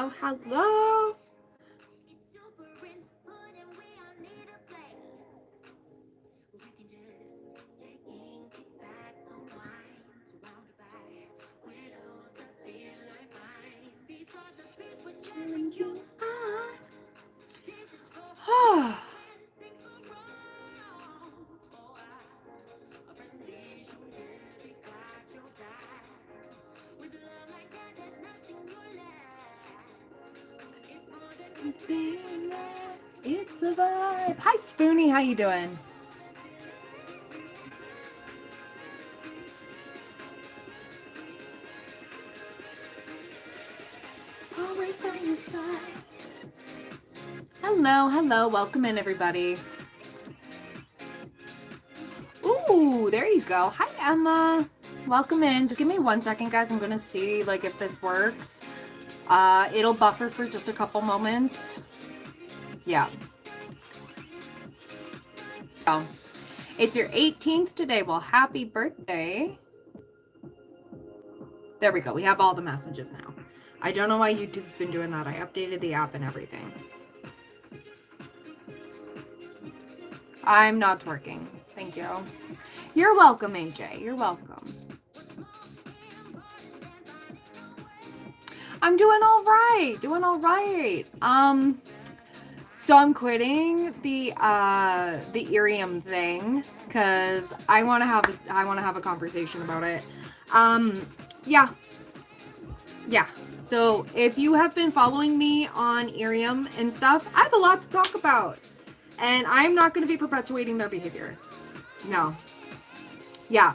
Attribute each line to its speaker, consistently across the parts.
Speaker 1: Oh, hello. It's a vibe. Hi, Spoonie. How you doing? Always by your side. Hello. Welcome in, everybody. Ooh, there you go. Hi, Emma. Welcome in. Just give me 1 second, guys. I'm gonna see if this works. It'll buffer for just a couple moments. Yeah. So, it's your 18th today. Well, happy birthday. There we go. We have all the messages now. I don't know why YouTube's been doing that. I updated the app and everything. I'm not twerking. Thank you. You're welcome, AJ. You're welcome. I'm doing all right. So I'm quitting the Irium thing because I want to have a conversation about it. Yeah. So if you have been following me on Irium and stuff, I have a lot to talk about, and I'm not going to be perpetuating their behavior. No. Yeah.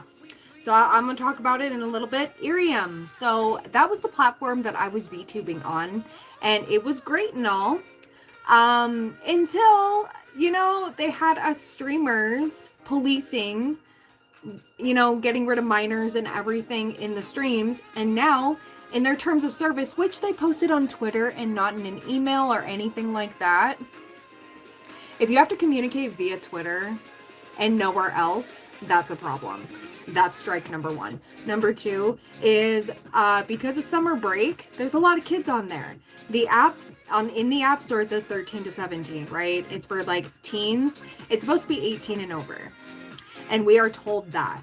Speaker 1: So I'm going to talk about it in a little bit. Irium. So that was the platform that I was VTubing on, and it was great and all. Until, they had us streamers policing, getting rid of minors and everything in the streams. And now, in their terms of service, which they posted on Twitter and not in an email or anything like that, if you have to communicate via Twitter and nowhere else, that's a problem. That's strike number one. Number two is because it's summer break, there's a lot of kids on there. The app in the app store it says 13 to 17, right? It's for teens. It's supposed to be 18 and over. And we are told that.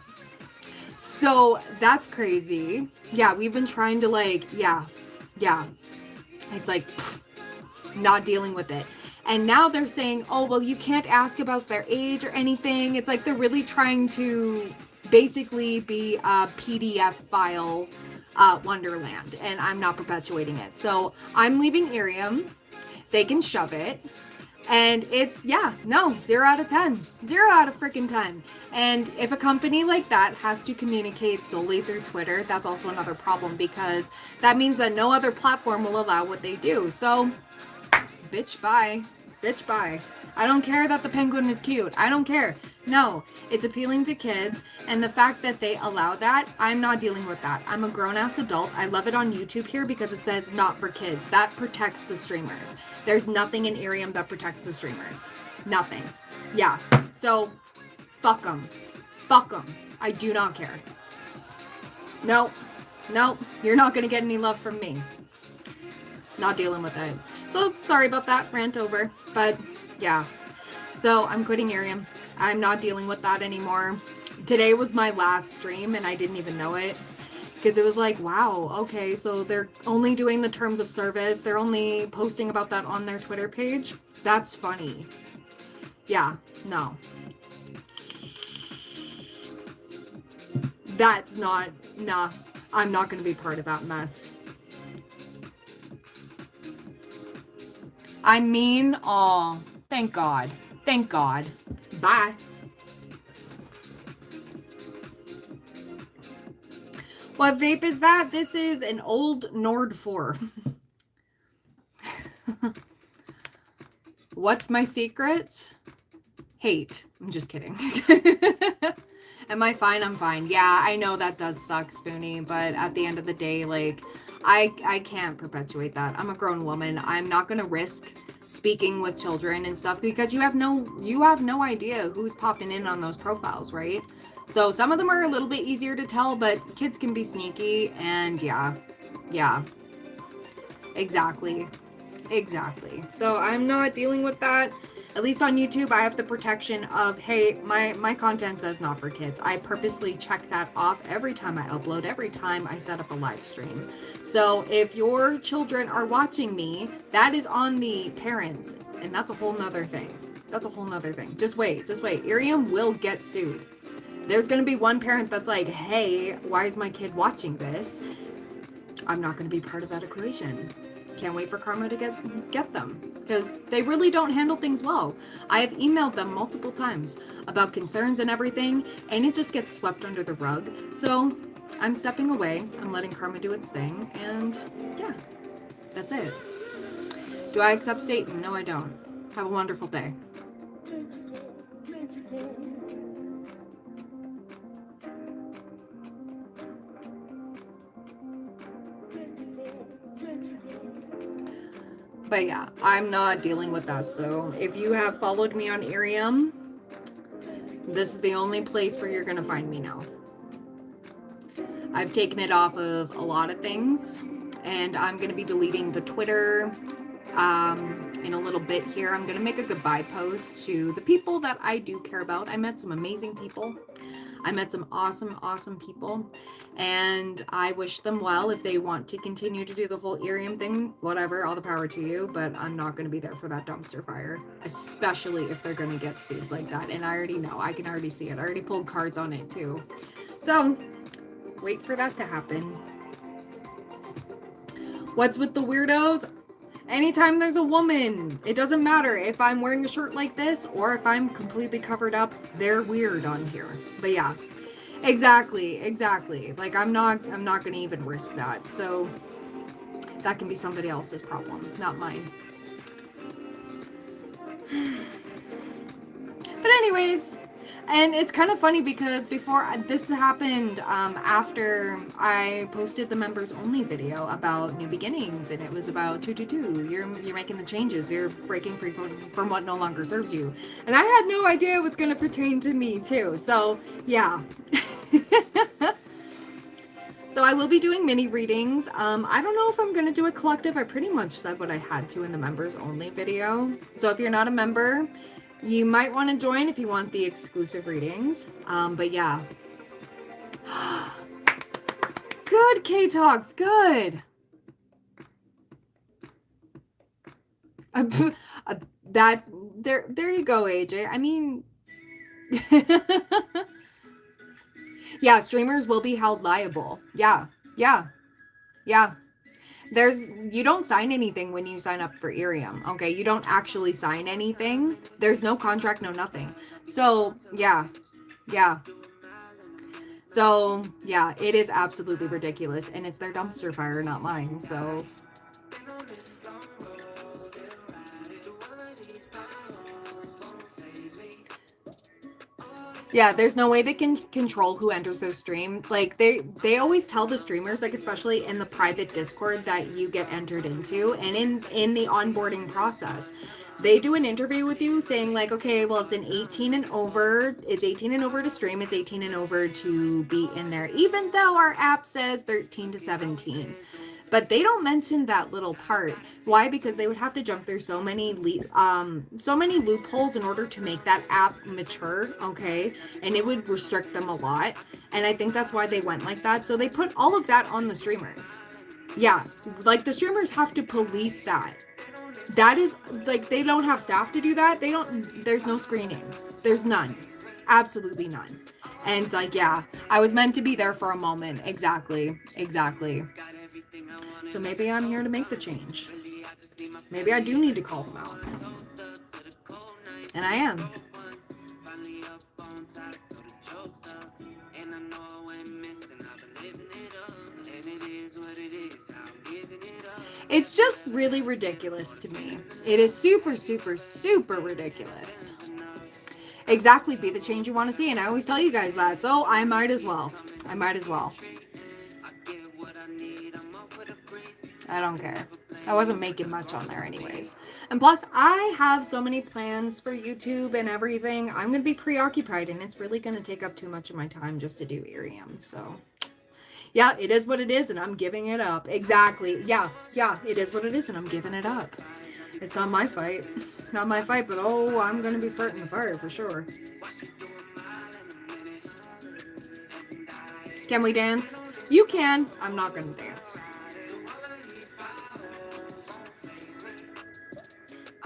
Speaker 1: So that's crazy. Yeah, we've been trying to yeah. It's not dealing with it. And now they're saying, oh, well, you can't ask about their age or anything. It's they're really trying to basically be a PDF file wonderland, and I'm not perpetuating it. So I'm leaving Irium. They can shove it. And it's, 0 out of 10. 0 out of freaking 10. And if a company like that has to communicate solely through Twitter, that's also another problem, because that means that no other platform will allow what they do. So, bitch, bye. Bitch, bye. I don't care that the penguin was cute. I don't care. No, it's appealing to kids, and the fact that they allow that, I'm not dealing with that. I'm a grown-ass adult. I love it on YouTube here because it says not for kids. That protects the streamers. There's nothing in Irium that protects the streamers. Nothing. Yeah. So, fuck them. Fuck them. I do not care. No, you're not going to get any love from me. Not dealing with it. So, sorry about that. Rant over. But, yeah. So, I'm quitting Irium. I'm not dealing with that anymore. Today was my last stream, and I didn't even know it. Because it was wow, okay, so they're only doing the terms of service. They're only posting about that on their Twitter page. That's funny. Yeah, no. That's not, nah. I'm not going to be part of that mess. I mean, oh, thank God. Thank God. Bye. What vape is that? This is an old Nord 4. What's my secret? Hate. I'm just kidding. Am I fine? I'm fine. Yeah, I know that does suck, Spoonie, but at the end of the day, I can't perpetuate that. I'm a grown woman. I'm not gonna risk speaking with children and stuff because you have no idea who's popping in on those profiles, right? So some of them are a little bit easier to tell, but kids can be sneaky, and yeah. Exactly. Exactly. So I'm not dealing with that. At least on YouTube, I have the protection of, hey, my content says not for kids. I purposely check that off every time I upload, every time I set up a live stream. So if your children are watching me, that is on the parents, and that's a whole nother thing. That's a whole nother thing. Just wait, just wait. Irium will get sued. There's going to be one parent that's like, hey, why is my kid watching this? I'm not going to be part of that equation. Can't wait for karma to get them, because they really don't handle things well. I have emailed them multiple times about concerns and everything, and it just gets swept under the rug. So I'm stepping away. I'm letting karma do its thing, and yeah, that's it. Do I accept Satan? No, I don't. Have a wonderful day. But yeah, I'm not dealing with that. So if you have followed me on Irium, this is the only place where you're going to find me now. I've taken it off of a lot of things, and I'm going to be deleting the Twitter in a little bit here. I'm going to make a goodbye post to the people that I do care about. I met some amazing people. I met some awesome, awesome people, and I wish them well. If they want to continue to do the whole Irium thing, whatever, all the power to you, but I'm not going to be there for that dumpster fire, especially if they're going to get sued like that. And I already know. I can already see it. I already pulled cards on it too. So wait for that to happen. What's with the weirdos? Anytime there's a woman, it doesn't matter if I'm wearing a shirt like this or if I'm completely covered up, they're weird on here. But yeah, exactly. Like I'm not going to even risk that. So that can be somebody else's problem, not mine. But anyways, and it's kind of funny because before this happened, after I posted the members only video about new beginnings, and it was about 222. You're making the changes. You're breaking free from what no longer serves you. And I had no idea it was going to pertain to me too. So yeah. So I will be doing mini readings. I don't know if I'm going to do a collective. I pretty much said what I had to in the members only video. So if you're not a member, you might want to join if you want the exclusive readings. But yeah. Good, K-Talks. Good. That's there you go, AJ. I mean, yeah, streamers will be held liable. Yeah. You don't sign anything when you sign up for Irium, okay? You don't actually sign anything. There's no contract, no nothing. So, yeah. So, yeah, it is absolutely ridiculous, and it's their dumpster fire, not mine, so... Yeah, there's no way they can control who enters their stream. Like, they always tell the streamers, like, especially in the private Discord that you get entered into, and in the onboarding process, they do an interview with you saying, like, okay, well, it's an 18 and over. It's 18 and over to stream. It's 18 and over to be in there, even though our app says 13 to 17. But they don't mention that little part. Why? Because they would have to jump through so many loopholes in order to make that app mature, okay? And it would restrict them a lot. And I think that's why they went like that. So they put all of that on the streamers. Yeah, like the streamers have to police that. That is, like, they don't have staff to do that. There's no screening. There's none. Absolutely none. And it's like, yeah, I was meant to be there for a moment. Exactly. So maybe I'm here to make the change. Maybe I do need to call them out. And I am. It's just really ridiculous to me. It is super, super, super ridiculous. Exactly, be the change you want to see. And I always tell you guys that. So I might as well. I don't care. I wasn't making much on there anyways. And plus, I have so many plans for YouTube and everything. I'm going to be preoccupied, and it's really going to take up too much of my time just to do Irium. So, Yeah, it is what it is, and I'm giving it up. Exactly. Yeah, it is what it is, and I'm giving it up. It's not my fight. Not my fight, but oh, I'm gonna be starting the fire for sure. Can we dance? You can. I'm not gonna dance.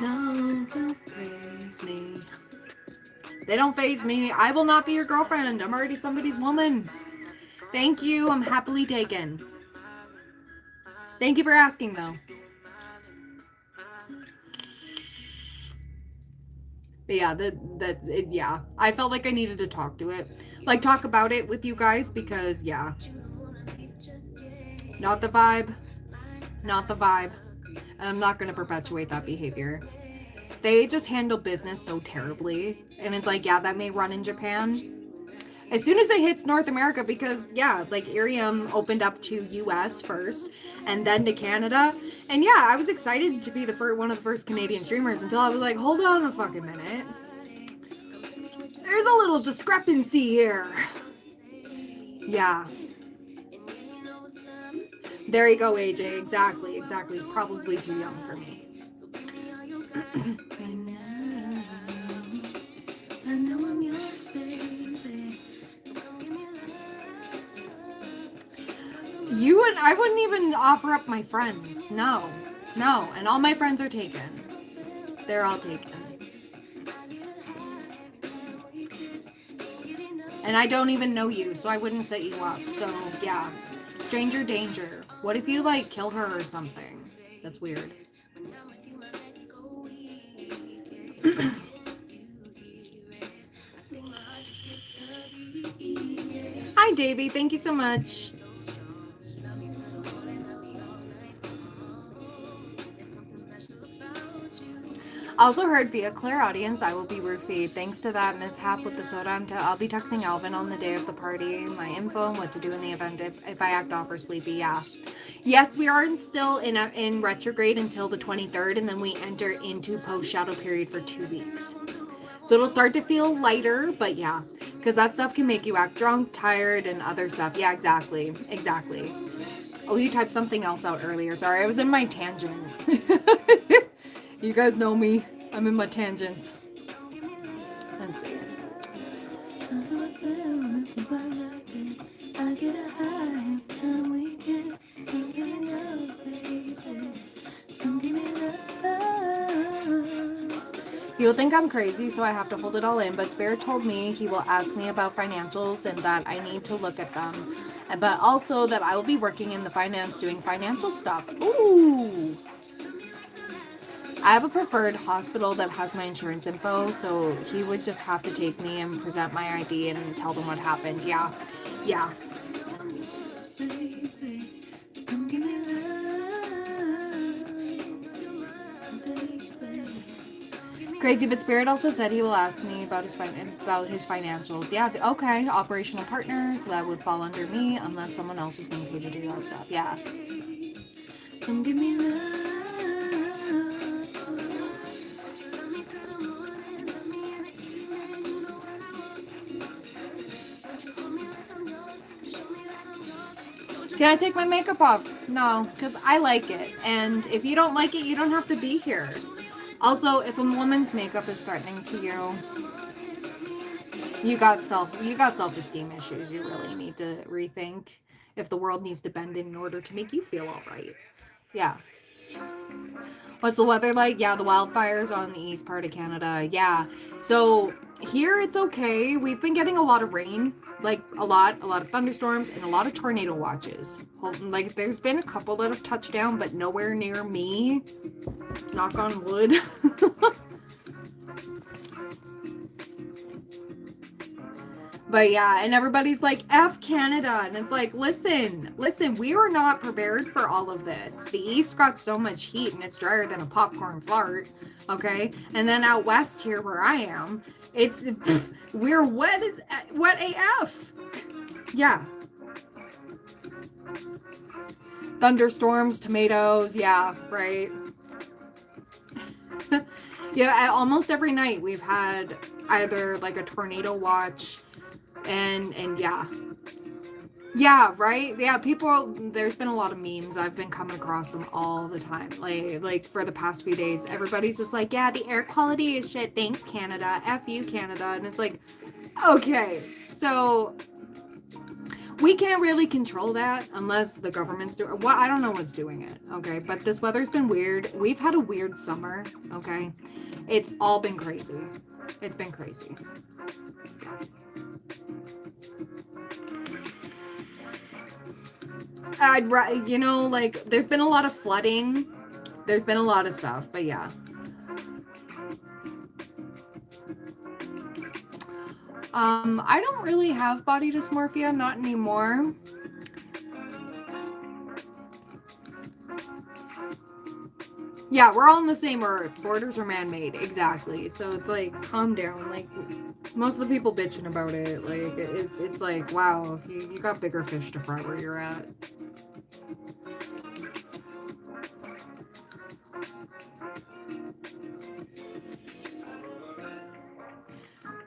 Speaker 1: No, don't faze me. They don't faze me. I will not be your girlfriend. I'm already somebody's woman. Thank you. I'm happily taken. Thank you for asking, though. But yeah, that's it. Yeah, I felt like I needed to talk to it, like talk about it with you guys, because yeah, not the vibe, not the vibe, and I'm not gonna perpetuate that behavior. They just handle business so terribly, and it's like, yeah, that may run in Japan as soon as it hits North America, because yeah, like Irium opened up to US first and then to Canada. And yeah, I was excited to be one of the first Canadian streamers until I was like, hold on a fucking minute. There's a little discrepancy here. Yeah. There you go, AJ. Exactly. Probably too young for me. I know I'm yours, baby. I wouldn't even offer up my friends. No. And all my friends are taken. They're all taken. And I don't even know you, so I wouldn't set you up. So, yeah. Stranger danger. What if you, like, kill her or something? That's weird. Hi, Davey. Thank you so much. Also heard via clairaudience, I will be roofied. Thanks to that mishap with the soda, I'll be texting Alvin on the day of the party, my info and what to do in the event if I act off or sleepy. Yeah. Yes, we are still in retrograde until the 23rd, and then we enter into post-shadow period for 2 weeks. So it'll start to feel lighter, but yeah, because that stuff can make you act drunk, tired, and other stuff. Yeah, exactly. Oh, you typed something else out earlier. Sorry, I was in my tangent. You guys know me. I'm in my tangents. Let's see. You'll think I'm crazy, so I have to hold it all in, but Spirit told me he will ask me about financials and that I need to look at them. But also that I will be working in the finance, doing financial stuff. Ooh! I have a preferred hospital that has my insurance info, so he would just have to take me and present my ID and tell them what happened. Yeah. Crazy, but Spirit also said he will ask me about his financials. Yeah, okay, operational partner, so that would fall under me unless someone else is being paid to do that stuff. Yeah. Come give me love. Can I take my makeup off? No, because I like it. And if you don't like it, you don't have to be here. Also, if a woman's makeup is threatening to you, you got self-esteem issues. You really need to rethink if the world needs to bend in order to make you feel all right. Yeah. What's the weather like? Yeah, the wildfires on the east part of Canada. Yeah. So here it's okay. We've been getting a lot of rain, like a lot of thunderstorms and a lot of tornado watches. Like there's been a couple that have touched down, but nowhere near me. Knock on wood. But yeah, and everybody's like, F Canada. And it's like, listen, we were not prepared for all of this. The East got so much heat and it's drier than a popcorn fart. Okay. And then out west here where I am, we're wet AF. Yeah. Thunderstorms, tomatoes. Yeah, right. Yeah, almost every night we've had either like a tornado watch and yeah. Yeah, right? Yeah, there's been a lot of memes. I've been coming across them all the time. Like for the past few days, everybody's just like, yeah, the air quality is shit. Thanks, Canada. F you, Canada. And it's like, okay, so we can't really control that unless the government's doing, well, I don't know what's doing it, okay? But this weather's been weird. We've had a weird summer, okay? It's all been crazy. It's been crazy. Like, there's been a lot of flooding. There's been a lot of stuff, but yeah. I don't really have body dysmorphia, not anymore. Yeah, we're all on the same earth. Borders are man-made, exactly. So it's like, calm down. Like, most of the people bitching about it, like, it's like, wow, you got bigger fish to fry where you're at.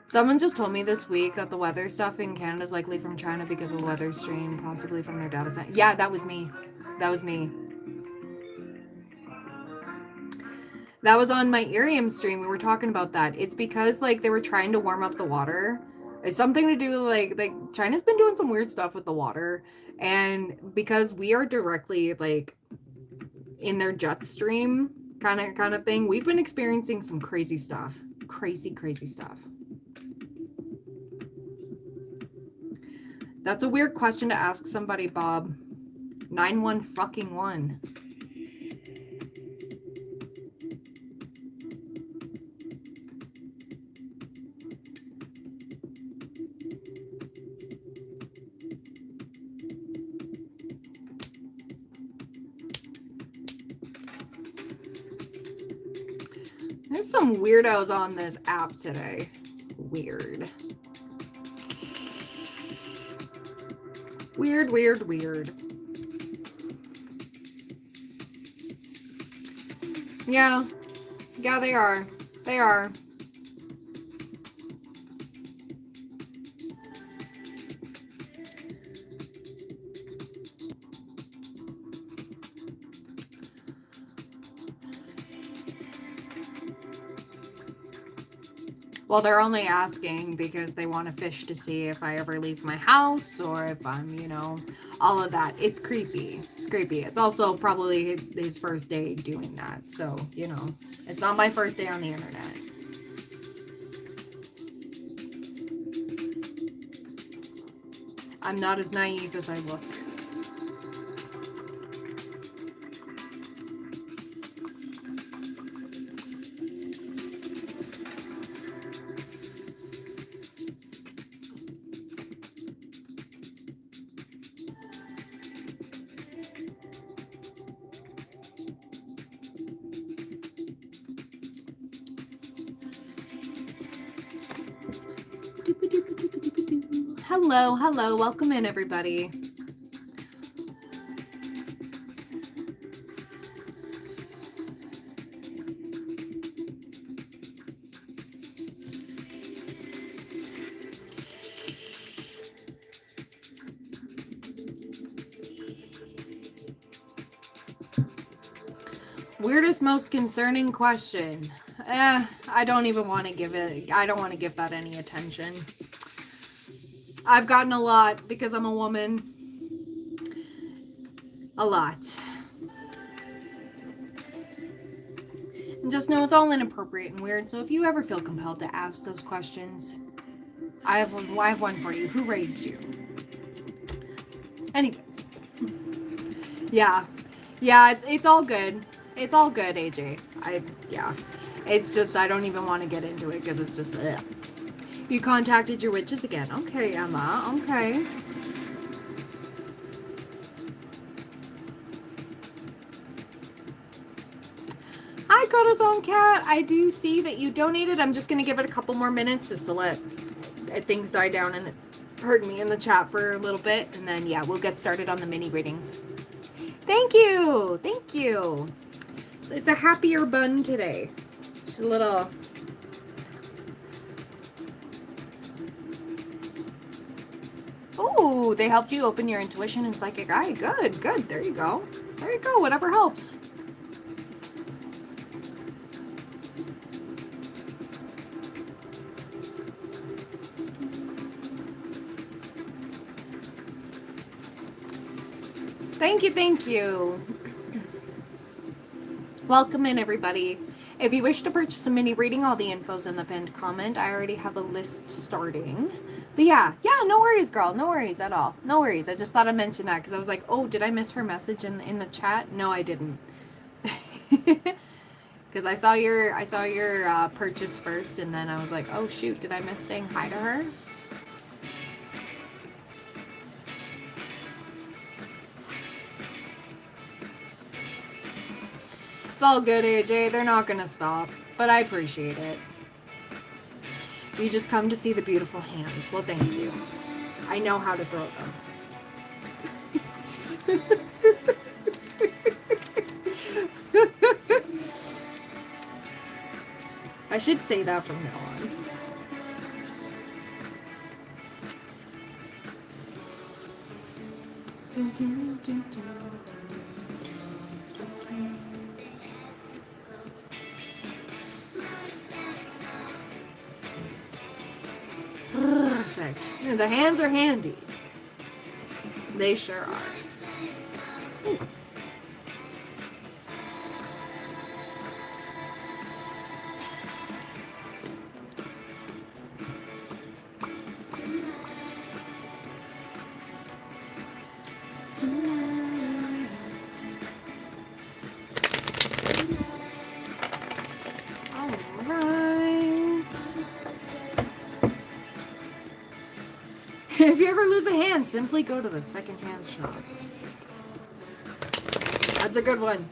Speaker 1: Someone just told me this week that the weather stuff in Canada is likely from China because of a weather stream, possibly from their data center. Yeah, that was me. That was me. That was on my Irium stream. We were talking about that. It's because like they were trying to warm up the water. It's something to do like China's been doing some weird stuff with the water, and because we are directly like in their jet stream kind of thing, we've been experiencing some crazy stuff. Crazy stuff. That's a weird question to ask somebody, Bob. 9-1-1. There's some weirdos on this app today. Weird. Weird. Yeah, they are. They are. Well, they're only asking because they want to fish to see if I ever leave my house or if I'm, all of that. It's creepy. It's also probably his first day doing that. So, it's not my first day on the internet. I'm not as naive as I look. Hello. Welcome in, everybody. Weirdest, most concerning question. I don't even want to give it. I don't want to give that any attention. I've gotten a lot because I'm a woman. A lot. And just know it's all inappropriate and weird, so if you ever feel compelled to ask those questions, I have one for you. Who raised you? Anyways. Yeah, it's all good. It's all good, AJ. It's just, I don't even want to get into it because it's just, ugh. You contacted your witches again. Okay, Emma. Okay. Hi, Koto's own cat. I do see that you donated. I'm just going to give it a couple more minutes just to let things die down and hurt me in the chat for a little bit. And then, yeah, we'll get started on the mini readings. Thank you. It's a happier bun today. She's a little... Oh, Ooh, they helped you open your intuition and psychic eye. Good, good. There you go. There you go. Whatever helps. Thank you, thank you. Welcome in, everybody. If you wish to purchase a mini reading, all the info's in the pinned comment. I already have a list starting. But yeah, no worries, girl. No worries at all. No worries. I just thought I'd mention that because I was like, oh, did I miss her message in the chat? No, I didn't. Because I saw your purchase first, and then I was like, oh shoot, did I miss saying hi to her? It's all good, AJ. They're not gonna stop, but I appreciate it. You just come to see the beautiful hands. Well, thank you. I know how to throw them. I should say that from now on. Perfect. The hands are handy. They sure are. Ooh. If you ever lose a hand, simply go to the second-hand shop. That's a good one.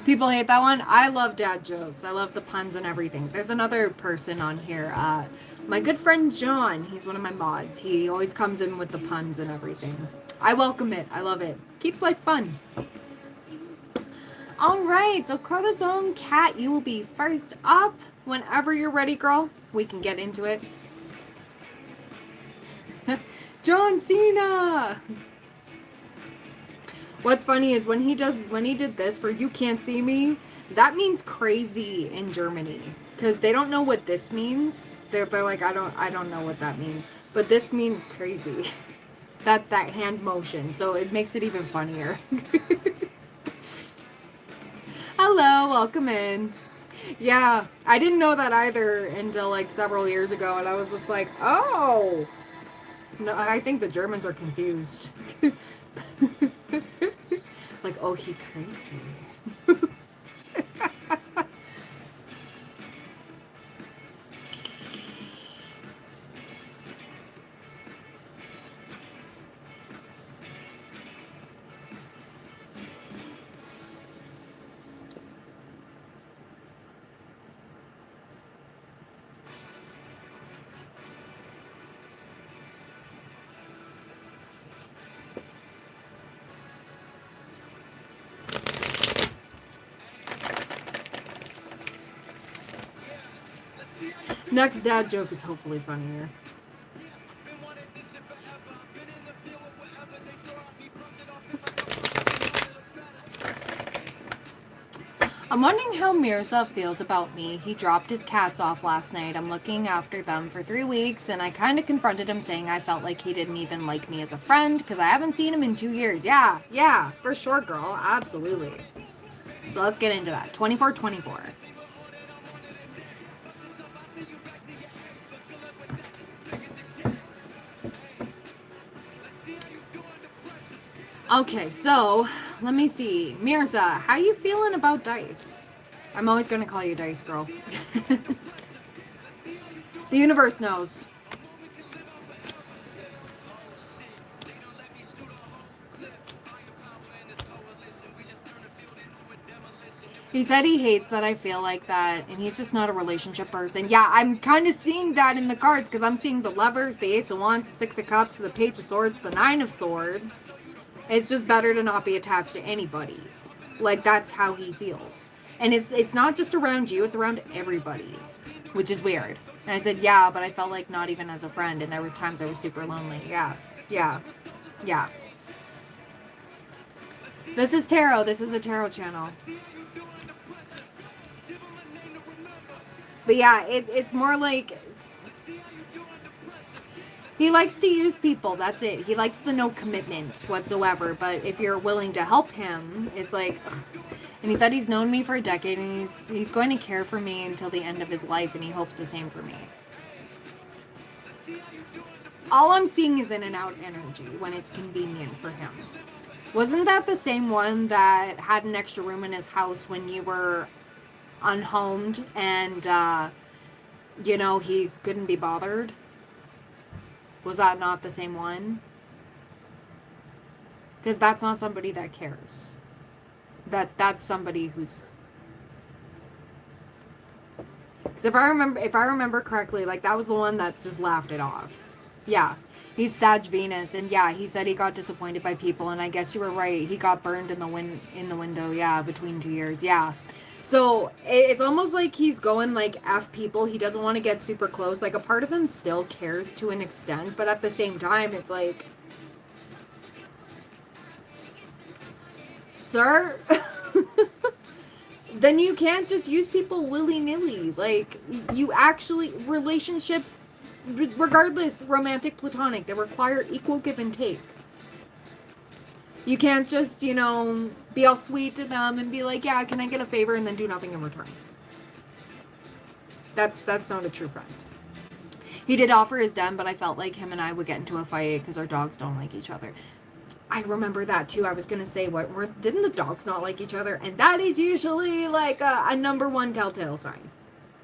Speaker 1: People hate that one. I love dad jokes. I love the puns and everything. There's another person on here. My good friend John. He's one of my mods. He always comes in with the puns and everything. I welcome it. I love it. Keeps life fun. All right. So Crotozone Cat, you will be first up. Whenever you're ready, girl, we can get into it. John Cena. What's funny is when he did this for You Can't See Me, that means crazy in Germany. Because they don't know what this means. They're like, I don't know what that means. But this means crazy. that hand motion. So it makes it even funnier. Hello, welcome in. Yeah, I didn't know that either until like several years ago. And I was just like, oh. No, I think the Germans are confused. Like, oh, he crazy. Next dad joke is hopefully funnier. I'm wondering how Mirza feels about me. He dropped his cats off last night. I'm looking after them for 3 weeks, and I kind of confronted him saying I felt like he didn't even like me as a friend because I haven't seen him in 2 years. Yeah, for sure, girl. Absolutely. So let's get into that. 24-24. Okay, so let me see. Mirza, how you feeling about Dice? I'm always going to call you Dice, girl. The universe knows. He said he hates that I feel like that, and he's just not a relationship person. Yeah, I'm kind of seeing that in the cards, because I'm seeing the Lovers, the Ace of Wands, the Six of Cups, the Page of Swords, the Nine of Swords. It's just better to not be attached to anybody. Like, that's how he feels. And it's not just around you, it's around everybody, which is weird. And I said, yeah, but I felt like not even as a friend, and there was times I was super lonely. Yeah. This is tarot. This is a tarot channel. But yeah, it's more like he likes to use people. That's it. He likes the no commitment whatsoever. But if you're willing to help him, it's like, ugh. And he said he's known me for a decade, and he's going to care for me until the end of his life, and he hopes the same for me. All I'm seeing is in and out energy when it's convenient for him. Wasn't that the same one that had an extra room in his house when you were unhomed and, you know, he couldn't be bothered? Was that not the same one? Because that's not somebody that cares. That's somebody who's... Because if I remember correctly, like, that was the one that just laughed it off. Yeah. He's Sag Venus, and yeah, he said he got disappointed by people, and I guess you were right. He got burned in the window, yeah, between 2 years, yeah. So it's almost like he's going like F people. He doesn't want to get super close. Like, a part of him still cares to an extent, but at the same time, it's like, sir, then you can't just use people willy-nilly. Like, you actually, relationships, regardless, romantic, platonic, they require equal give and take. You can't just, you know, be all sweet to them and be like, yeah, can I get a favor, and then do nothing in return. That's not a true friend. He did offer his den, but I felt like him and I would get into a fight because our dogs don't like each other. I remember that too. I was going to say, didn't the dogs not like each other? And that is usually like a number one telltale sign.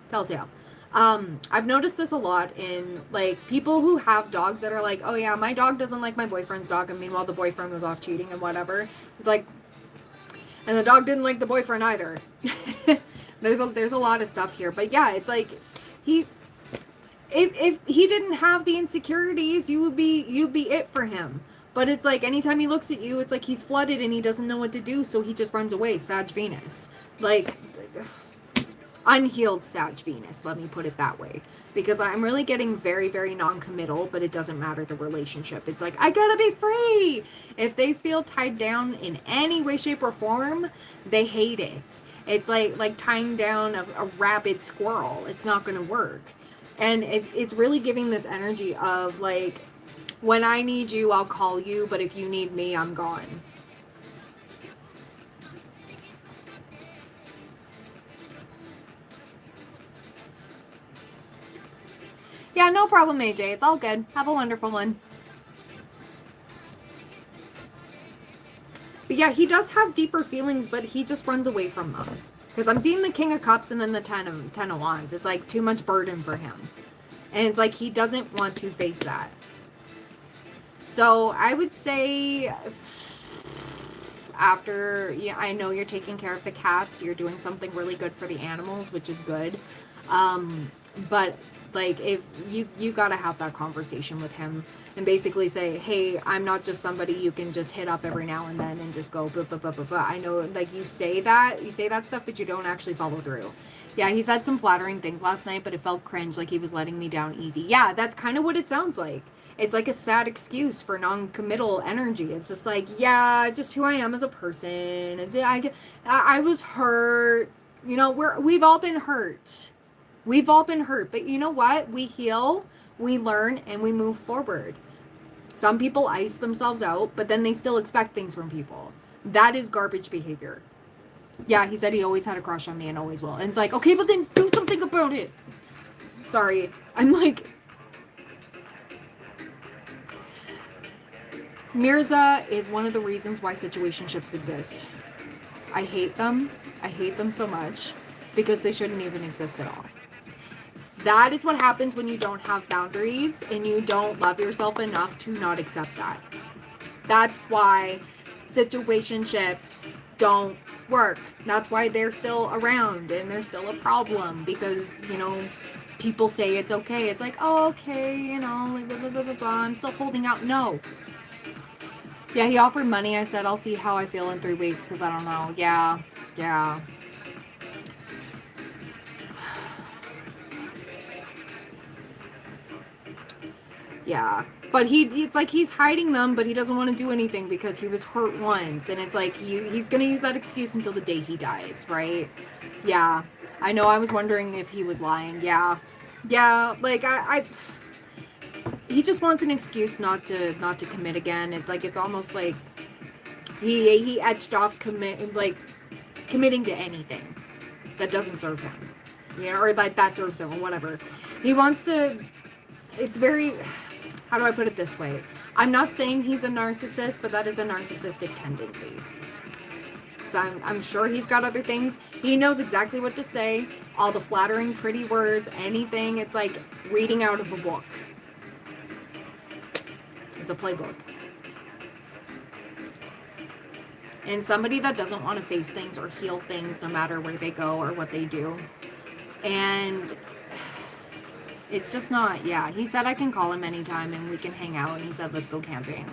Speaker 1: Telltale. I've noticed this a lot in, like, people who have dogs that are like, oh yeah, my dog doesn't like my boyfriend's dog, and meanwhile the boyfriend was off cheating and whatever. It's like, and the dog didn't like the boyfriend either. There's a lot of stuff here, but yeah, it's like, if he didn't have the insecurities, you'd be it for him. But it's like, anytime he looks at you, it's like he's flooded and he doesn't know what to do, so he just runs away. Sag Venus. Like, unhealed Sag Venus, let me put it that way. Because I'm really getting very, very non-committal, but it doesn't matter the relationship. It's like, I gotta be free! If they feel tied down in any way, shape, or form, they hate it. It's like tying down a rabid squirrel. It's not gonna work. And it's really giving this energy of, like, when I need you, I'll call you, but if you need me, I'm gone. Yeah, no problem, AJ. It's all good. Have a wonderful one. But yeah, he does have deeper feelings, but he just runs away from them. Because I'm seeing the King of Cups and then the Ten of Wands. It's like too much burden for him. And it's like he doesn't want to face that. So I would say, after, yeah, I know you're taking care of the cats, you're doing something really good for the animals, which is good. But like, if you gotta have that conversation with him and basically say, hey, I'm not just somebody you can just hit up every now and then and just go blah, blah, blah, blah, blah. I know, like, you say that stuff, but you don't actually follow through. Yeah, he said some flattering things last night, but it felt cringe, like he was letting me down easy. Yeah, that's kind of what it sounds like. It's like a sad excuse for non-committal energy. It's just like, yeah, it's just who I am as a person. It's, I was hurt. You know, we've all been hurt. We've all been hurt. But you know what? We heal, we learn, and we move forward. Some people ice themselves out, but then they still expect things from people. That is garbage behavior. Yeah, he said he always had a crush on me and always will. And it's like, okay, but then do something about it. Sorry. I'm like... Mirza is one of the reasons why situationships exist. I hate them. I hate them so much because they shouldn't even exist at all. That is what happens when you don't have boundaries and you don't love yourself enough to not accept that. That's why situationships don't work. That's why they're still around and they're still a problem, because, you know, people say it's okay. It's like, oh, okay, you know, like, blah, blah, blah, blah, blah. I'm still holding out. No. Yeah, he offered money. I said, I'll see how I feel in 3 weeks, because I don't know. Yeah. Yeah. But it's like he's hiding them, but he doesn't want to do anything because he was hurt once. And it's like he's going to use that excuse until the day he dies, right? Yeah. I know, I was wondering if he was lying. Yeah. Yeah, like he just wants an excuse not to commit again. It's almost like he edged off committing to anything that doesn't serve him. You know, or that serves him or whatever. He wants to, it's very, how do I put it this way? I'm not saying he's a narcissist, but that is a narcissistic tendency. So I'm sure he's got other things. He knows exactly what to say. All the flattering, pretty words, anything. It's like reading out of a book. It's a playbook. And somebody that doesn't want to face things or heal things no matter where they go or what they do. And it's just not, yeah. He said I can call him anytime and we can hang out. And he said, let's go camping.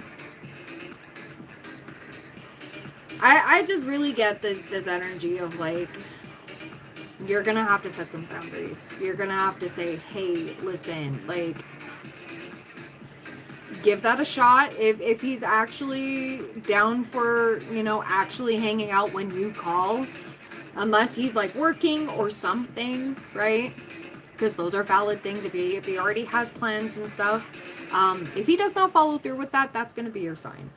Speaker 1: I just really get this energy of like, you're going to have to set some boundaries. You're going to have to say, hey, listen, like, give that a shot. If he's actually down for, you know, actually hanging out when you call, unless he's like working or something, right? Because those are valid things. If he already has plans and stuff, if he does not follow through with that, that's going to be your sign.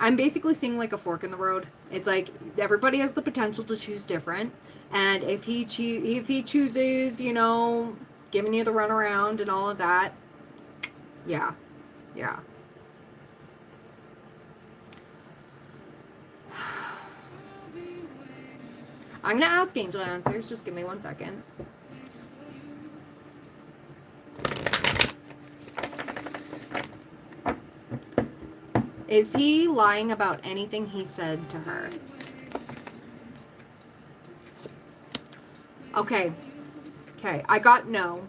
Speaker 1: I'm basically seeing like a fork in the road. It's like everybody has the potential to choose different, and if he chooses, you know, giving you the runaround and all of that, yeah. I'm gonna ask Angel answers. Just give me 1 second. Is he lying about anything he said to her? Okay, I got no.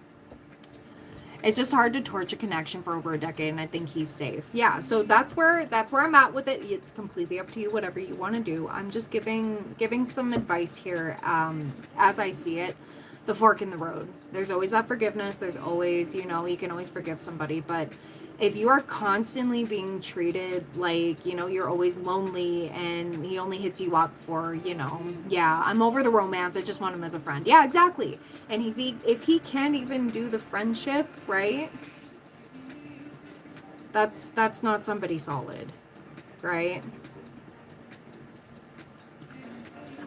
Speaker 1: It's just hard to torch a connection for over a decade, and I think he's safe. Yeah, so that's where I'm at with it. It's completely up to you, whatever you want to do. I'm just giving some advice here, as I see it. The fork in the road. There's always that forgiveness. There's always, you know, you can always forgive somebody, but if you are constantly being treated like, you know, you're always lonely and he only hits you up for, you know, yeah, I'm over the romance, I just want him as a friend. Yeah, exactly. And if he can't even do the friendship, right? That's not somebody solid, right?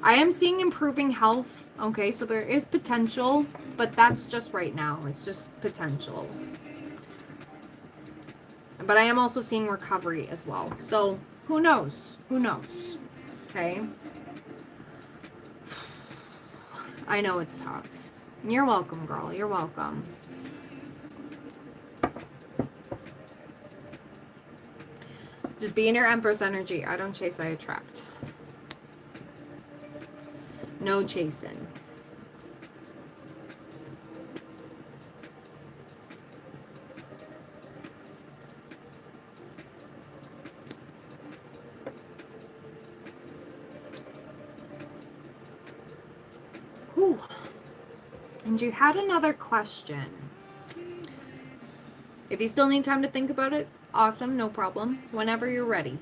Speaker 1: I am seeing improving health. Okay, so there is potential, but that's just right now. It's just potential. But I am also seeing recovery as well. So who knows? Who knows? Okay. I know it's tough. You're welcome, girl. You're welcome. Just be in your Empress energy. I don't chase, I attract. No chasing. Whew. And you had another question. If you still need time to think about it, awesome, no problem. Whenever you're ready.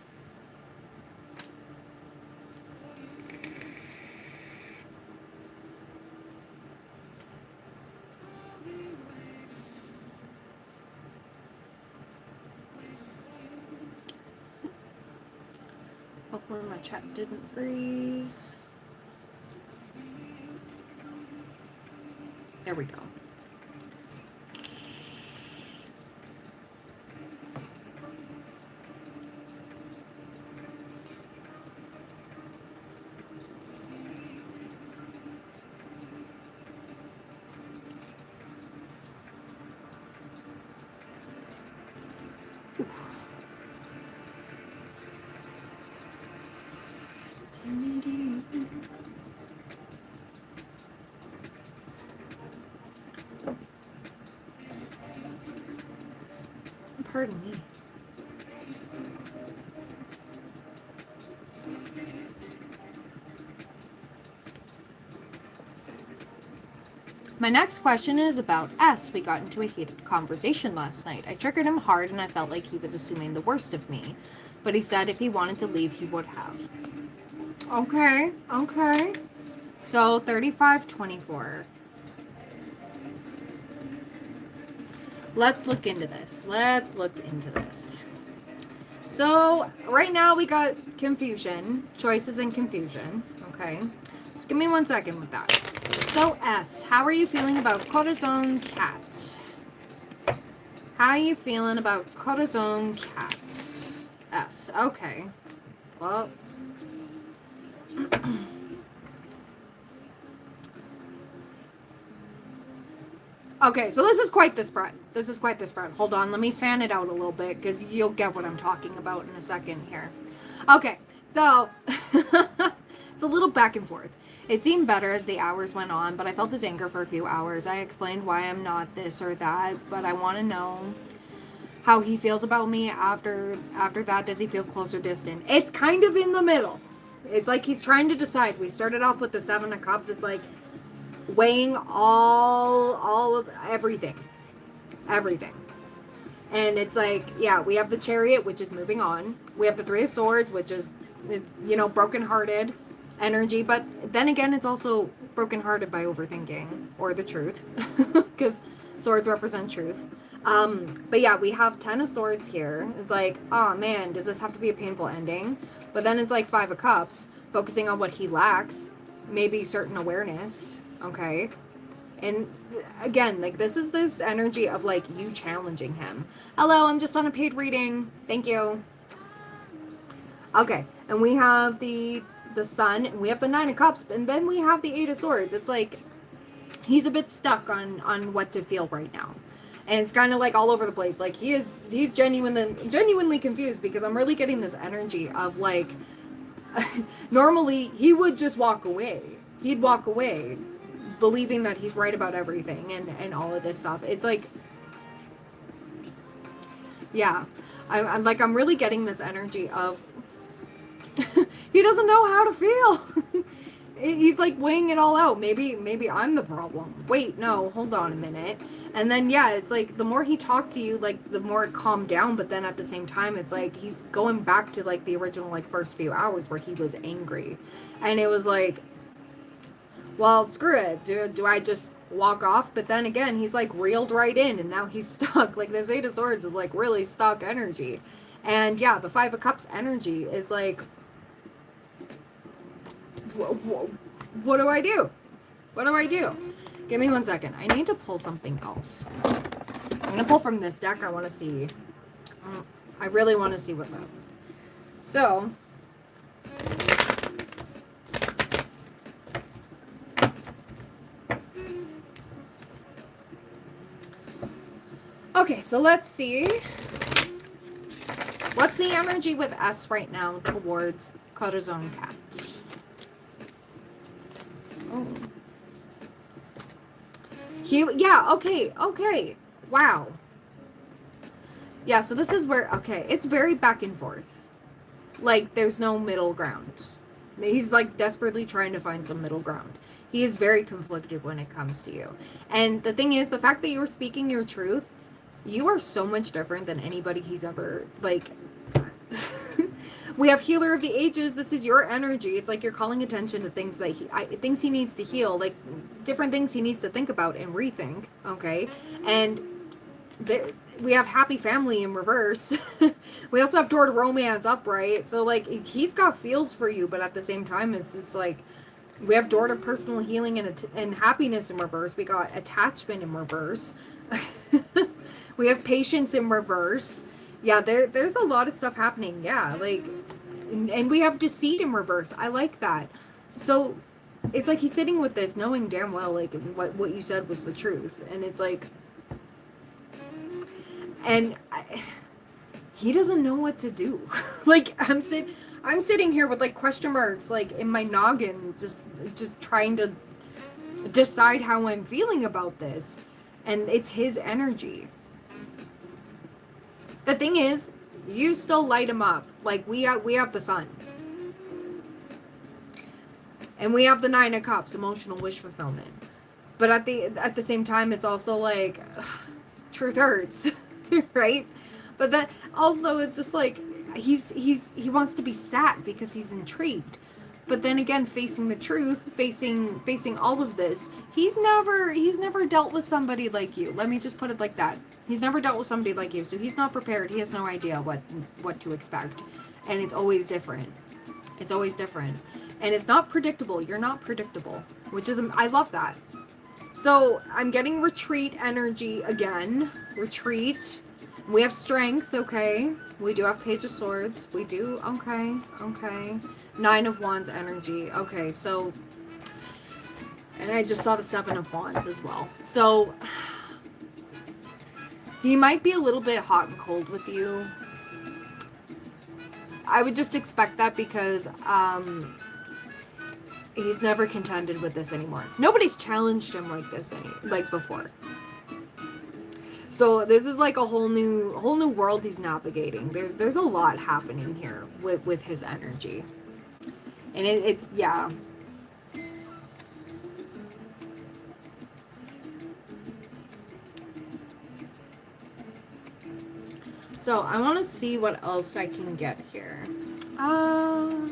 Speaker 1: Hopefully my chat didn't freeze. There we go. Pardon me. My next question is about S. We got into a heated conversation last night. I triggered him hard and I felt like he was assuming the worst of me. But he said if he wanted to leave, he would have. Okay, okay. So 35-24. Let's look into this. So right now we got confusion, choices and confusion. Okay. Just give me 1 second with that. So S, how are you feeling about Corazon Cat? How are you feeling about Corazon Cat? S, okay. Well. Okay, so this is quite the spread. Hold on, let me fan it out a little bit because you'll get what I'm talking about in a second here. Okay, so it's a little back and forth. It seemed better as the hours went on, but I felt his anger for a few hours. I explained why I'm not this or that, but I want to know how he feels about me after that. Does he feel close or distant? It's kind of in the middle. It's like he's trying to decide. We started off with the 7 of Cups. It's like weighing all of everything. And it's like, yeah, we have the Chariot, which is moving on. We have the 3 of Swords, which is, brokenhearted energy. But then again, it's also brokenhearted by overthinking or the truth, because swords represent truth. But yeah, we have 10 of Swords here. It's like, oh man, does this have to be a painful ending? But then it's like 5 of Cups, focusing on what he lacks, maybe certain awareness. Okay. And again, like this is this energy of like you challenging him. Hello, I'm just on a paid reading. Thank you. Okay. And we have the Sun, and we have the 9 of Cups, and then we have the 8 of Swords. It's like he's a bit stuck on what to feel right now. And it's kind of like all over the place. Like he's genuinely confused, because I'm really getting this energy of like normally he would just walk away. He'd walk away believing that he's right about everything and all of this stuff. It's like, yeah, I'm really getting this energy of he doesn't know how to feel. He's like weighing it all out. Maybe I'm the problem. Wait, no, hold on a minute. And then, yeah, it's like the more he talked to you, like the more it calmed down. But then at the same time, it's like he's going back to like the original like first few hours where he was angry. And it was like, well, screw it. Do I just walk off? But then again, he's like reeled right in, and now he's stuck. Like this 8 of Swords is like really stuck energy. And yeah, the 5 of Cups energy is like, what do I do? What do I do? Give me 1 second. I need to pull something else. I'm going to pull from this deck. I want to see. I really want to see what's up. So. Okay, so let's see. What's the energy with S right now towards Corazon Cat? Oh. Yeah, okay. Wow. Yeah, so this is where, okay, it's very back and forth. Like, there's no middle ground. He's, like, desperately trying to find some middle ground. He is very conflicted when it comes to you. And the thing is, the fact that you are speaking your truth, you are so much different than anybody he's ever, like... We have Healer of the Ages. This is your energy. It's like you're calling attention to things that things he needs to heal, like different things he needs to think about and rethink. Okay, and we have Happy Family in reverse. We also have Door to Romance upright. So like he's got feels for you, but at the same time, it's like we have Door to Personal Healing and Happiness in reverse. We got Attachment in reverse. We have Patience in reverse. Yeah, there's a lot of stuff happening. Yeah, like, and we have Deceit in reverse. I like that. So it's like he's sitting with this knowing damn well, like, what you said was the truth. And it's like, and he doesn't know what to do. Like, I'm sitting here with, like, question marks, like, in my noggin, just trying to decide how I'm feeling about this. And it's his energy. The thing is, you still light him up. Like, we have the sun. And we have the Nine of Cups, emotional wish fulfillment. But at the same time, it's also like, ugh, truth hurts, right? But that also is just like, he wants to be sat because he's intrigued. But then again, facing the truth, facing all of this, he's never dealt with somebody like you. Let me just put it like that. He's never dealt with somebody like you, so he's not prepared. He has no idea what to expect, and it's always different. It's always different, and it's not predictable. You're not predictable, which is, I love that. So I'm getting retreat energy again. Retreat. We have strength, okay. We do have Page of Swords. We do, okay, okay. Nine of Wands energy. Okay, so, and I just saw the Seven of Wands as well. So, he might be a little bit hot and cold with you. I would just expect that because, he's never contended with this anymore. Nobody's challenged him like this like before. So this is like a whole new world he's navigating. There's a lot happening here with his energy. And it's, yeah. So I want to see what else I can get here. I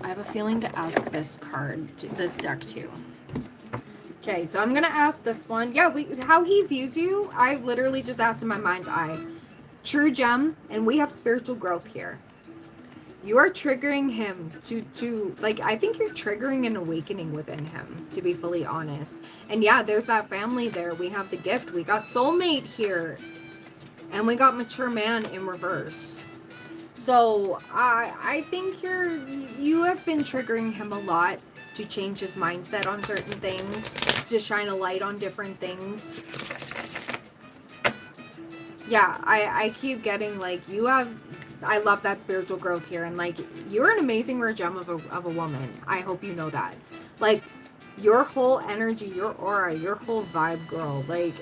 Speaker 1: have a feeling to ask this this deck too. Okay, so I'm gonna ask this one. Yeah, how he views you, I literally just asked in my mind's eye. True gem, and we have spiritual growth here. You are triggering him to like, I think you're triggering an awakening within him, to be fully honest. And yeah, there's that family there. We have the gift. We got soulmate here. And we got mature man in reverse. So I think you have been triggering him a lot to change his mindset on certain things, to shine a light on different things. Yeah, I keep getting like, I love that spiritual growth here, and like, you're an amazing rare gem of a woman. I hope you know that. Like, your whole energy, your aura, your whole vibe, girl, like,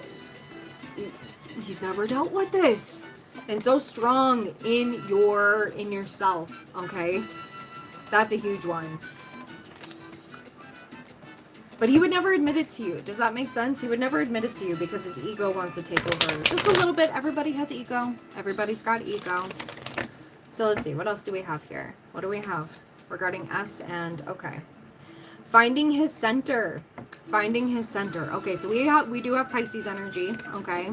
Speaker 1: he's never dealt with this. And so strong in yourself, okay? That's a huge one. But he would never admit it to you. Does that make sense? He would never admit it to you because his ego wants to take over just a little bit. Everybody has ego. Everybody's got ego. So let's see. What else do we have here? What do we have regarding S and, okay. Finding his center. Finding his center. Okay, so we do have Pisces energy, okay?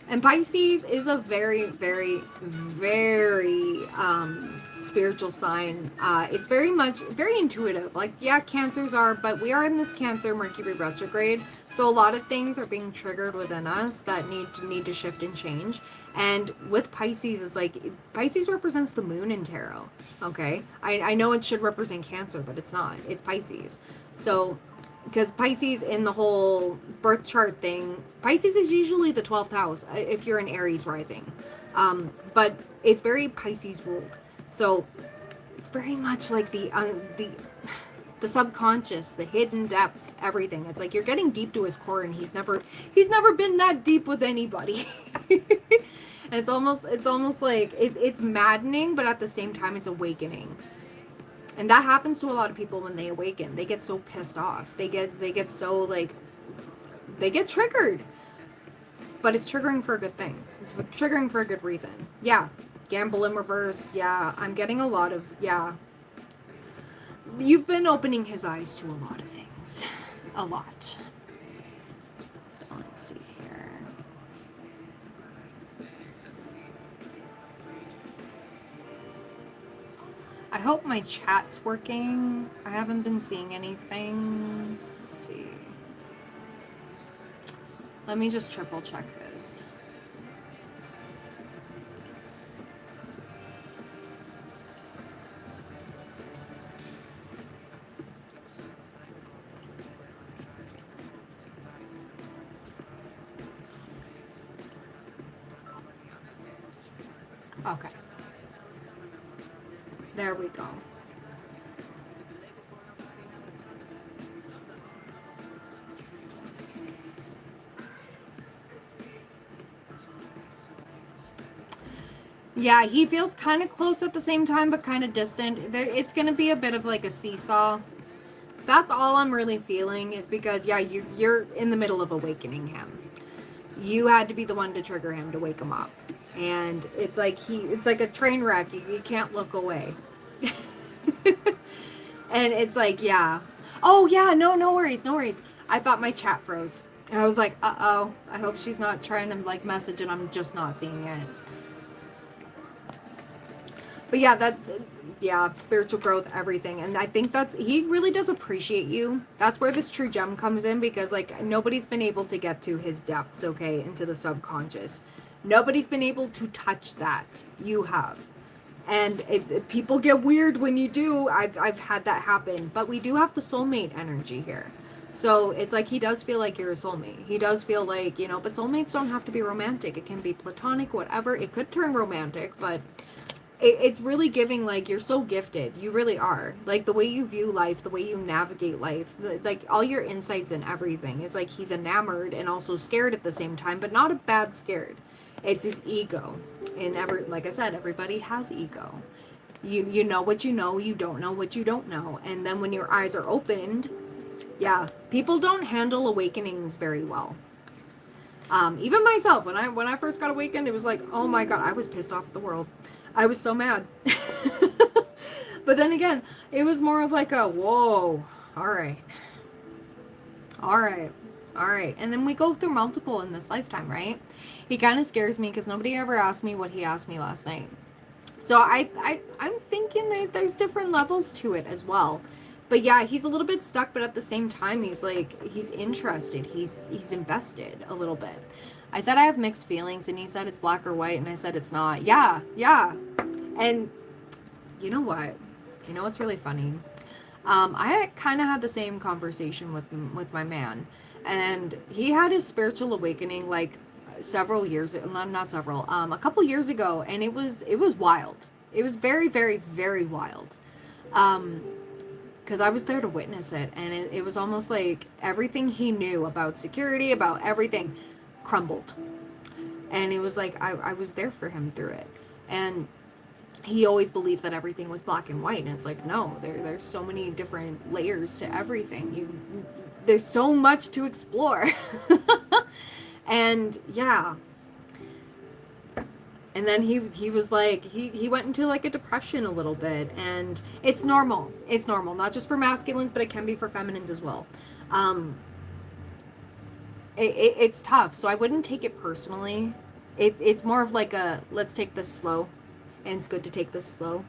Speaker 1: And Pisces is a very, very, very spiritual sign. It's very intuitive. Like, yeah, Cancers are, but we are in this Cancer Mercury retrograde. So a lot of things are being triggered within us that need to shift and change. And with Pisces, it's like, Pisces represents the moon in tarot. Okay? I know it should represent Cancer, but it's not. It's Pisces. So, because Pisces in the whole birth chart thing, Pisces is usually the 12th house if you're an Aries rising. But it's very Pisces ruled. So it's very much like the subconscious, the hidden depths, everything. It's like you're getting deep to his core, and he's never been that deep with anybody. And it's almost like it's maddening, but at the same time it's awakening. And that happens to a lot of people when they awaken. They get so pissed off. They get so, like, they get triggered. But it's triggering for a good thing. It's triggering for a good reason. Yeah. Gamble in reverse. Yeah. I'm getting a lot of, yeah. You've been opening his eyes to a lot of things. A lot. So let's see here. I hope my chat's working. I haven't been seeing anything. Let's see. Let me just triple check this. Okay. There we go. Yeah, he feels kind of close at the same time, but kind of distant. It's going to be a bit of like a seesaw. That's all I'm really feeling is because, yeah, you're in the middle of awakening him. You had to be the one to trigger him to wake him up. And it's like it's like a train wreck. You can't look away. And it's like, yeah. Oh, yeah, no worries, no worries. I thought my chat froze. I was like, uh-oh, I hope she's not trying to, like, message and I'm just not seeing it. But yeah, yeah, spiritual growth, everything. And I think he really does appreciate you. That's where this true gem comes in because, like, nobody's been able to get to his depths, okay, into the subconscious. Nobody's been able to touch that. You have. And people get weird when you do. I've had that happen. But we do have the soulmate energy here. So it's like he does feel like you're a soulmate. He does feel like, but soulmates don't have to be romantic. It can be platonic, whatever. It could turn romantic, but it's really giving like you're so gifted. You really are. Like the way you view life, the way you navigate life, like all your insights and everything. It's like he's enamored and also scared at the same time, but not a bad scared. It's his ego. And like I said, everybody has ego. You know what you know, you don't know what you don't know. And then when your eyes are opened, yeah, people don't handle awakenings very well. Even myself, when I first got awakened, it was like, oh my God, I was pissed off at the world. I was so mad. But then again, it was more of like a, whoa, all right. And then we go through multiple in this lifetime, right? He kind of scares me because nobody ever asked me what he asked me last night. So I'm thinking there's different levels to it as well. But yeah, he's a little bit stuck, but at the same time, he's interested. He's invested a little bit. I said I have mixed feelings, and he said it's black or white, and I said it's not. Yeah. And you know what? You know what's really funny? I kind of had the same conversation with my man, and he had his spiritual awakening like several years, not several, a couple years ago, and it was wild. It was very, very, very wild. Because I was there to witness it, and it was almost like everything he knew about security, about everything, crumbled. And it was like I was there for him through it. And he always believed that everything was black and white, and it's like, no, there's so many different layers to everything. There's so much to explore. And yeah. And then he was like, he went into like a depression a little bit, and it's normal. It's normal, not just for masculines, but it can be for feminines as well. It's tough, so I wouldn't take it personally. It's more of like a, let's take this slow, and it's good to take this slow.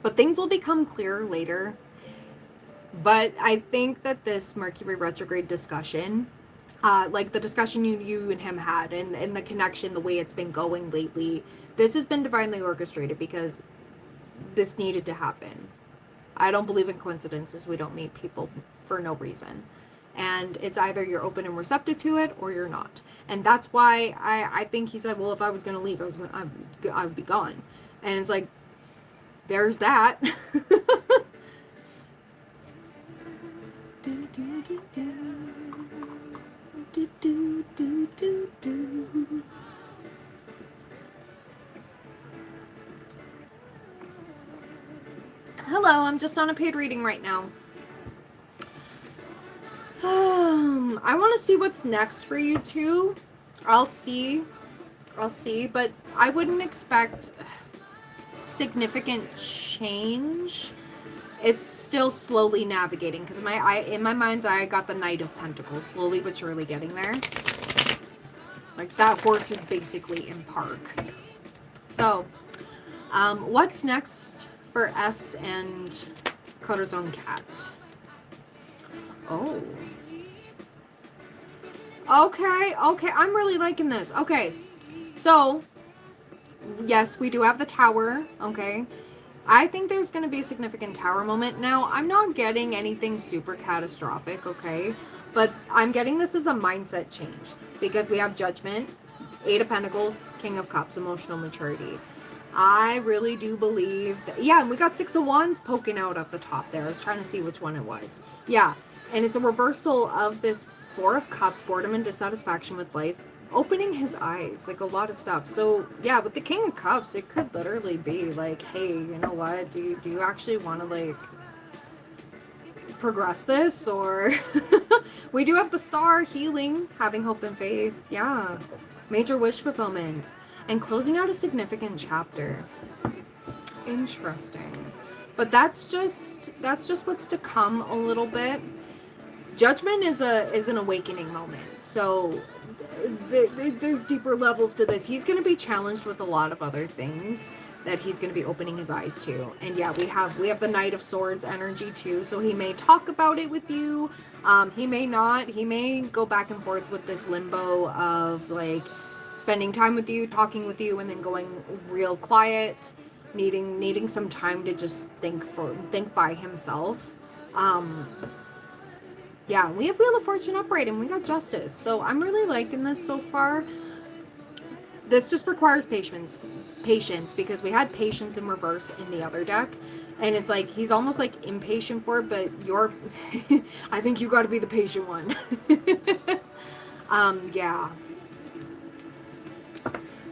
Speaker 1: But things will become clearer later. But I think that this Mercury retrograde discussion, like the discussion you and him had, and the connection, the way it's been going lately, this has been divinely orchestrated because this needed to happen. I don't believe in coincidences. We don't meet people for no reason. And it's either you're open and receptive to it or you're not. And that's why I think he said, well, if I was going to leave, I would be gone. And it's like, there's that. Hello, I'm just on a paid reading right now. I want to see what's next for you two. I'll see, but I wouldn't expect significant change. It's still slowly navigating, because in my mind's eye, I got the Knight of Pentacles, slowly but surely getting there. Like, that horse is basically in park. So, what's next for S and Corazon Cat? Oh. Okay, I'm really liking this. Okay, so, yes, we do have the Tower, okay? I think there's going to be a significant Tower moment. Now, I'm not getting anything super catastrophic, okay? But I'm getting this as a mindset change. Because we have Judgment, Eight of Pentacles, King of Cups, emotional maturity. I really do believe that... Yeah, and we got Six of Wands poking out at the top there. I was trying to see which one it was. Yeah, and it's a reversal of this Four of Cups, boredom and dissatisfaction with life. opening his eyes, like a lot of stuff. So yeah, with the King of Cups, it could literally be like, hey, you know what? Do you actually want to like progress this? Or we do have the Star, healing, having hope and faith. Yeah, major wish fulfillment, and closing out a significant chapter. Interesting. But that's just what's to come a little bit. Judgment is an awakening moment. So there's deeper levels to this. He's going to be challenged with a lot of other things that he's going to be opening his eyes to. And yeah, we have the Knight of Swords energy too. So he may talk about it with you. He may not. He may go back and forth with this limbo of like spending time with you, talking with you, and then going real quiet, needing some time to just think by himself. Yeah, we have Wheel of Fortune upright and we got Justice. So I'm really liking this so far. This just requires patience because we had Patience in reverse in the other deck. And it's like, he's almost like impatient for it, but you're, I think you got to be the patient one. Yeah.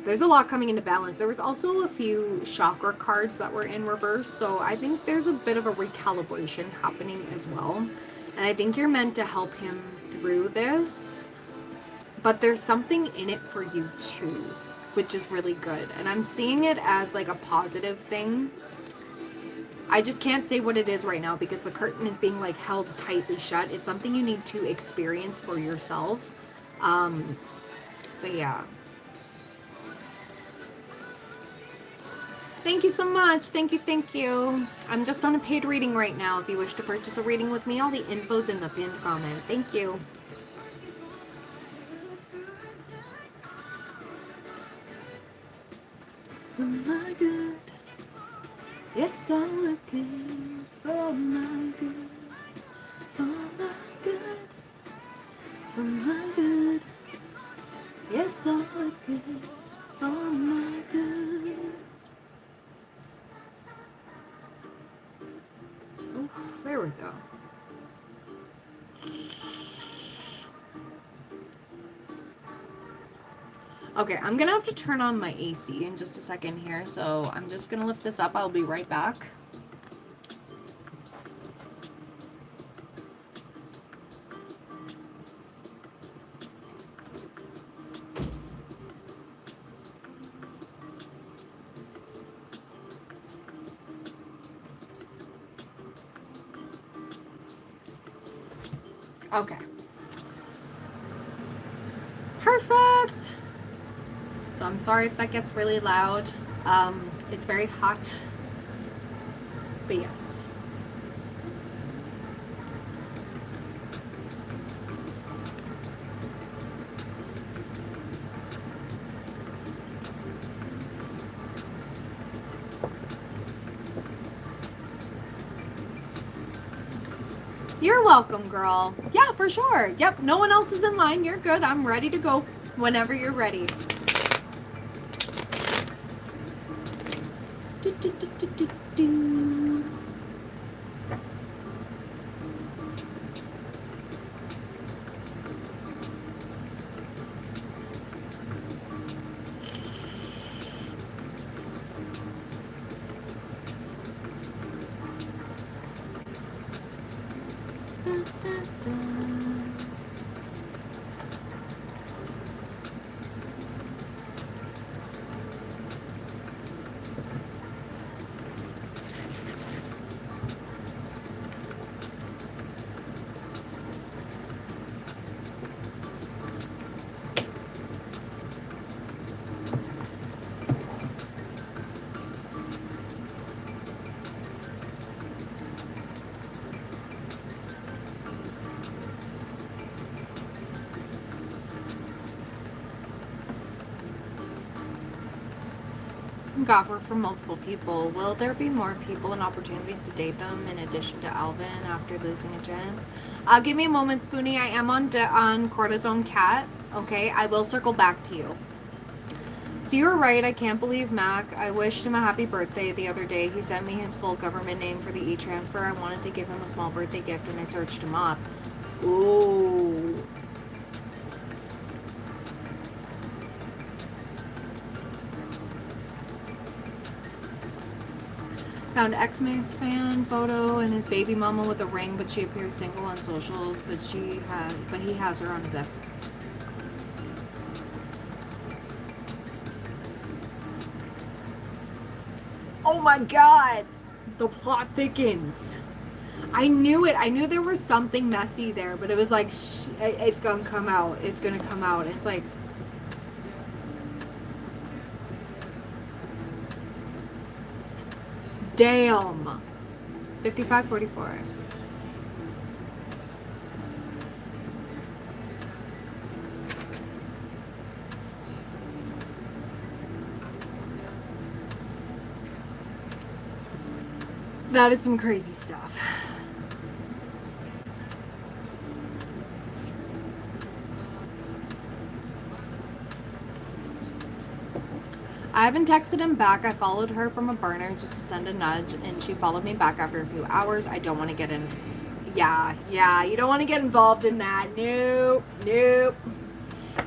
Speaker 1: There's a lot coming into balance. There was also a few chakra cards that were in reverse. So I think there's a bit of a recalibration happening as well. And I think you're meant to help him through this. But there's something in it for you too, which is really good. And I'm seeing it as like a positive thing. I just can't say what it is right now because the curtain is being like held tightly shut. It's something you need to experience for yourself. But yeah. Thank you so much. Thank you. I'm just on a paid reading right now. If you wish to purchase a reading with me, all the info's in the pinned comment. Thank you. For my good, it's all working for my good, for my good, for my good, it's all working for my good. Oh, there we go. Okay, I'm gonna have to turn on my AC in just a second here, so I'm just gonna lift this up. I'll be right back. Okay. Perfect! So I'm sorry if that gets really loud. It's very hot. But yes. You're welcome, girl. Yeah, for sure. Yep, no one else is in line. You're good. I'm ready to go whenever you're ready. Do, do, do, do, do, do. Da, da, da. Offer from multiple people. Will there be more people and opportunities to date them in addition to Alvin after losing a chance? Give me a moment, Spoonie. I am on cortisone cat. Okay, I will circle back to you. So you were right. I can't believe Mac. I wished him a happy birthday the other day. He sent me his full government name for the e-transfer. I wanted to give him a small birthday gift and I searched him up. Ooh. Found X-Mace fan photo and his baby mama with a ring, but she appears single on socials. But he has her on his F. Oh my god! The plot thickens. I knew it. I knew there was something messy there, but it was like, it's gonna come out. It's gonna come out. It's like, damn. 55-44. That is some crazy stuff. I haven't texted him back. I followed her from a burner just to send a nudge, and she followed me back after a few hours. I don't want to get in. Yeah, you don't want to get involved in that. Nope.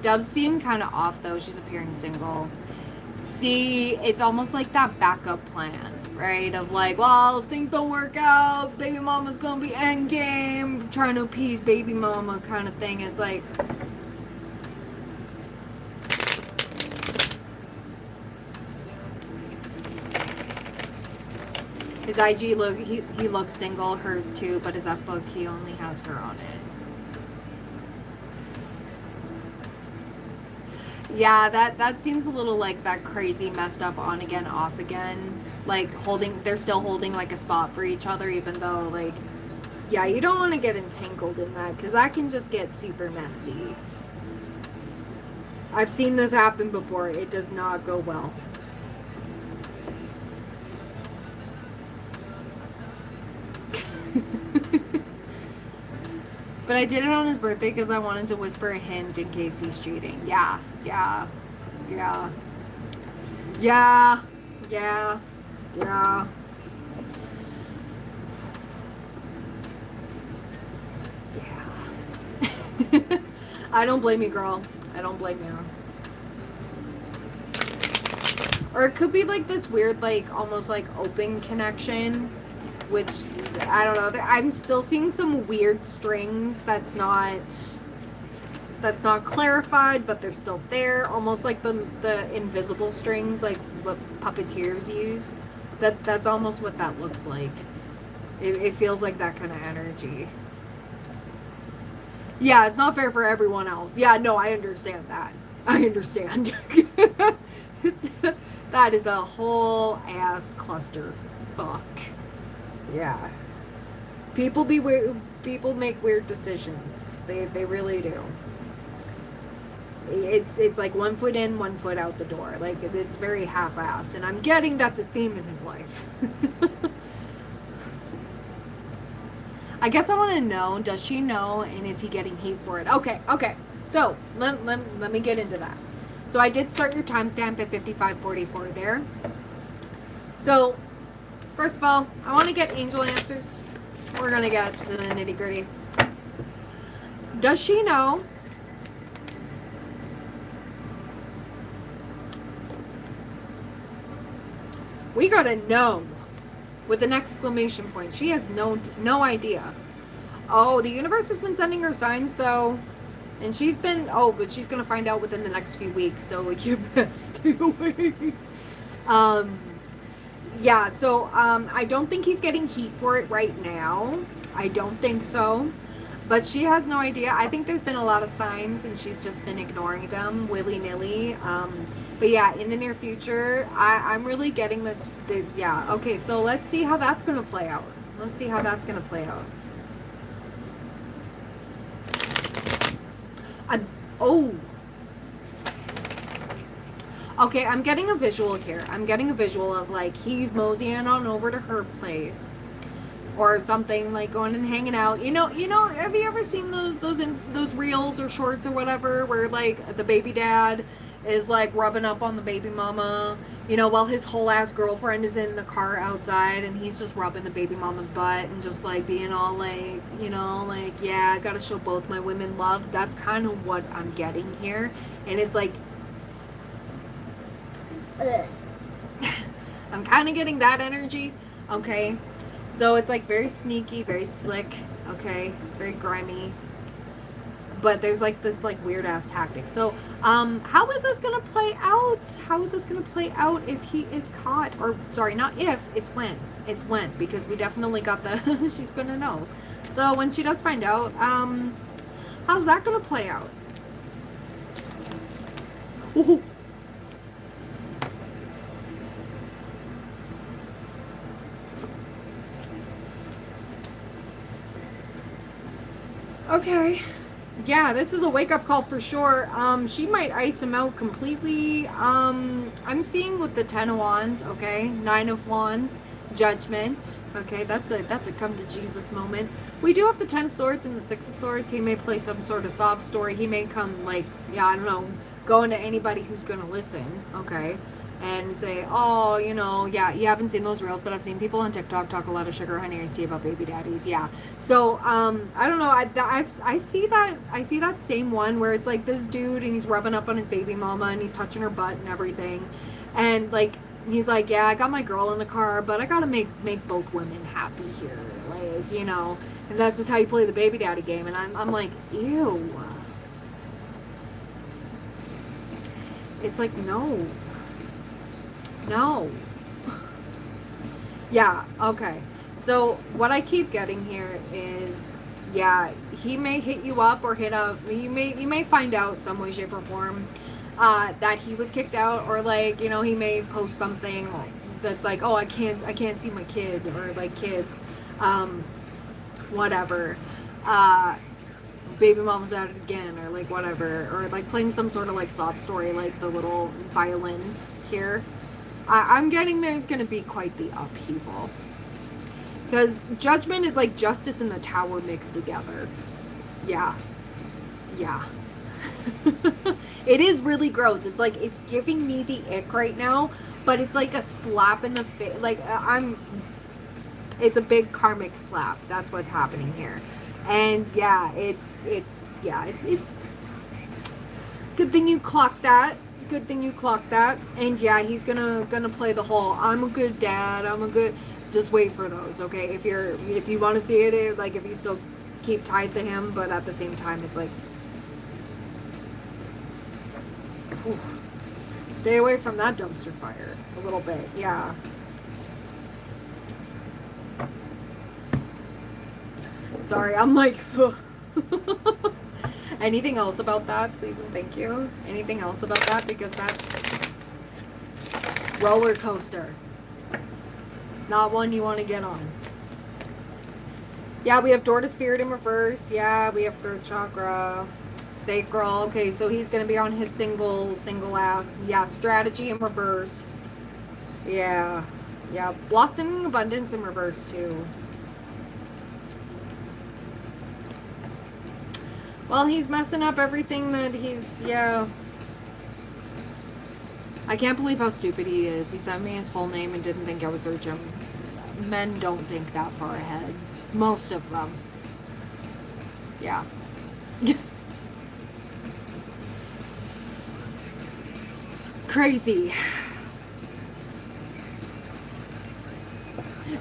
Speaker 1: Does seem kind of off, though. She's appearing single. See, it's almost like that backup plan, right? Of like, well, if things don't work out, baby mama's gonna be endgame, trying to appease baby mama kind of thing. It's like, his IG look, he looks single, hers too, but his F book, he only has her on it. Yeah, that seems a little like that crazy messed up on again, off again. Like they're still holding like a spot for each other, even though like, yeah, you don't want to get entangled in that because that can just get super messy. I've seen this happen before. It does not go well. But I did it on his birthday because I wanted to whisper a hint in case he's cheating. Yeah. I don't blame you, girl. I don't blame you. Or it could be like this weird, like, almost like open connection, which, I don't know. I'm still seeing some weird strings that's not clarified, but they're still there. Almost like the invisible strings, like what puppeteers use. That's almost what that looks like. It feels like that kind of energy. Yeah, it's not fair for everyone else. Yeah, no, I understand that. I understand. That is a whole ass cluster fuck. Yeah. People make weird decisions. They really do. It's like 1 foot in, 1 foot out the door. Like, it's very half-assed, and I'm getting that's a theme in his life. I guess I want to know, does she know, and is he getting heat for it? Okay. So, let me get into that. So, I did start your timestamp at 55:44 there. So, first of all, I want to get angel answers. We're going to get to the nitty-gritty. Does she know? We got to know. With an exclamation point. She has no idea. Oh, the universe has been sending her signs, though. And she's been... Oh, but she's going to find out within the next few weeks. So, you best stay away. Yeah, so, I don't think he's getting heat for it right now. I don't think so. But she has no idea. I think there's been a lot of signs, and she's just been ignoring them willy-nilly. But yeah, in the near future, I'm really getting the yeah. Okay, so let's see how that's going to play out. Oh. Okay, I'm getting a visual here. I'm getting a visual of, like, he's moseying on over to her place. Or something, like going and hanging out. You know, have you ever seen those reels or shorts or whatever where, like, the baby dad is, like, rubbing up on the baby mama, you know, while his whole ass girlfriend is in the car outside, and he's just rubbing the baby mama's butt and just, like, being all, like, you know, like, yeah, I gotta show both my women love. That's kind of what I'm getting here. And it's like, I'm kind of getting that energy. Okay, so it's like very sneaky, very slick. Okay, it's very grimy, but there's like this like weird ass tactic. So how is this gonna play out? How is this gonna play out if he is caught? Or sorry, not if, it's when. It's when, because we definitely got the she's gonna know. So when she does find out, how's that gonna play out? Ooh. Okay. Yeah, this is a wake-up call for sure. She might ice him out completely. I'm seeing with the 10 of Wands, okay? 9 of Wands, Judgment. Okay, that's a come to Jesus moment. We do have the 10 of Swords and the 6 of Swords. He may play some sort of sob story. He may come, like, yeah, I don't know, go into anybody who's gonna listen, okay? And say, oh, you know, yeah, you haven't seen those reels, but I've seen people on TikTok talk a lot of sugar honey iced tea about baby daddies. Yeah. So, I don't know. I see that same one where it's like this dude and he's rubbing up on his baby mama and he's touching her butt and everything. And like, he's like, yeah, I got my girl in the car, but I gotta make both women happy here. Like, you know, and that's just how you play the baby daddy game. And I'm like, ew. It's like, no. No. Yeah, okay. So what I keep getting here is, yeah, he may hit you up or hit up, you may find out some way, shape, or form that he was kicked out, or like, you know, he may post something that's like, oh, I can't see my kid, or like kids, whatever. Baby mom's at it again, or like whatever, or like playing some sort of like sob story, like the little violins here. I'm getting there's going to be quite the upheaval. Because Judgment is like Justice and the Tower mixed together. Yeah. Yeah. It is really gross. It's like, it's giving me the ick right now, but it's like a slap in the face. Like, it's a big karmic slap. That's what's happening here. And yeah, it's good thing you clocked that. Good thing you clocked that. And yeah, he's gonna play the whole I'm a good dad, I'm a good, just wait for those, okay? If you want to see it, like if you still keep ties to him, but at the same time it's like, whew, stay away from that dumpster fire a little bit. Yeah. Sorry, I'm like anything else about that, please and thank you. Anything else about that, because that's roller coaster. Not one you want to get on. Yeah, we have Door to Spirit in reverse. Yeah, we have throat chakra, sacral. Okay, so he's going to be on his single ass. Yeah, strategy in reverse. Yeah. Yeah, blossoming abundance in reverse too. Well, he's messing up everything that he's, yeah. I can't believe how stupid he is. He sent me his full name and didn't think I would search him. Men don't think that far ahead. Most of them. Yeah. Crazy.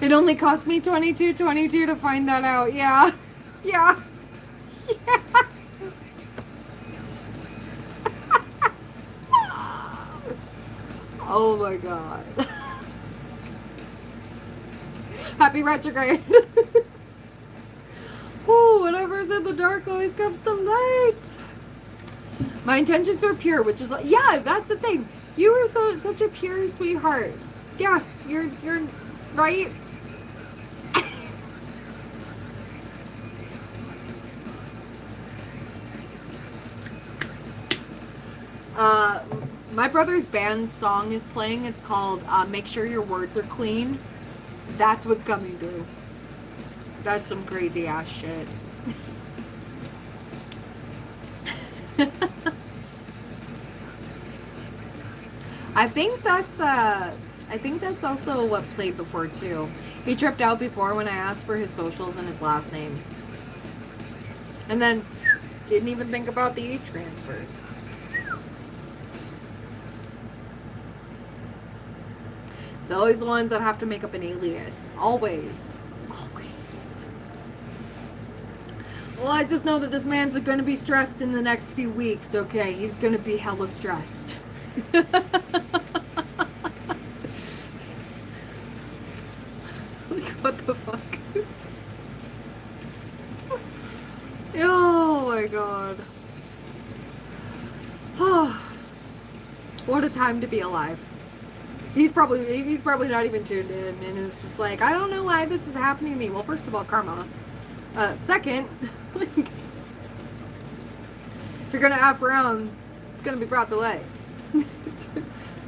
Speaker 1: It only cost me $22.22 to find that out. Yeah. Yeah. Yeah. Oh my god. Happy retrograde. Ooh, whatever's in the dark always comes to light. My intentions are pure, which is like, yeah, that's the thing. You were such a pure sweetheart. Yeah, you're right. My brother's band song is playing. It's called Make Sure Your Words Are Clean. That's what's coming through. That's some crazy ass shit. I think that's also what played before too. He tripped out before when I asked for his socials and his last name. And then didn't even think about the e-transfer. It's always the ones that have to make up an alias. Always. Always. Well, I just know that this man's going to be stressed in the next few weeks, okay? He's going to be hella stressed. Like, what the fuck? Oh my god. What a time to be alive. He's probably not even tuned in and is just like, I don't know why this is happening to me. Well, first of all, karma. Second, like, if you're gonna F around, it's gonna be brought to light.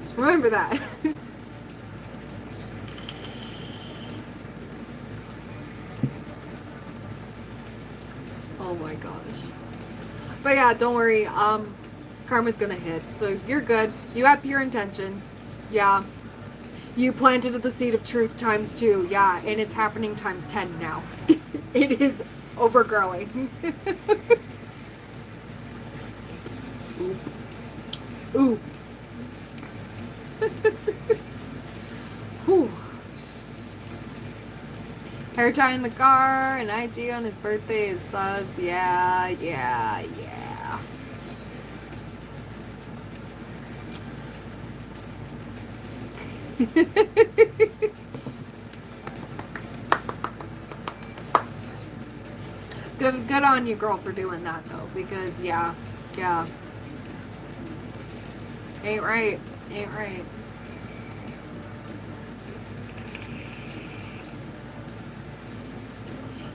Speaker 1: Just remember that. Oh my gosh. But yeah, don't worry. Karma's gonna hit, so you're good. You have pure intentions. Yeah. You planted the seed of truth ×2. Yeah, and it's happening ×10 now. It is overgrowing. Ooh. Ooh. Whew. Hair tie in the car, an IG on his birthday is sus. Yeah, yeah, yeah. Good on you, girl, for doing that though, because yeah. Ain't right.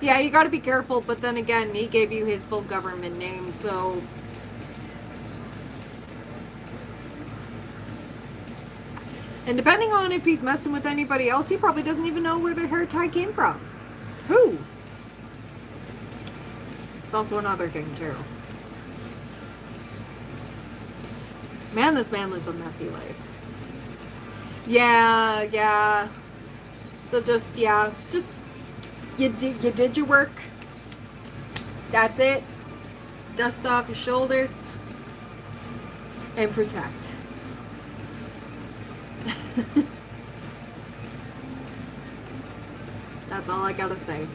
Speaker 1: Yeah, you gotta be careful, but then again, he gave you his full government name, so... And depending on if he's messing with anybody else, he probably doesn't even know where their hair tie came from. Who? It's also another thing, too. Man, this man lives a messy life. Yeah. So just, you did your work. That's it. Dust off your shoulders. And protect. That's all I gotta say.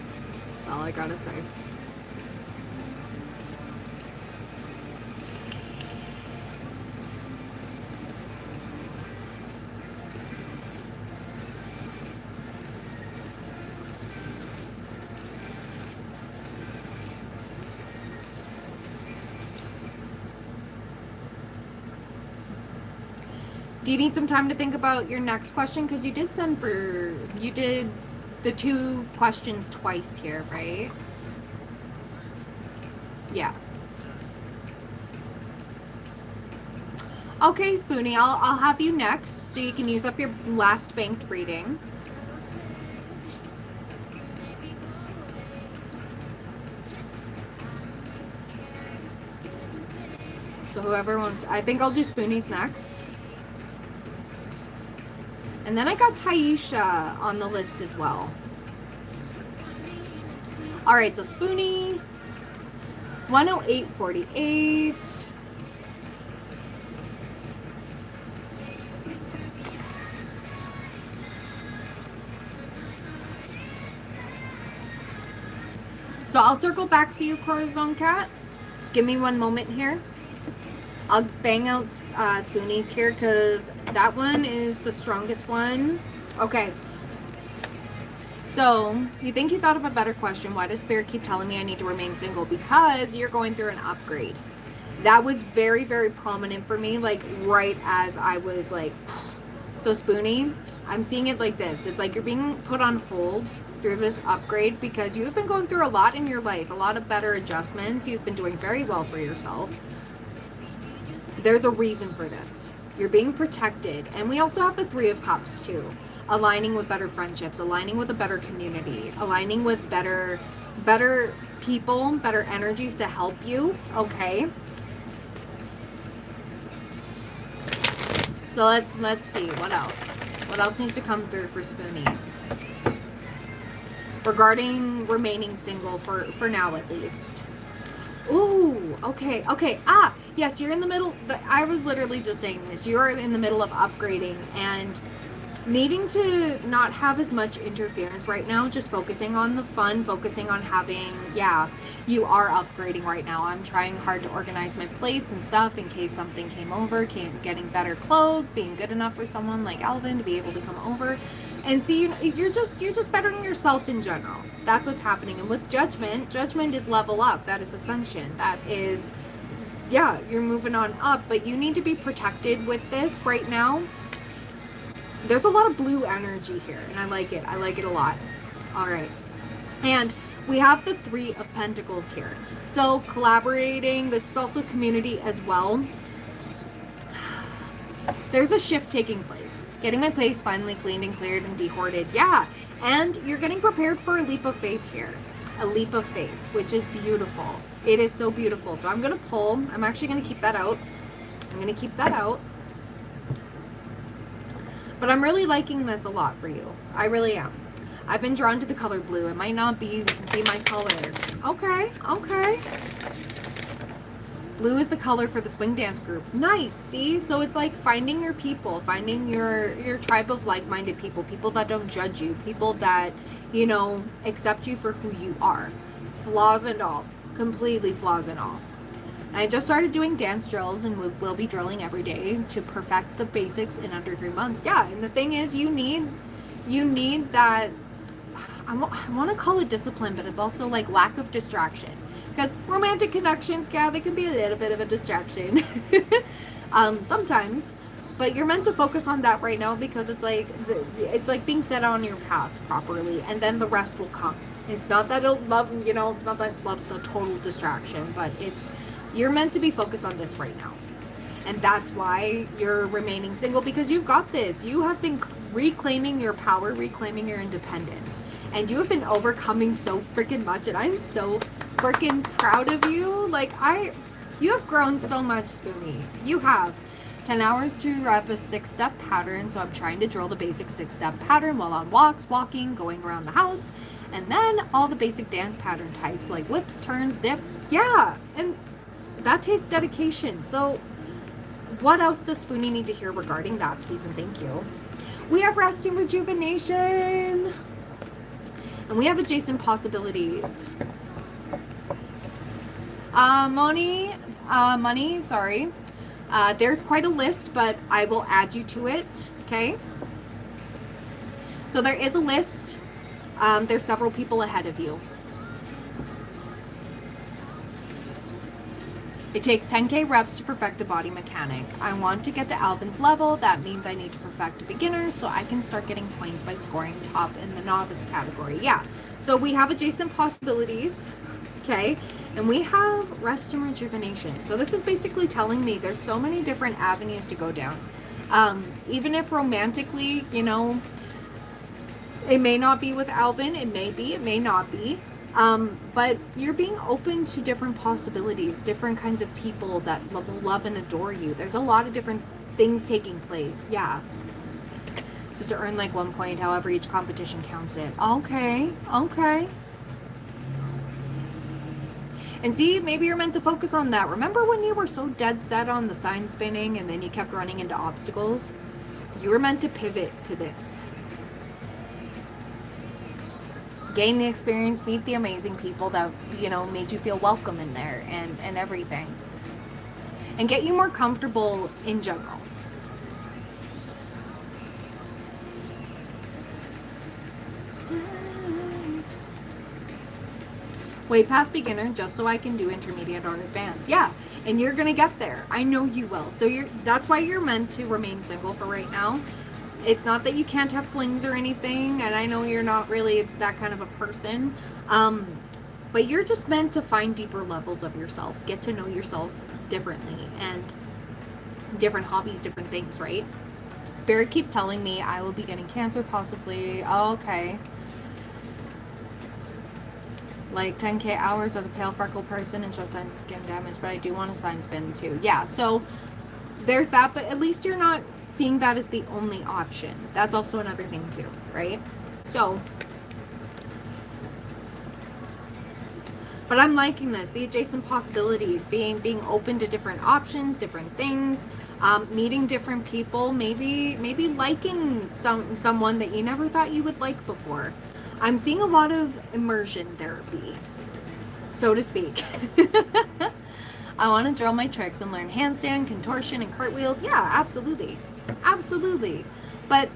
Speaker 1: Do you need some time to think about your next question? Because you did the 2 questions twice here, right? Yeah. Okay, Spoonie, I'll have you next so you can use up your last banked reading. So whoever wants, I think I'll do Spoonie's next. And then I got Taisha on the list as well. Alright, so Spoonie, 108.48. So I'll circle back to you, Corazon Cat. Just give me one moment here. I'll bang out Spoonies here because that one is the strongest one. Okay. So, you think you thought of a better question. Why does Spirit keep telling me I need to remain single? Because you're going through an upgrade. That was very, very prominent for me, like, right as I was, like... So, Spoonie, I'm seeing it like this. It's like you're being put on hold through this upgrade because you've been going through a lot in your life. A lot of better adjustments. You've been doing very well for yourself. There's a reason for this. You're being protected. And we also have the 3 of Cups, too. Aligning with better friendships, aligning with a better community, aligning with better people, better energies to help you, okay? So let's see, what else? What else needs to come through for Spoonie? Regarding remaining single for now at least. Ooh, okay. Yes, you're in the middle. I was literally just saying this. You're in the middle of upgrading, and needing to not have as much interference right now, just focusing on the fun, focusing on having, yeah, you are upgrading right now. I'm trying hard to organize my place and stuff in case something came over, getting better clothes, being good enough for someone like Alvin to be able to come over. And see, you're just bettering yourself in general. That's what's happening. And with judgment is level up. That is ascension. That is, yeah, you're moving on up, but you need to be protected with this right now. There's a lot of blue energy here, and I like it. I like it a lot. All right. And we have the Three of Pentacles here. So collaborating, this is also community as well. There's a shift taking place. Getting my place finally cleaned and cleared and dehoarded. Yeah. And you're getting prepared for a leap of faith here. A leap of faith, which is beautiful. It is so beautiful. So I'm going to pull. I'm actually going to keep that out. I'm going to keep that out. But I'm really liking this a lot for you. I really am. I've been drawn to the color blue. It might not be my color. Okay, okay. Blue is the color for the swing dance group. Nice, see? So it's like finding your people, finding your tribe of like-minded people, people that don't judge you, people that, you know, accept you for who you are. Flaws and all. Completely flaws and all. I just started doing dance drills and will be drilling every day to perfect the basics in under 3 months. Yeah, and the thing is, you need that, I want to call it discipline, but it's also like lack of distraction. Because romantic connections, yeah, they can be a little bit of a distraction sometimes. But you're meant to focus on that right now because it's like being set on your path properly, and then the rest will come. It's not that love, you know, it's not that love's a total distraction, but you're meant to be focused on this right now. And that's why you're remaining single, because you've got this. You have been reclaiming your power, reclaiming your independence. And you have been overcoming so freaking much. And I'm so freaking proud of you. Like, you have grown so much, Spoonie. You have. 10 hours to rep a 6-step pattern. So I'm trying to drill the basic 6-step pattern while on walks, walking, going around the house. And then all the basic dance pattern types like whips, turns, dips. Yeah. And that takes dedication. So what else does Spoonie need to hear regarding that, please and thank you? We have rest and rejuvenation. And we have adjacent possibilities. Money, sorry. There's quite a list, but I will add you to it, okay? So there is a list. There's several people ahead of you. It takes 10K reps to perfect a body mechanic. I want to get to Alvin's level. That means I need to perfect a beginner so I can start getting points by scoring top in the novice category. Yeah, so we have adjacent possibilities, okay? And we have rest and rejuvenation. So this is basically telling me there's so many different avenues to go down. Even if romantically, you know, it may not be with Alvin. It may be, it may not be. But you're being open to different possibilities, different kinds of people that love and adore you. There's a lot of different things taking place. Yeah. Just to earn like 1 point, however each competition counts it. Okay. Okay. And see, maybe you're meant to focus on that. Remember when you were so dead set on the sign spinning and then you kept running into obstacles? You were meant to pivot to this. Gain the experience, meet the amazing people that, you know, made you feel welcome in there and everything. And get you more comfortable in general. Way past beginner just so I can do intermediate or advanced. Yeah, and you're going to get there. I know you will. So that's why you're meant to remain single for right now. It's not that you can't have flings or anything, and I know you're not really that kind of a person, but you're just meant to find deeper levels of yourself, get to know yourself differently, and different hobbies, different things, right? Spirit keeps telling me I will be getting cancer possibly. Oh, okay. Like 10K hours as a pale freckled person and show signs of skin damage, but I do want a sign spin too. Yeah, so there's that, but at least you're not seeing that as the only option. That's also another thing too, right? So But I'm liking this, the adjacent possibilities, being open to different options, different things, meeting different people, maybe liking someone that you never thought you would like before. I'm seeing a lot of immersion therapy, so to speak. I want to drill my tricks and learn handstand, contortion, and cartwheels. Yeah, absolutely. Absolutely. But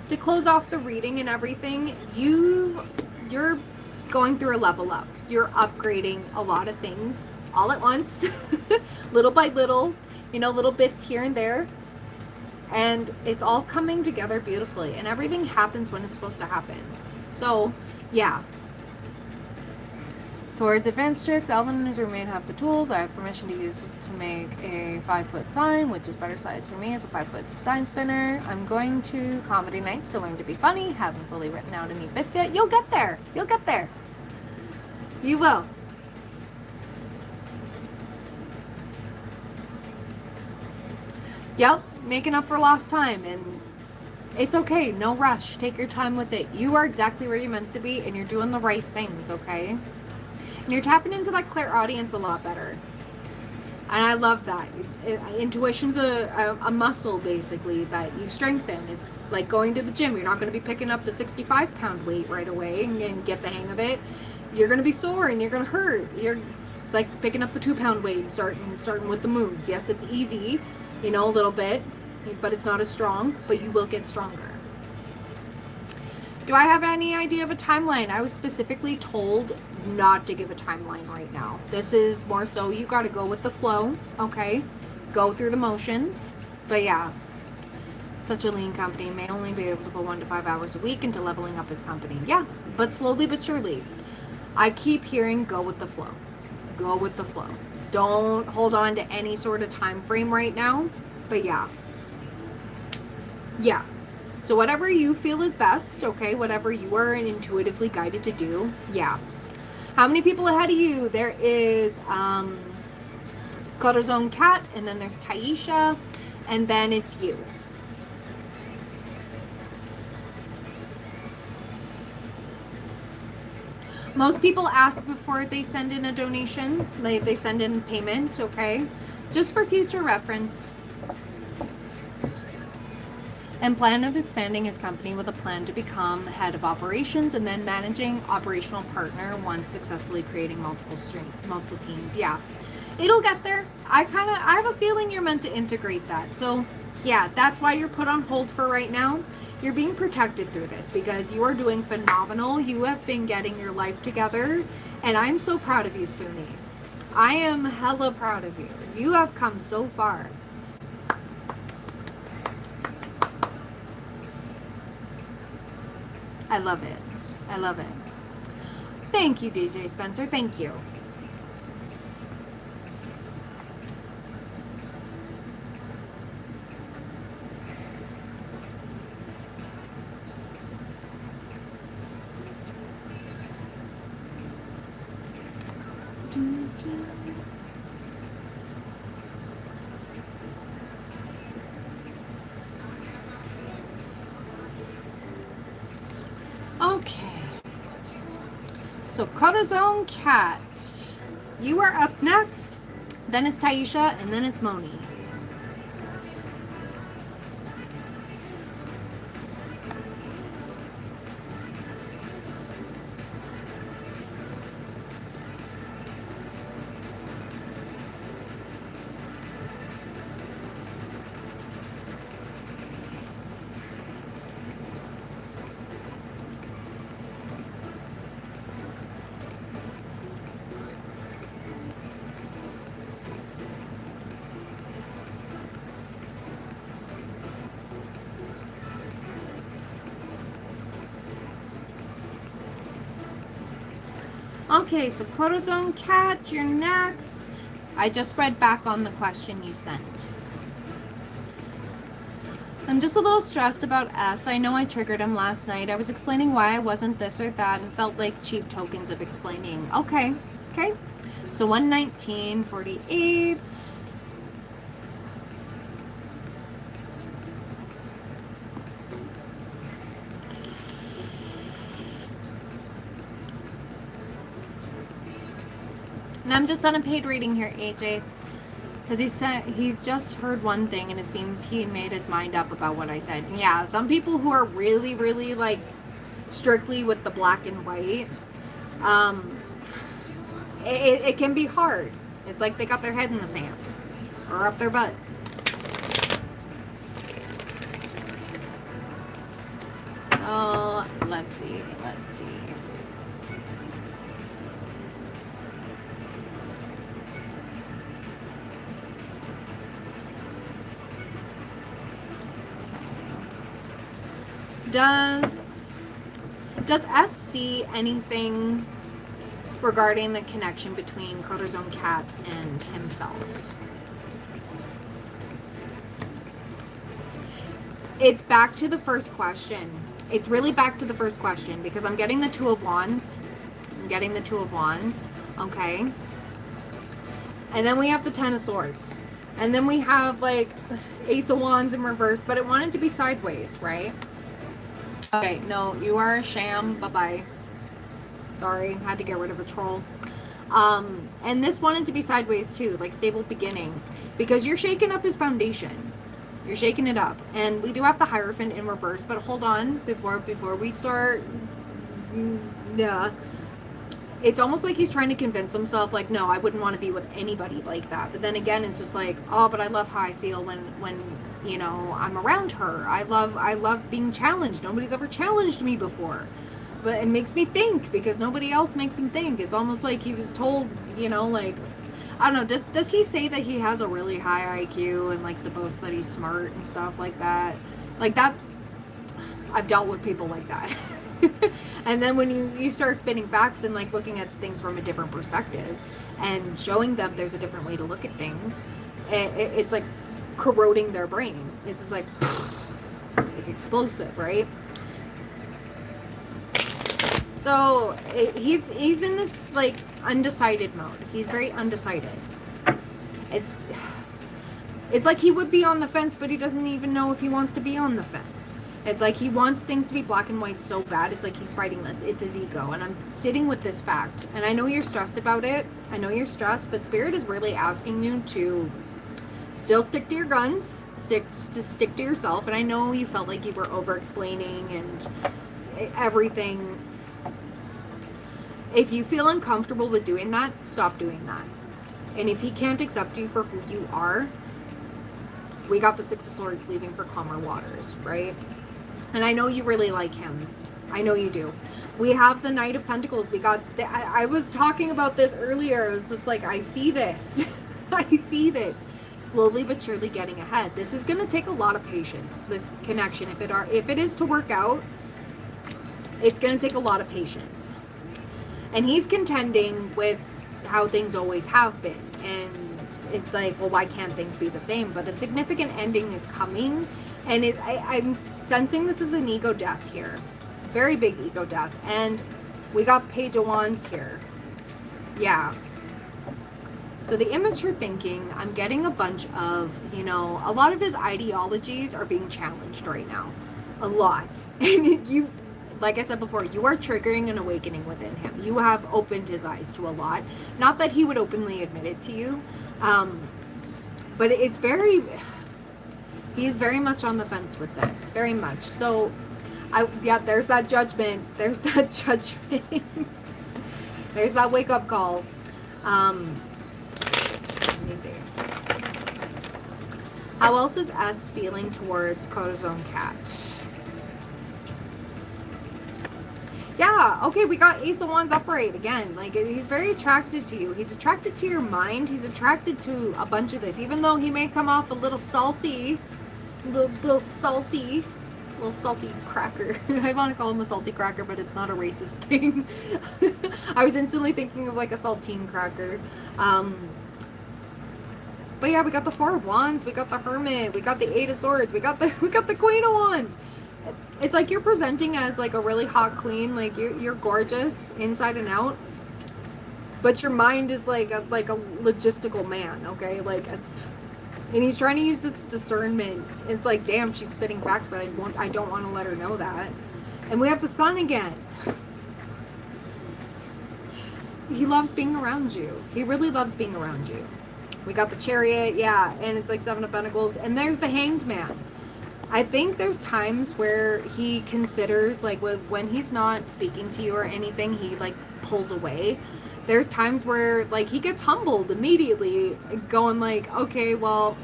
Speaker 1: to close off the reading and everything, you're going through a level up. You're upgrading a lot of things all at once, little by little, little bits here and there. And it's all coming together beautifully. And everything happens when it's supposed to happen. So, yeah. Towards advanced tricks, Alvin and his roommate have the tools I have permission to use to make a 5-foot sign, which is better size for me as a 5-foot sign spinner. I'm going to comedy nights to learn to be funny. Haven't fully written out any bits yet. You'll get there. You'll get there. You will. Yep, making up for lost time, and it's okay. No rush. Take your time with it. You are exactly where you're meant to be, and you're doing the right things, okay? And you're tapping into that clairaudience a lot better. And I love that. Intuition's a muscle, basically, that you strengthen. It's like going to the gym. You're not going to be picking up the 65-pound weight right away and get the hang of it. You're going to be sore and you're going to hurt. It's like picking up the 2-pound weight and starting with the moves. Yes, it's easy, a little bit, but it's not as strong, but you will get stronger. Do I have any idea of a timeline? I was specifically told not to give a timeline right now. This is more so you got to go with the flow, okay? Go through the motions. But yeah, such a lean company may only be able to put 1 to 5 hours a week into leveling up his company. Yeah, but slowly but surely. I keep hearing go with the flow. Go with the flow. Don't hold on to any sort of time frame right now. But yeah. Yeah. So whatever you feel is best, okay, whatever you are intuitively guided to do, yeah. How many people ahead of you? There is Corazon Cat, and then there's Taisha, and then it's you. Most people ask before they send in a donation, they send in payment, okay? Just for future reference. And plan of expanding his company with a plan to become head of operations and then managing operational partner once successfully creating multiple teams. Yeah, it'll get there. I have a feeling you're meant to integrate that. So yeah, that's why you're put on hold for right now. You're being protected through this because you are doing phenomenal. You have been getting your life together, and I'm so proud of you, Spoonie. I am hella proud of you. You have come so far. I love it. I love it. Thank you, DJ Spencer. Thank you. Okay. So Corazon Cat, you are up next. Then it's Taisha, and then it's Moni. Okay, so Corazon Cat, you're next. I just read back on the question you sent. I'm just a little stressed about S. I know I triggered him last night. I was explaining why I wasn't this or that and felt like cheap tokens of explaining. Okay. So 119.48. And I'm just on a paid reading here, AJ. Because he's just heard one thing and it seems he made his mind up about what I said. And yeah, some people who are really, really like strictly with the black and white, it can be hard. It's like they got their head in the sand or up their butt. So let's see. Does S see anything regarding the connection between Coder's own cat and himself? It's back to the first question. It's really back to the first question because I'm getting the Two of Wands. Okay. And then we have the Ten of Swords. And then we have like Ace of Wands in reverse, but it wanted to be sideways, right? Okay, no, you are a sham. Bye-bye. Sorry, had to get rid of a troll. And this wanted to be sideways too, like stable beginning. Because you're shaking up his foundation. You're shaking it up. And we do have the Hierophant in reverse, but hold on, before we start, yeah. It's almost like he's trying to convince himself, like, no, I wouldn't want to be with anybody like that. But then again, it's just like, oh, but I love how I feel when you know, I'm around her. I love being challenged. Nobody's ever challenged me before. But it makes me think because nobody else makes him think. It's almost like he was told, you know, like, I don't know, does he say that he has a really high IQ and likes to boast that he's smart and stuff like that? Like, that's, I've dealt with people like that. And then when you start spinning facts and like looking at things from a different perspective and showing them there's a different way to look at things, it's like corroding their brain. It's just like explosive, right? So he's in this like undecided mode. He's very undecided. It's like he would be on the fence, but he doesn't even know if he wants to be on the fence. It's like he wants things to be black and white so bad. It's like he's fighting this. It's his ego. And I'm sitting with this fact. And I know you're stressed about it. I know you're stressed, but Spirit is really asking you to still stick to your guns, stick to yourself. And I know you felt like you were over-explaining and everything. If you feel uncomfortable with doing that, stop doing that. And if he can't accept you for who you are, we got the Six of Swords leaving for calmer waters, right? And I know you really like him. I know you do. We have the Knight of Pentacles. We got I was talking about this earlier. It was just like, I see this. I see this. Slowly but surely getting ahead. This is going to take a lot of patience, this connection. If it is to work out, it's going to take a lot of patience. And he's contending with how things always have been. And it's like, well, why can't things be the same? But a significant ending is coming. And I'm sensing this is an ego death here. Very big ego death. And we got Page of Wands here. Yeah. So the immature thinking, I'm getting a bunch of, you know, a lot of his ideologies are being challenged right now. A lot. And you, like I said before, you are triggering an awakening within him. You have opened his eyes to a lot. Not that he would openly admit it to you. But it's very, he's very much on the fence with this. Very much. So, yeah, there's that judgment. There's that judgment. There's that wake-up call. Let me see. How else is S feeling towards Coda's own cat? Yeah, okay, we got Ace of Wands upright again. Like, he's very attracted to you. He's attracted to your mind. He's attracted to a bunch of this. Even though he may come off a little salty, little salty cracker. I want to call him a salty cracker, but it's not a racist thing. I was instantly thinking of like a saltine cracker. But yeah, we got the Four of Wands, we got the Hermit, we got the Eight of Swords, we got the Queen of Wands. It's like you're presenting as like a really hot queen, like you're gorgeous inside and out, but your mind is like a logistical man, okay? And he's trying to use this discernment. It's like, damn, she's spitting facts, but I don't want to let her know that. And we have the Sun again. he loves being around you. He really loves being around you. We got the Chariot, yeah, and it's like Seven of Pentacles, and there's the Hanged Man. I think there's times where he considers, like, when he's not speaking to you or anything, he, like, pulls away. There's times where, like, he gets humbled immediately, going like, okay, well,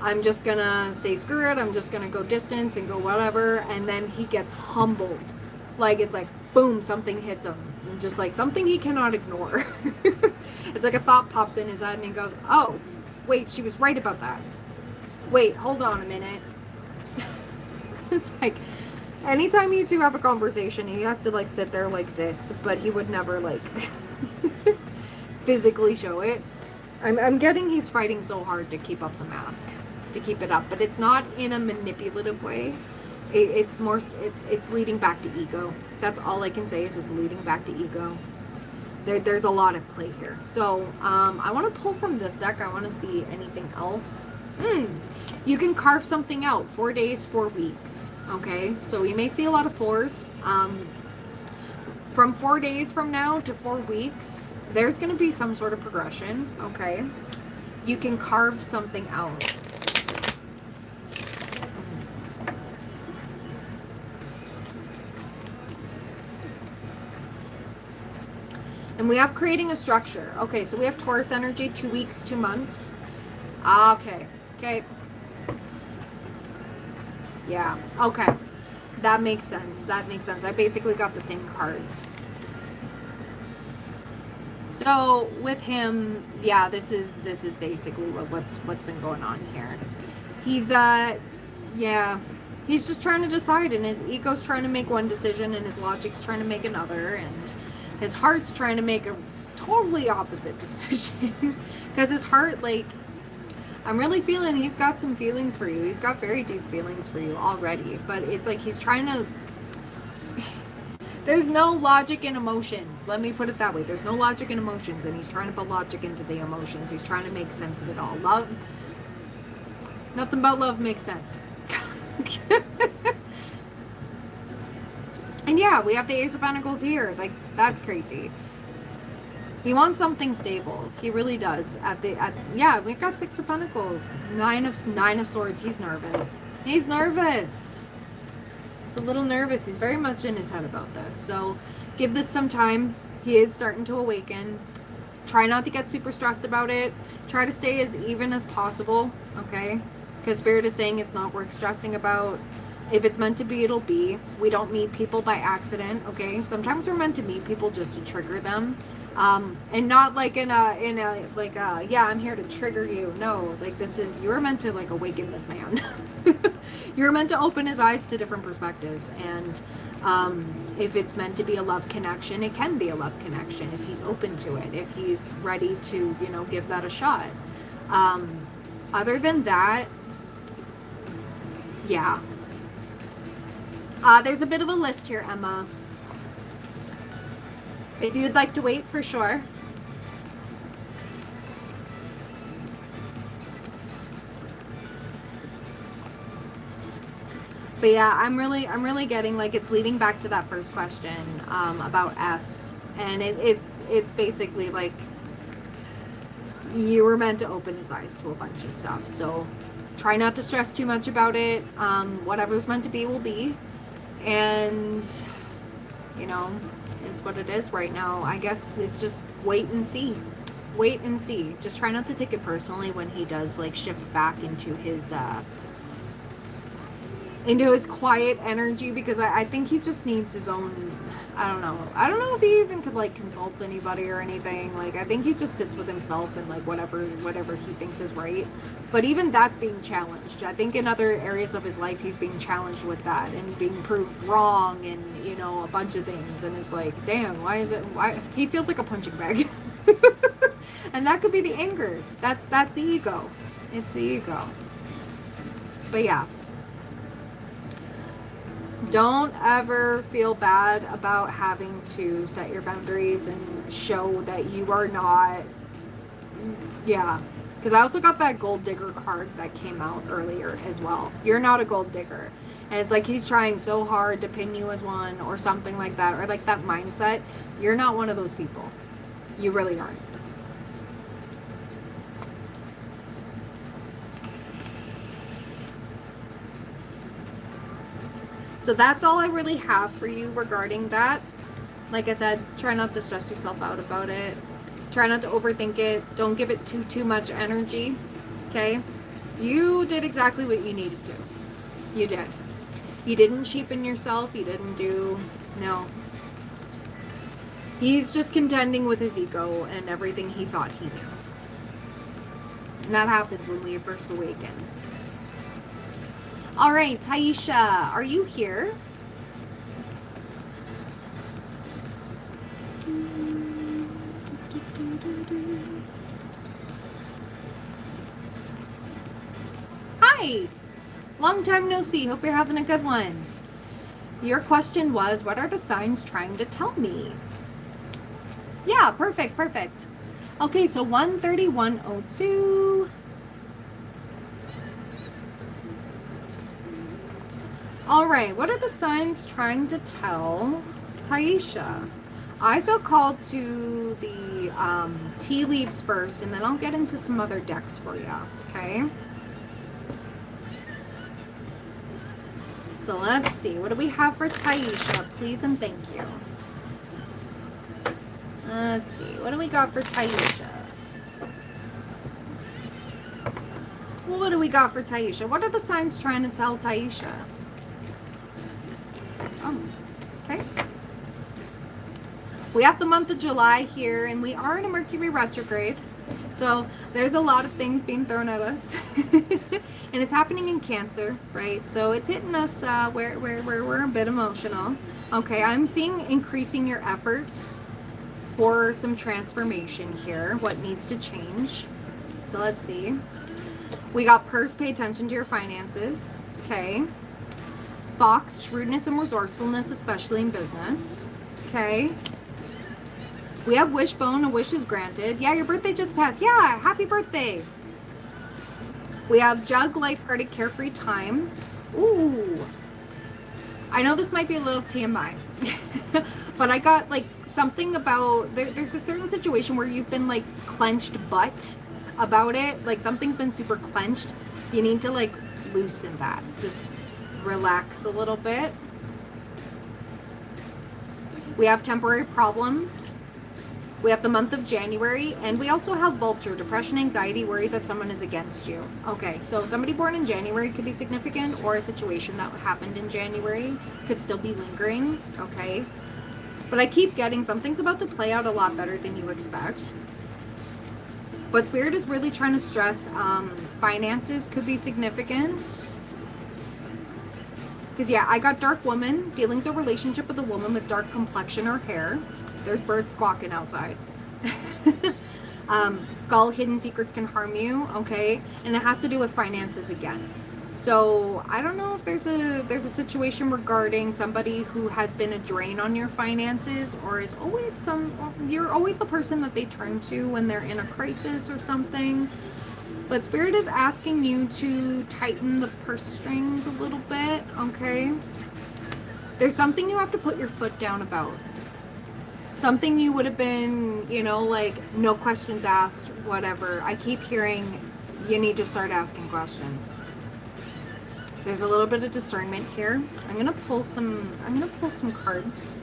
Speaker 1: I'm just gonna say screw it, I'm just gonna go distance and go whatever, and then he gets humbled. Like, it's like, boom, something hits him. And just like something he cannot ignore. It's like a thought pops in his head and he goes, oh, wait, she was right about that. Wait, hold on a minute. It's like, anytime you two have a conversation, he has to like sit there like this, but he would never like physically show it. I'm getting he's fighting so hard to keep up the mask, to keep it up, but it's not in a manipulative way. It's more, it's leading back to ego. That's all I can say is it's leading back to ego. There's a lot at play here. So I want to pull from this deck. I want to see anything else. You can carve something out. 4 days, 4 weeks. Okay, so you may see a lot of fours. From 4 days from now to 4 weeks, there's going to be some sort of progression. Okay, you can carve something out. And we have creating a structure. Okay, so we have Taurus energy, 2 weeks, 2 months. Okay, okay. Yeah, okay. That makes sense. That makes sense. I basically got the same cards. So with him, yeah, this is basically what's been going on here. He's yeah, he's just trying to decide, and his ego's trying to make one decision, and his logic's trying to make another, and his heart's trying to make a totally opposite decision. Because his heart, like, I'm really feeling he's got some feelings for you. He's got very deep feelings for you already. But it's like he's trying to... There's no logic in emotions. Let me put it that way. There's no logic in emotions. And he's trying to put logic into the emotions. He's trying to make sense of it all. Love... Nothing but love makes sense. And yeah, we have the Ace of Pentacles here. Like, that's crazy. He wants something stable. He really does. Yeah, we've got 6 of Pentacles. Nine of Swords. He's nervous. He's nervous. He's a little nervous. He's very much in his head about this. So give this some time. He is starting to awaken. Try not to get super stressed about it. Try to stay as even as possible. Okay? Because Spirit is saying it's not worth stressing about. If it's meant to be, it'll be. We don't meet people by accident, okay? Sometimes we're meant to meet people just to trigger them. And not like yeah, I'm here to trigger you. No, like you were meant to like awaken this man. You're meant to open his eyes to different perspectives. And if it's meant to be a love connection, it can be a love connection if he's open to it, if he's ready to, give that a shot. Other than that, yeah. There's a bit of a list here, Emma. If you'd like to wait, for sure. But yeah, I'm really getting like it's leading back to that first question about S, and it's basically like you were meant to open his eyes to a bunch of stuff. So try not to stress too much about it. Whatever's meant to be will be. And, is what it is right now. I guess it's just wait and see. Wait and see. Just try not to take it personally when he does, like, shift back into his quiet energy, because I think he just needs his own, I don't know if he even could, like, consult anybody or anything. Like, I think he just sits with himself and, like, whatever he thinks is right. But even that's being challenged. I think in other areas of his life, he's being challenged with that and being proved wrong and, a bunch of things. And it's like, damn, why he feels like a punching bag. And that could be the anger. That's the ego. It's the ego. But yeah. Don't ever feel bad about having to set your boundaries and show that you are not, yeah. Because I also got that gold digger card that came out earlier as well. You're not a gold digger. And it's like he's trying so hard to pin you as one or something like that, or like that mindset. You're not one of those people. You really aren't. So that's all I really have for you regarding that. Like I said, try not to stress yourself out about it. Try not to overthink it. Don't give it too much energy. Okay? You did exactly what you needed to. You did. You didn't cheapen yourself. You didn't do... No. He's just contending with his ego and everything he thought he knew. And that happens when we first awaken. All right, Taisha, are you here? Hi. Long time no see. Hope you're having a good one. Your question was, what are the signs trying to tell me? Yeah, perfect, perfect. Okay, so 13102. All right, what are the signs trying to tell Taisha? I feel called to the tea leaves first, and then I'll get into some other decks for you, okay? So let's see, what do we have for Taisha? Please and thank you. Let's see, what do we got for Taisha? What do we got for Taisha? What are the signs trying to tell Taisha? Oh, okay. We have the month of July here, and we are in a Mercury retrograde. So there's a lot of things being thrown at us. And it's happening in Cancer, right? So it's hitting us where we're a bit emotional. Okay, I'm seeing increasing your efforts for some transformation here. What needs to change? So let's see. We got purse, pay attention to your finances. Okay. Fox, shrewdness and resourcefulness, especially in business. Okay. We have wishbone, a wish is granted. Yeah, your birthday just passed. Yeah, happy birthday. We have jug, lighthearted, carefree time. Ooh. I know this might be a little TMI, but I got like something about, there's a certain situation where you've been like clenched butt about it. Like something's been super clenched. You need to like loosen that. Just relax a little bit. We have temporary problems. We have the month of January, and we also have vulture, depression, anxiety, worry that someone is against you. Okay, so somebody born in January could be significant, or a situation that happened in January could still be lingering, okay? But I keep getting something's about to play out a lot better than you expect. But Spirit is really trying to stress finances could be significant. Because, yeah, I got dark woman, dealings or relationship with a woman with dark complexion or hair. There's birds squawking outside. Skull, hidden secrets can harm you, okay? And it has to do with finances again. So I don't know if there's a situation regarding somebody who has been a drain on your finances, or is always you're always the person that they turn to when they're in a crisis or something. But Spirit is asking you to tighten the purse strings a little bit, okay? There's something you have to put your foot down about. Something you would have been, you know, like, no questions asked, whatever. I keep hearing you need to start asking questions. There's a little bit of discernment here. I'm gonna pull some cards.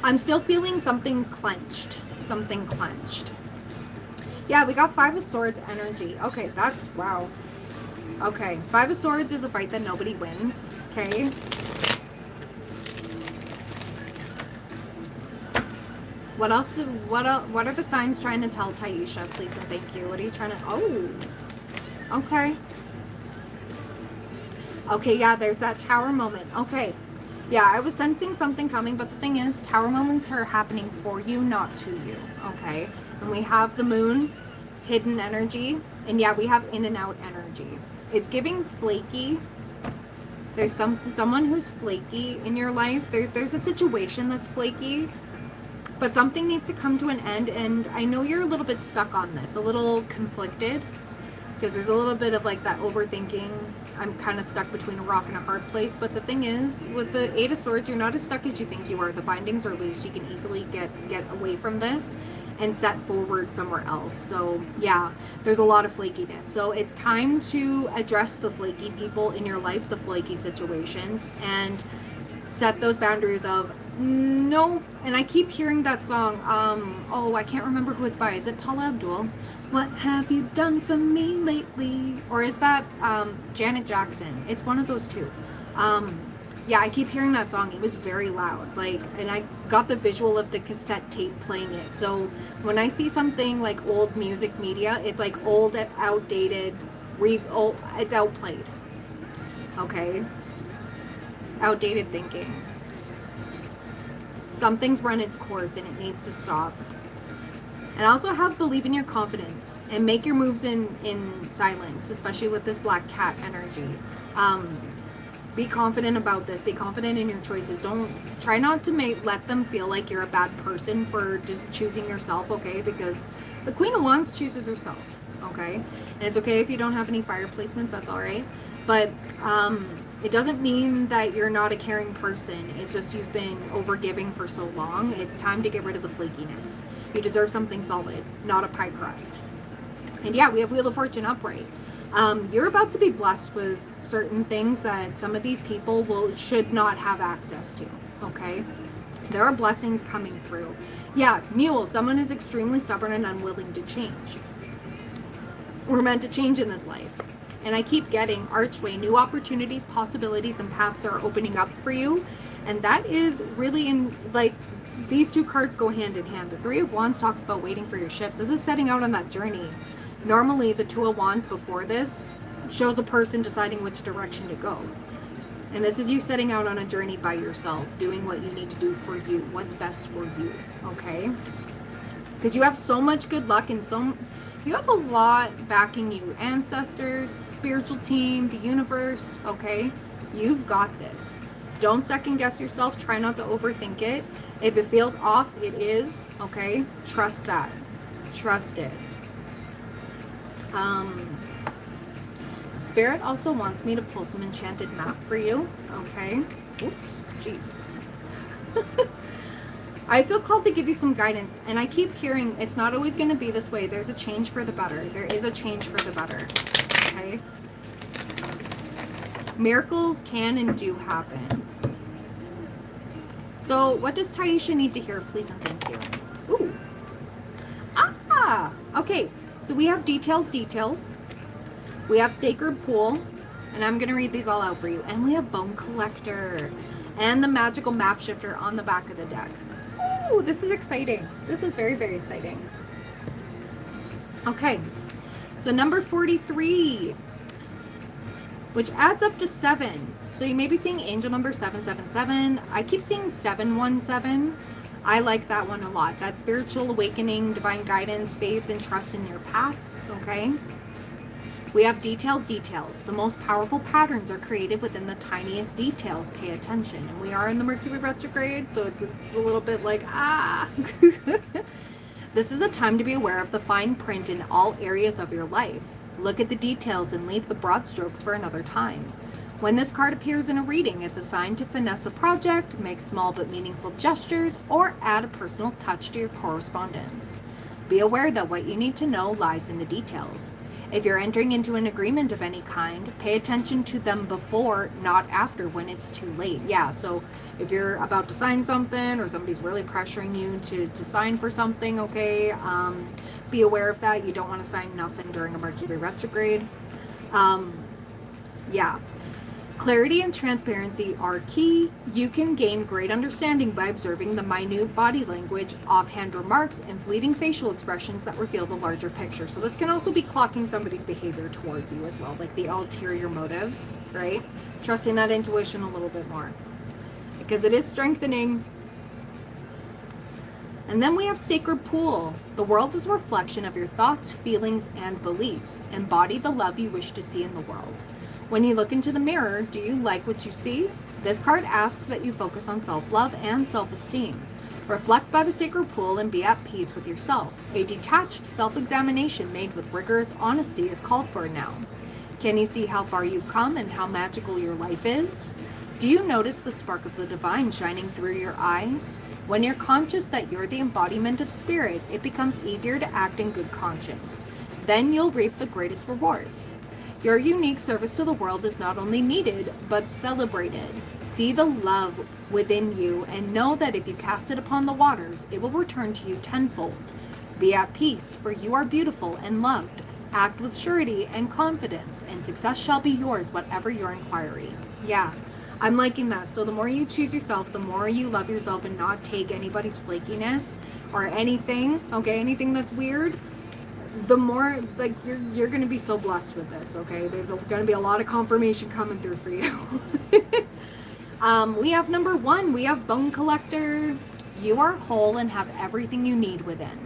Speaker 1: I'm still feeling something clenched. Something clenched. Yeah, we got Five of Swords energy. Okay, that's, wow. Okay, Five of Swords is a fight that nobody wins, okay? What else? What are the signs trying to tell Taisha? Please and thank you. What are you trying to? Oh, okay. Okay, yeah. There's that Tower moment. Okay, yeah. I was sensing something coming, but the thing is, Tower moments are happening for you, not to you. Okay, and we have the Moon, hidden energy, and yeah, we have in and out energy. It's giving flaky. There's someone who's flaky in your life. There's a situation that's flaky. But something needs to come to an end, and I know you're a little bit stuck on this, a little conflicted, because there's a little bit of like that overthinking I'm kind of stuck between a rock and a hard place. But the thing is, with the Eight of Swords, you're not as stuck as you think you are. The bindings are loose. You can easily get away from this and set forward somewhere else. So yeah, there's a lot of flakiness. So it's time to address the flaky people in your life, the flaky situations, and set those boundaries of no. And I keep hearing that song, oh, I can't remember who it's by. Is it Paula Abdul? What have you done for me lately? Or is that Janet Jackson? It's one of those two. Yeah, I keep hearing that song. It was very loud, like, and I got the visual of the cassette tape playing it. So when I see something like old music media, it's like old, outdated, it's outplayed. Okay, outdated thinking. Something's run its course and it needs to stop. And also have believe in your confidence and make your moves in silence, especially with this black cat energy. Be confident about this. Be confident in your choices. Don't try not to let them feel like you're a bad person for just choosing yourself, okay? Because the Queen of Wands chooses herself, okay? And it's okay if you don't have any fire placements, that's all right. But it doesn't mean that you're not a caring person. It's just you've been overgiving for so long. It's time to get rid of the flakiness. You deserve something solid, not a pie crust. And yeah, we have Wheel of Fortune upright. You're about to be blessed with certain things that some of these people should not have access to, okay? There are blessings coming through. Yeah, Mule, someone is extremely stubborn and unwilling to change. We're meant to change in this life. And I keep getting Archway, new opportunities, possibilities, and paths are opening up for you. And that is really these two cards go hand in hand. The Three of Wands talks about waiting for your ships. This is setting out on that journey. Normally, the Two of Wands before this shows a person deciding which direction to go. And this is you setting out on a journey by yourself, doing what you need to do for you, what's best for you, okay? Because you have so much good luck and you have a lot backing you. Ancestors, spiritual team, the universe, okay? You've got this. Don't second guess yourself. Try not to overthink it. If it feels off, it is, okay? Trust that. Trust it. Spirit also wants me to pull some enchanted map for you, okay? Oops, jeez. I feel called to give you some guidance, and I keep hearing it's not always going to be this way. There's a change for the better. There is a change for the better, okay? Miracles can and do happen. So what does Taisha need to hear? Please and thank you. Ooh. Ah, okay. So we have details. We have Sacred Pool, and I'm going to read these all out for you. And we have Bone Collector and the Magical Map Shifter on the back of the deck. Ooh, this is exciting. This is very, very exciting. Okay, so number 43, which adds up to 7. So you may be seeing angel number 777. I keep seeing 717. I like that one a lot. That's spiritual awakening, divine guidance, faith, and trust in your path, okay? We have details. The most powerful patterns are created within the tiniest details. Pay attention. And we are in the Mercury retrograde, so it's a little bit like, This is a time to be aware of the fine print in all areas of your life. Look at the details and leave the broad strokes for another time. When this card appears in a reading, it's a sign to finesse a project, make small but meaningful gestures, or add a personal touch to your correspondence. Be aware that what you need to know lies in the details. If you're entering into an agreement of any kind, pay attention to them before, not after, when it's too late. Yeah, so if you're about to sign something or somebody's really pressuring you to sign for something, okay, be aware of that. You don't want to sign nothing during a Mercury retrograde. Yeah. Clarity and transparency are key. You can gain great understanding by observing the minute body language, offhand remarks, and fleeting facial expressions that reveal the larger picture. So this can also be clocking somebody's behavior towards you as well, like the ulterior motives, right? Trusting that intuition a little bit more, because it is strengthening. And then we have Sacred Pool. The world is a reflection of your thoughts, feelings, and beliefs. Embody the love you wish to see in the world. When you look into the mirror, do you like what you see? This card asks that you focus on self-love and self-esteem. Reflect by the Sacred Pool and be at peace with yourself. A detached self-examination made with rigorous honesty is called for now. Can you see how far you've come and how magical your life is? Do you notice the spark of the divine shining through your eyes? When you're conscious that you're the embodiment of spirit, it becomes easier to act in good conscience. Then you'll reap the greatest rewards. Your unique service to the world is not only needed, but celebrated. See the love within you and know that if you cast it upon the waters, it will return to you tenfold. Be at peace, for you are beautiful and loved. Act with surety and confidence, and success shall be yours, whatever your inquiry. Yeah, I'm liking that. So the more you choose yourself, the more you love yourself and not take anybody's flakiness or anything, okay, anything that's weird, the more, like, you're going to be so blessed with this, okay? There's going to be a lot of confirmation coming through for you. We have number 1, we have Bone Collector. You are whole and have everything you need within.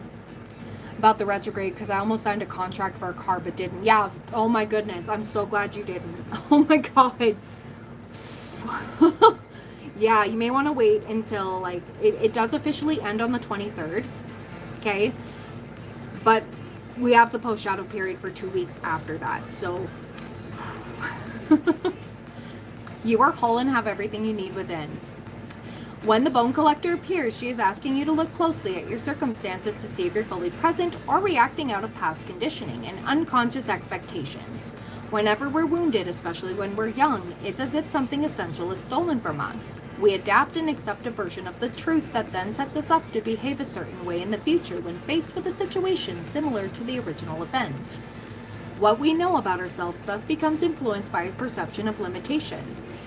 Speaker 1: About the retrograde, because I almost signed a contract for a car but didn't. Yeah, oh my goodness, I'm so glad you didn't. Oh my god. Yeah, you may want to wait until, like, it does officially end on the 23rd, okay? But we have the post-shadow period for 2 weeks after that, so you are whole and have everything you need within. When the Bone Collector appears, she is asking you to look closely at your circumstances to see if you're fully present or reacting out of past conditioning and unconscious expectations. Whenever we're wounded, especially when we're young, it's as if something essential is stolen from us. We adapt and accept a version of the truth that then sets us up to behave a certain way in the future when faced with a situation similar to the original event. What we know about ourselves thus becomes influenced by a perception of limitation.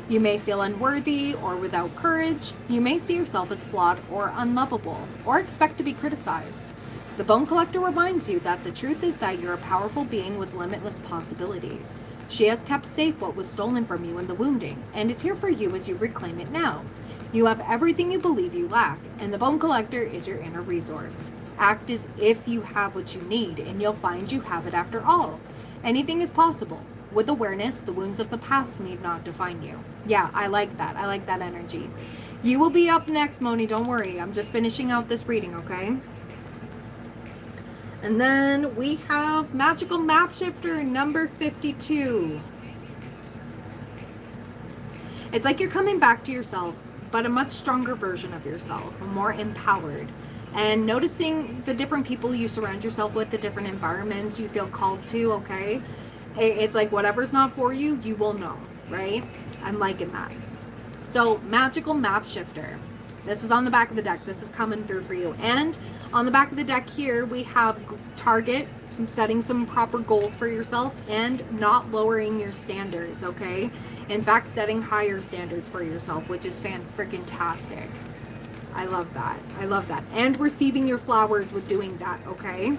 Speaker 1: You may feel unworthy or without courage. You may see yourself as flawed or unlovable, or expect to be criticized. The Bone Collector reminds you that the truth is that you're a powerful being with limitless possibilities. She has kept safe what was stolen from you in the wounding, and is here for you as you reclaim it now. You have everything you believe you lack, and the Bone Collector is your inner resource. Act as if you have what you need, and you'll find you have it after all. Anything is possible. With awareness, the wounds of the past need not define you. Yeah, I like that. I like that energy. You will be up next, Moni. Don't worry. I'm just finishing out this reading, okay? And then we have Magical Map Shifter number 52. It's like you're coming back to yourself, but a much stronger version of yourself, more empowered. And noticing the different people you surround yourself with, the different environments you feel called to, okay? It's like whatever's not for you, you will know, right? I'm liking that. So, Magical Map Shifter. This is on the back of the deck. This is coming through for you. And on the back of the deck here, we have target, setting some proper goals for yourself, and not lowering your standards, okay? In fact, setting higher standards for yourself, which is fan-freaking-tastic. I love that. I love that. And receiving your flowers with doing that, okay?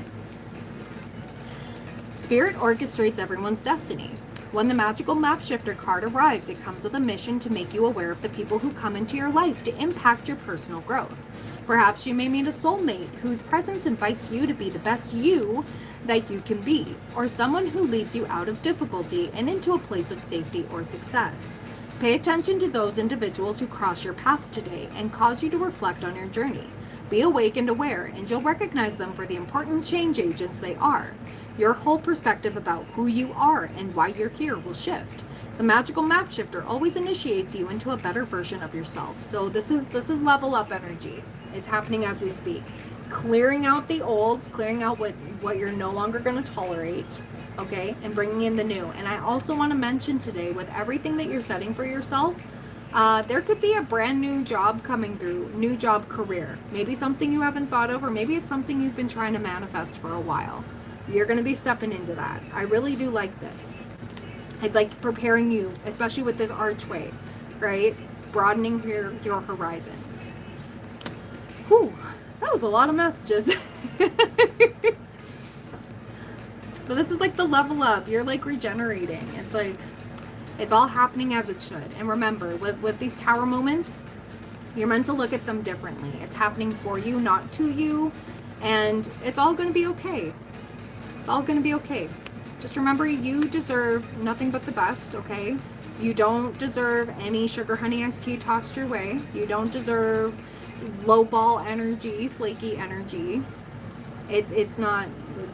Speaker 1: Spirit orchestrates everyone's destiny. When the Magical Map Shifter card arrives, it comes with a mission to make you aware of the people who come into your life to impact your personal growth. Perhaps you may meet a soulmate whose presence invites you to be the best you that you can be, or someone who leads you out of difficulty and into a place of safety or success. Pay attention to those individuals who cross your path today and cause you to reflect on your journey. Be awake and aware, and you'll recognize them for the important change agents they are. Your whole perspective about who you are and why you're here will shift. The Magical Map Shifter always initiates you into a better version of yourself. So this is level up energy. It's happening as we speak. Clearing out the olds, clearing out what you're no longer going to tolerate, okay, and bringing in the new. And I also want to mention today, with everything that you're setting for yourself, there could be a brand new job coming through, new job career. Maybe something you haven't thought of, or maybe it's something you've been trying to manifest for a while. You're going to be stepping into that. I really do like this. It's like preparing you, especially with this archway, right? Broadening your horizons. Whew, that was a lot of messages. But this is like the level up. You're like regenerating. It's like, it's all happening as it should. And remember, with these tower moments, you're meant to look at them differently. It's happening for you, not to you. And it's all going to be okay. It's all going to be okay. Just remember, you deserve nothing but the best, okay? You don't deserve any sugar honey iced tea tossed your way. You don't deserve lowball energy, flaky energy. It's not,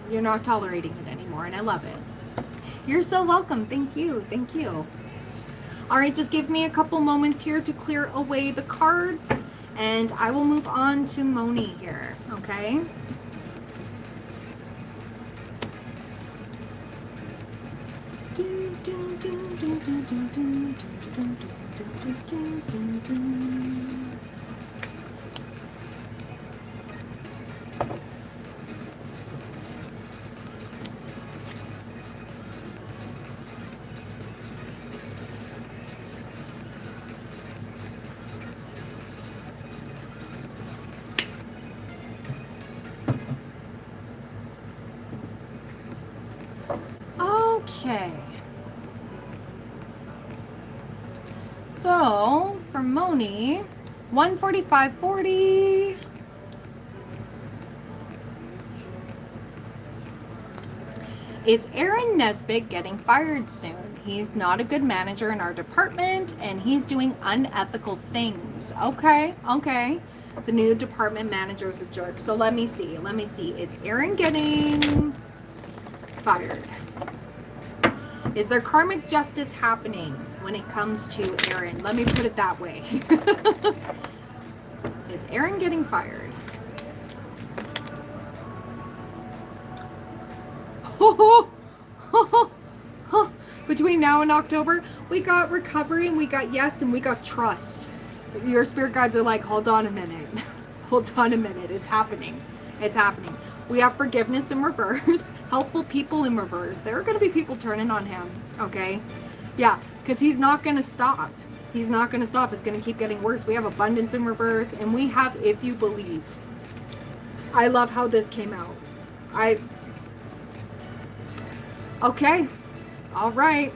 Speaker 1: you're not tolerating it anymore, and I love it. You're so welcome. Thank you. Thank you. All right, just give me a couple moments here to clear away the cards, and I will move on to Moni here, okay? Okay. So, for Moni, 145.40. Is Aaron Nesbitt getting fired soon? He's not a good manager in our department, and he's doing unethical things. Okay, okay. The new department manager is a jerk. So let me see. Is Aaron getting fired? Is there karmic justice happening when it comes to Aaron? Let me put it that way. Is Aaron getting fired? Between now and October, we got recovery, and we got yes, and we got trust. Your spirit guides are like, hold on a minute. Hold on a minute. It's happening. It's happening. We have forgiveness in reverse, helpful people in reverse. There are going to be people turning on him, okay? Yeah, because he's not going to stop. He's not going to stop. It's going to keep getting worse. We have abundance in reverse, and we have if you believe. I love how this came out. Okay. All right.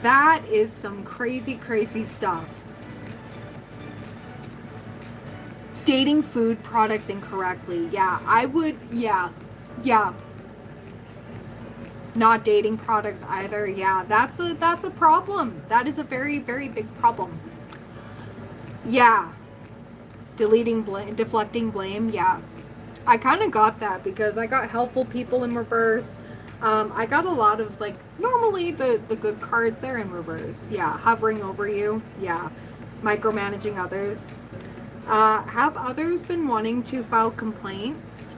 Speaker 1: That is some crazy, crazy stuff. Dating food products incorrectly. Yeah, I would, yeah. Not dating products either. Yeah, that's a problem. That is a very, very big problem. Yeah. Deleting blame, deflecting blame. Yeah. I kind of got that because I got helpful people in reverse. I got a lot of, like, normally the good cards, they're in reverse. Yeah, hovering over you. Yeah, micromanaging others. Have others been wanting to file complaints?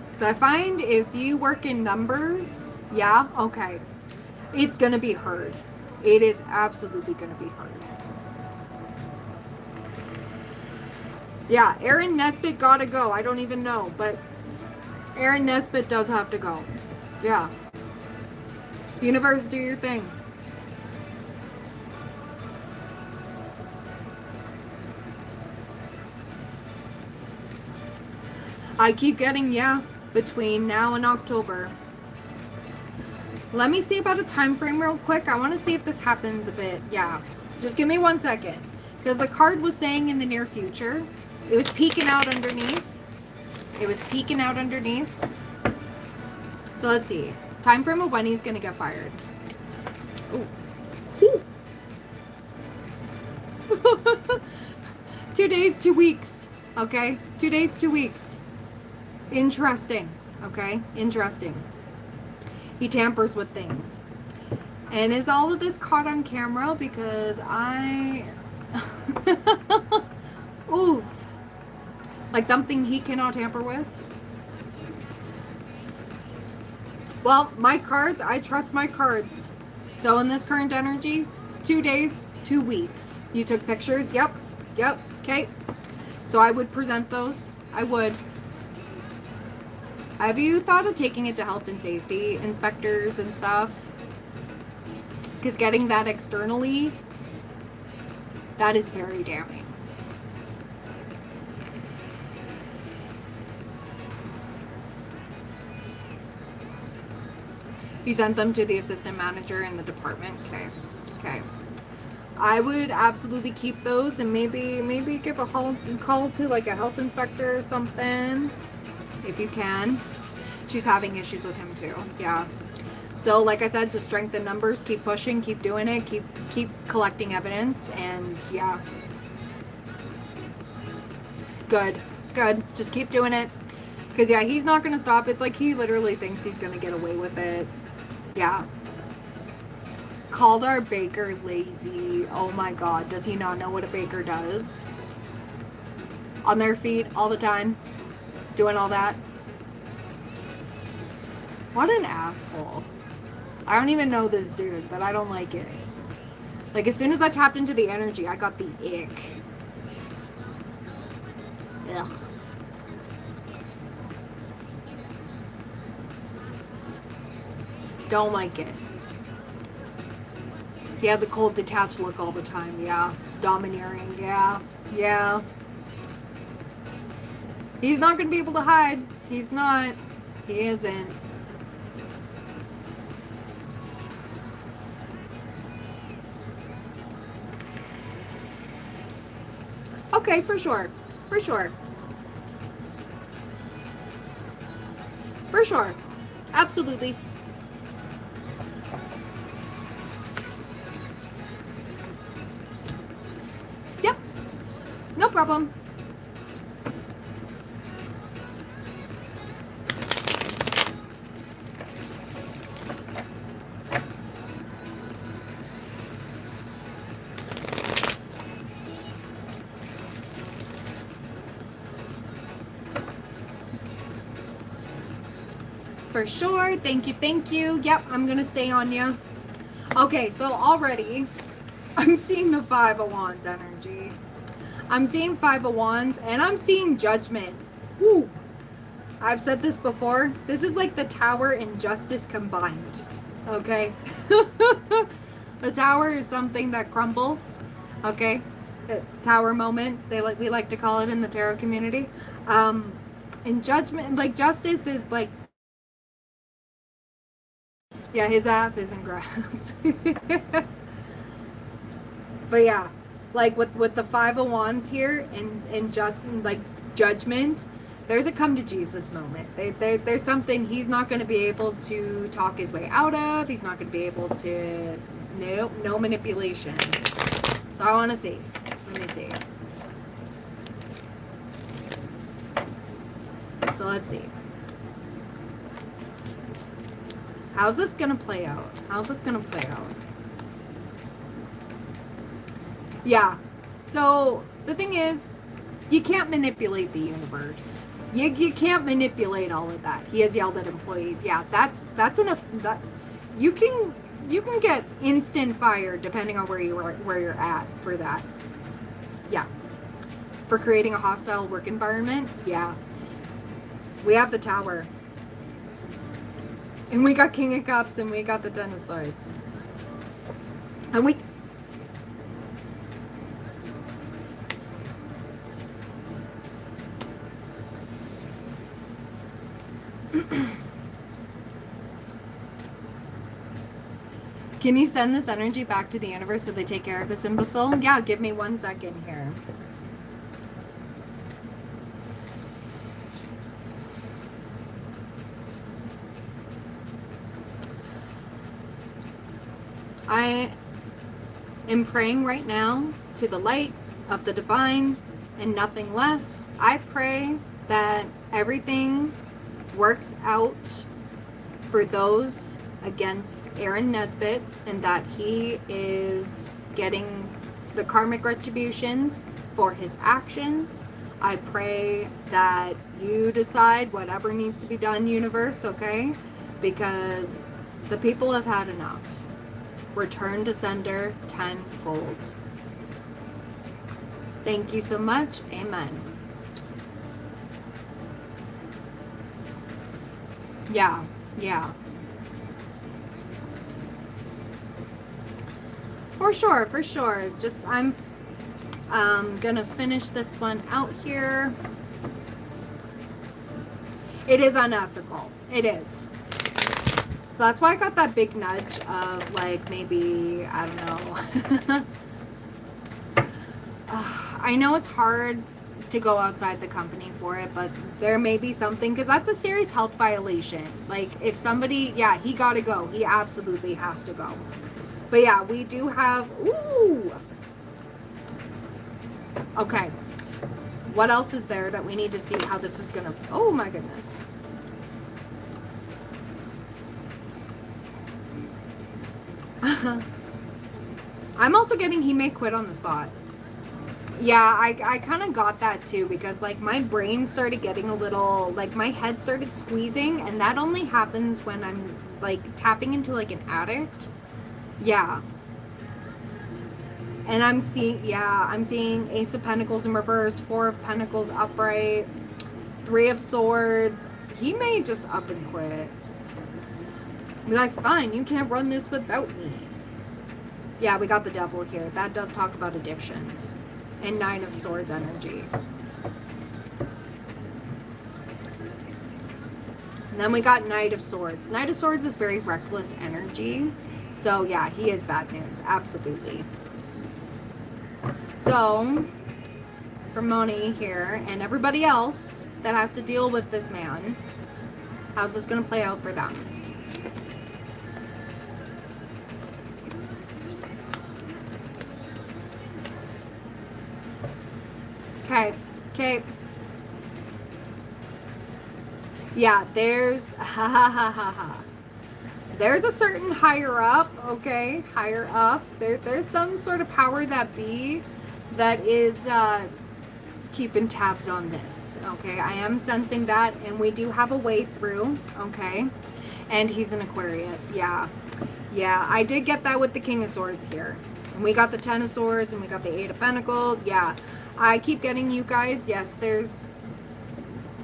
Speaker 1: Because I find if you work in numbers, yeah, okay, it's going to be heard. It is absolutely going to be heard. Yeah, Aaron Nesbitt gotta go. I don't even know, but Aaron Nesbitt does have to go. Yeah. Universe, do your thing. I keep getting, yeah, between now and October. Let me see about a time frame real quick. I want to see if this happens a bit. Yeah. Just give me 1 second. Because the card was saying in the near future. It was peeking out underneath. So let's see. Time frame of when he's going to get fired. Ooh. 2 days, 2 weeks. Okay? 2 days, 2 weeks. Interesting. Okay? Interesting. He tampers with things. And is all of this caught on camera? Because oof. Like something he cannot tamper with? Well, my cards, I trust my cards. So in this current energy, 2 days, 2 weeks. You took pictures? Yep. Okay. So I would present those. I would. Have you thought of taking it to health and safety inspectors and stuff? Because getting that externally, that is very damning. You sent them to the assistant manager in the department? Okay. I would absolutely keep those and maybe give a call to like a health inspector or something. If you can. She's having issues with him too. Yeah. So like I said, to strengthen numbers, keep pushing, keep doing it, keep collecting evidence, and yeah. Good. Just keep doing it. Because yeah, he's not gonna stop. It's like he literally thinks he's gonna get away with it. Yeah. Called our baker lazy. Oh my god, does he not know what a baker does? On their feet all the time, doing all that. What an asshole. I don't even know this dude, but I don't like it. Like, as soon as I tapped into the energy, I got the ick. Ugh. Don't like it. He has a cold, detached look all the time, yeah. Domineering, yeah. Yeah. He's not gonna be able to hide. He's not. He isn't. Okay, for sure. For sure. For sure. Absolutely. Yep. No problem. For sure. Thank you, thank you. Yep, I'm gonna stay on you. Okay, so already I'm seeing the Five of Wands energy. I'm seeing Five of Wands, and I'm seeing Judgment. Woo! I've said this before. This is like the Tower and Justice combined. Okay? The Tower is something that crumbles. Okay? The Tower moment, we like to call it in the tarot community. And Judgment, like Justice is like, yeah, his ass isn't grass. But yeah, like with the Five of Wands here and just like Judgment, there's a come to Jesus moment. There's something he's not going to be able to talk his way out of. He's not going to be able to, no manipulation. So I want to see. Let me see. So let's see. How's this going to play out? How's this going to play out? Yeah. So the thing is, you can't manipulate the universe. You can't manipulate all of that. He has yelled at employees. Yeah, that's enough. That you can get instant fired depending on where you're at for that. Yeah. For creating a hostile work environment. Yeah. We have the Tower. And we got King of Cups and we got the Ten of Swords. And we Can you send this energy back to the universe so they take care of this imbecile? Yeah, give me 1 second here. I am praying right now to the light of the divine and nothing less. I pray that everything works out for those against Aaron Nesbitt and that he is getting the karmic retributions for his actions. I pray that you decide whatever needs to be done, universe, okay? Because the people have had enough. Return to sender tenfold. Thank you so much. Amen. Yeah. For sure. Just, I'm gonna finish this one out here. It is unethical. It is. So that's why I got that big nudge of like maybe, I don't know. I know it's hard to go outside the company for it, but there may be something, because that's a serious health violation. Like, if somebody, yeah, he gotta go. He absolutely has to go. But yeah, we do have, ooh. Okay. What else is there that we need to see how this is gonna, oh my goodness. I'm also getting he may quit on the spot. Yeah, I kind of got that too, because like my brain started getting a little, like my head started squeezing, and that only happens when I'm like tapping into like an addict. Yeah. And I'm seeing, yeah, I'm seeing Ace of Pentacles in reverse, Four of Pentacles upright, Three of Swords. He may just up and quit. Be like, fine, you can't run this without me. Yeah, we got the Devil here. That does talk about addictions. And Nine of Swords energy. And then we got Knight of Swords. Knight of Swords is very reckless energy. So yeah, he is bad news. Absolutely. So, for Moni here and everybody else that has to deal with this man, how's this going to play out for them? Okay, okay. Yeah, there's, ha ha ha ha ha. There's a certain higher up, okay, higher up. There's some sort of power that be that is keeping tabs on this, okay? I am sensing that, and we do have a way through, okay? And he's an Aquarius, yeah. Yeah, I did get that with the King of Swords here. And we got the Ten of Swords, and we got the Eight of Pentacles, yeah. I keep getting you guys, yes, there's,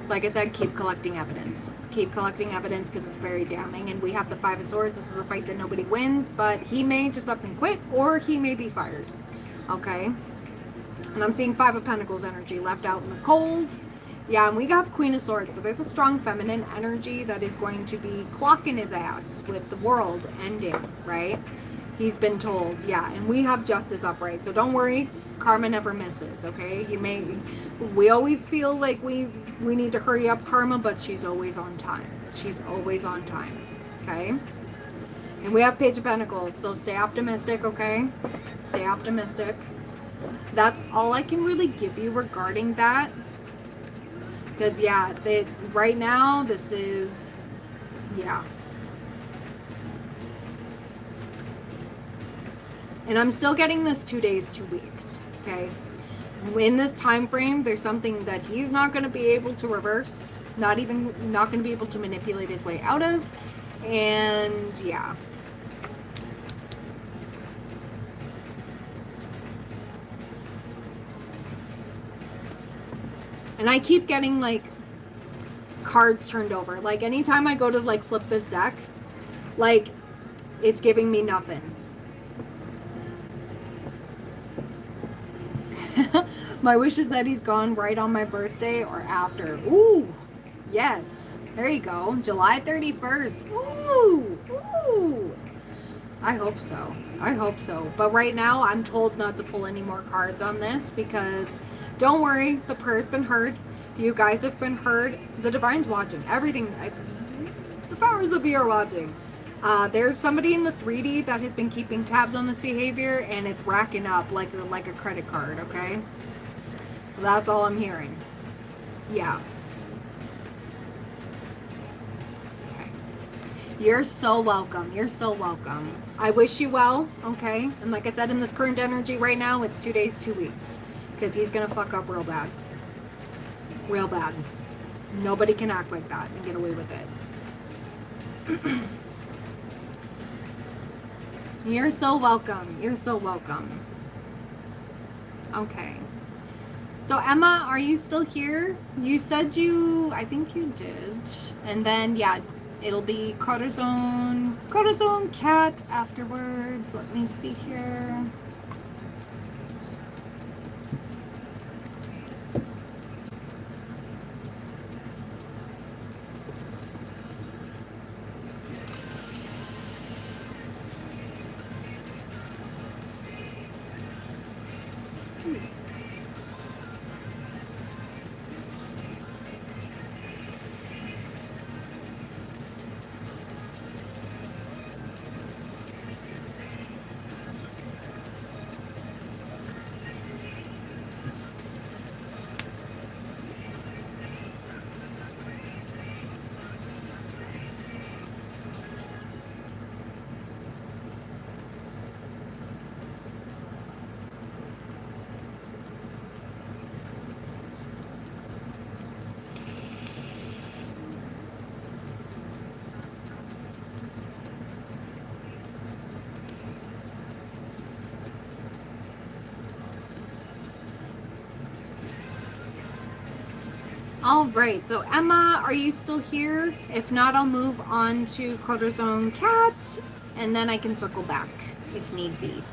Speaker 1: like I said, keep collecting evidence. Keep collecting evidence because it's very damning. And we have the Five of Swords. This is a fight that nobody wins, but he may just up and quit, or he may be fired. Okay? And I'm seeing Five of Pentacles energy left out in the cold. Yeah, and we have Queen of Swords. So there's a strong feminine energy that is going to be clocking his ass with the world ending, right? He's been told, yeah. And we have Justice upright. So don't worry. Karma never misses, okay? We always feel like we need to hurry up Karma, but she's always on time. She's always on time, okay? And we have Page of Pentacles, so stay optimistic, okay? Stay optimistic. That's all I can really give you regarding that. Because, yeah, right now, this is, yeah. And I'm still getting this 2 days, 2 weeks, okay? In this time frame, there's something that he's not going to be able to reverse, not going to be able to manipulate his way out of, and yeah. And I keep getting, like, cards turned over. Like, anytime I go to, like, flip this deck, like, it's giving me nothing. My wish is that he's gone right on my birthday or after. Ooh, yes. There you go. July 31st. Ooh, ooh. I hope so. I hope so. But right now, I'm told not to pull any more cards on this because, don't worry, the prayer's been heard. You guys have been heard. The Divine's watching. Everything. The powers that be are watching. There's somebody in the 3D that has been keeping tabs on this behavior, and it's racking up like a credit card, okay? That's all I'm hearing. Yeah. Okay. You're so welcome. You're so welcome. I wish you well, okay? And like I said, in this current energy right now, it's 2 days, 2 weeks. Because he's going to fuck up real bad. Real bad. Nobody can act like that and get away with it. You're so welcome. You're so welcome. Okay. So Emma, are you still here? You said I think you did. And then, yeah, it'll be Corazon Cat afterwards. Let me see here. All right, so Emma, are you still here? If not, I'll move on to Crotozone Cat, and then I can circle back if need be.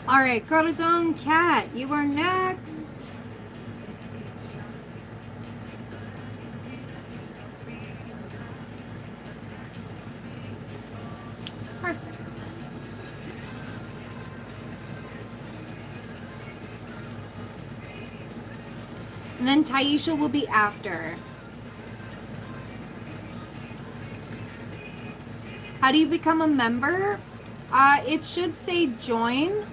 Speaker 1: All right, Crotozone Cat, you are next. Perfect. And then Taisha will be after. How do you become a member? It should say join.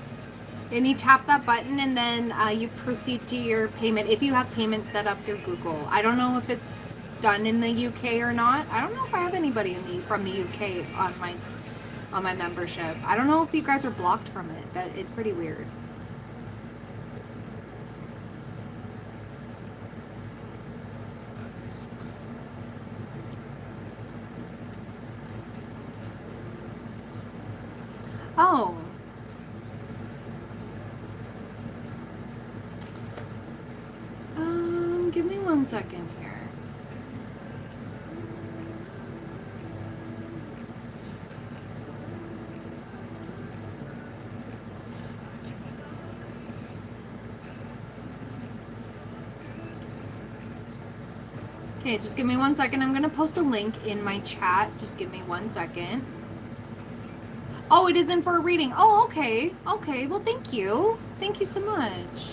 Speaker 1: And you tap that button and then you proceed to your payment if you have payment set up through Google. I don't know if it's done in the UK or not. I don't know if I have anybody from the UK on my membership. I don't know if you guys are blocked from it. It's pretty weird. Oh. Give me 1 second here. Okay, just give me 1 second. I'm gonna post a link in my chat. Just give me 1 second. Oh, it isn't for a reading. Oh, okay. Okay, well, thank you. Thank you so much.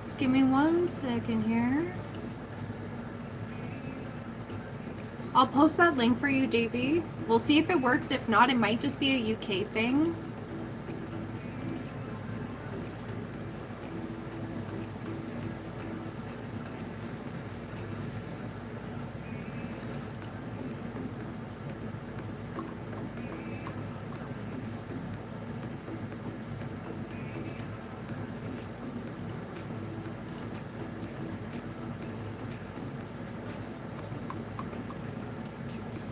Speaker 1: Just give me 1 second here. I'll post that link for you, Davey. We'll see if it works. If not, it might just be a UK thing.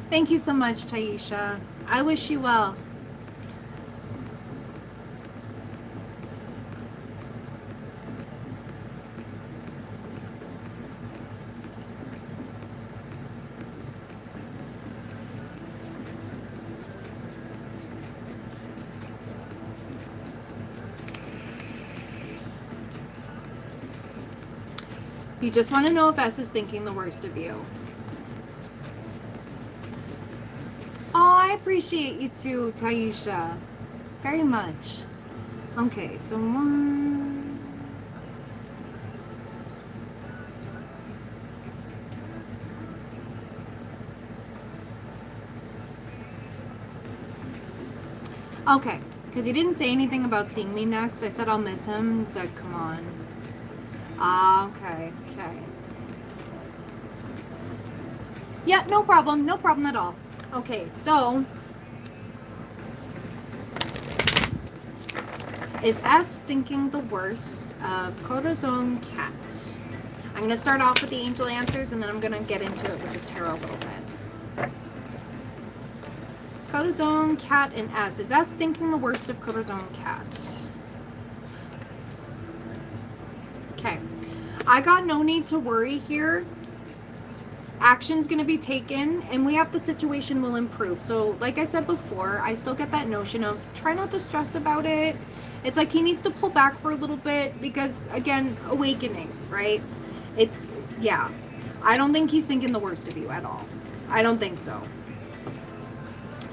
Speaker 1: Thank you so much, Taisha. I wish you well. You just want to know if S is thinking the worst of you. Oh, I appreciate you too, Taisha. Very much. Okay, so one. Okay, because he didn't say anything about seeing me next. I said I'll miss him. He said, come on. Okay, okay. Yeah, no problem. No problem at all. Okay, so is S thinking the worst of Crotozone Cat? I'm going to start off with the angel answers and then I'm going to get into it with the tarot a little bit. Crotozone Cat and S. Is S thinking the worst of Crotozone Cat? Okay. I got no need to worry here. Action's going to be taken and we have the situation will improve. So like I said before, I still get that notion of try not to stress about it. It's like he needs to pull back for a little bit because again, awakening, right? It's, yeah, I don't think he's thinking the worst of you at all. I don't think so.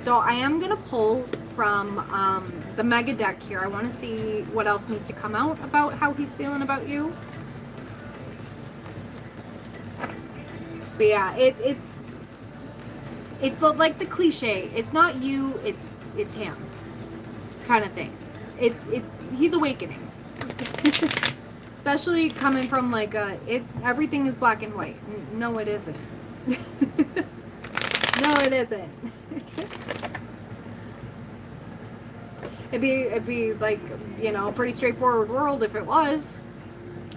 Speaker 1: So I am going to pull from the mega deck here. I want to see what else needs to come out about how he's feeling about you. But yeah, it's like the cliche. It's not you, it's him. kind of thing. He's awakening. Especially coming from like everything is black and white. No, it isn't. No, it isn't. It'd be like, you know, a pretty straightforward world if it was.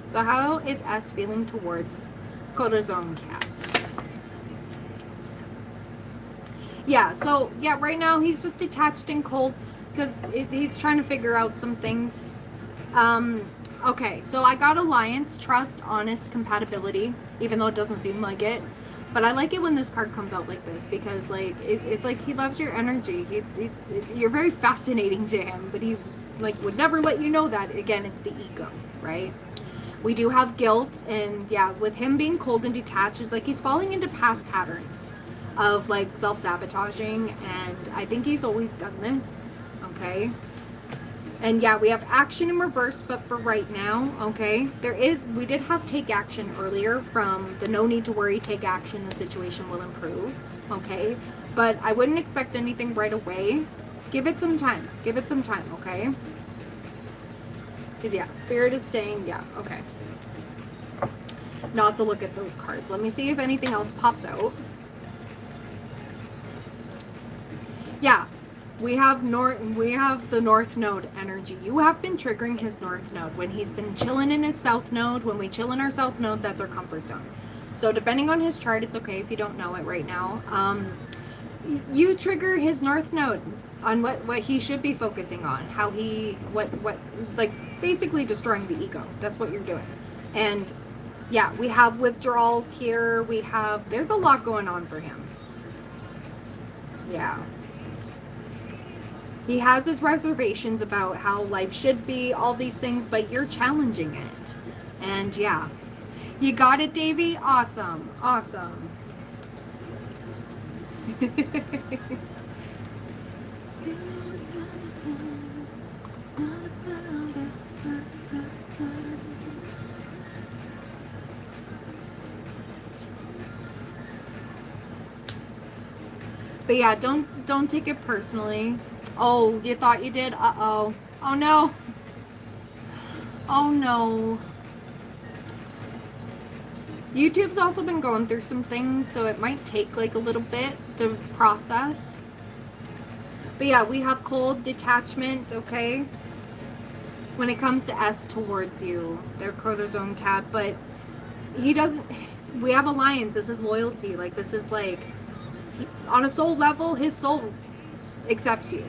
Speaker 1: So how is S feeling towards Corazon Cat? Yeah, so yeah, right now he's just detached and cold because he's trying to figure out some things. Okay, so I got alliance, trust, honest, compatibility, even though it doesn't seem like it. But I like it when this card comes out like this because, like, it's like he loves your energy. You're very fascinating to him, but he, like, would never let you know that. Again, it's the ego, right? We do have guilt, and yeah, with him being cold and detached, it's like he's falling into past patterns of, like, self-sabotaging, and I think he's always done this, okay? And yeah, we have action in reverse, but for right now, okay, we did have take action earlier from the no need to worry, take action, the situation will improve, okay? But I wouldn't expect anything right away. Give it some time, okay? Because yeah, Spirit is saying, yeah, okay. Not to look at those cards. Let me see if anything else pops out. Yeah. We have the North Node energy. You have been triggering his North Node. When he's been chilling in his South Node, when we chill in our South Node, that's our comfort zone. So depending on his chart, it's okay if you don't know it right now. You trigger his North Node on what he should be focusing on. How like basically destroying the ego. That's what you're doing. And yeah, we have withdrawals here. There's a lot going on for him. Yeah. He has his reservations about how life should be, all these things, but you're challenging it. And yeah. You got it, Davey? Awesome. Awesome. But yeah, don't take it personally. Oh, you thought you did? Uh-oh. Oh, no. Oh, no. YouTube's also been going through some things, so it might take, like, a little bit to process. But yeah, we have cold detachment, okay? When it comes to S towards you, they're Corazon Cat, but he doesn't... We have alliance. This is loyalty. Like, this is, like... On a soul level, his soul accepts you.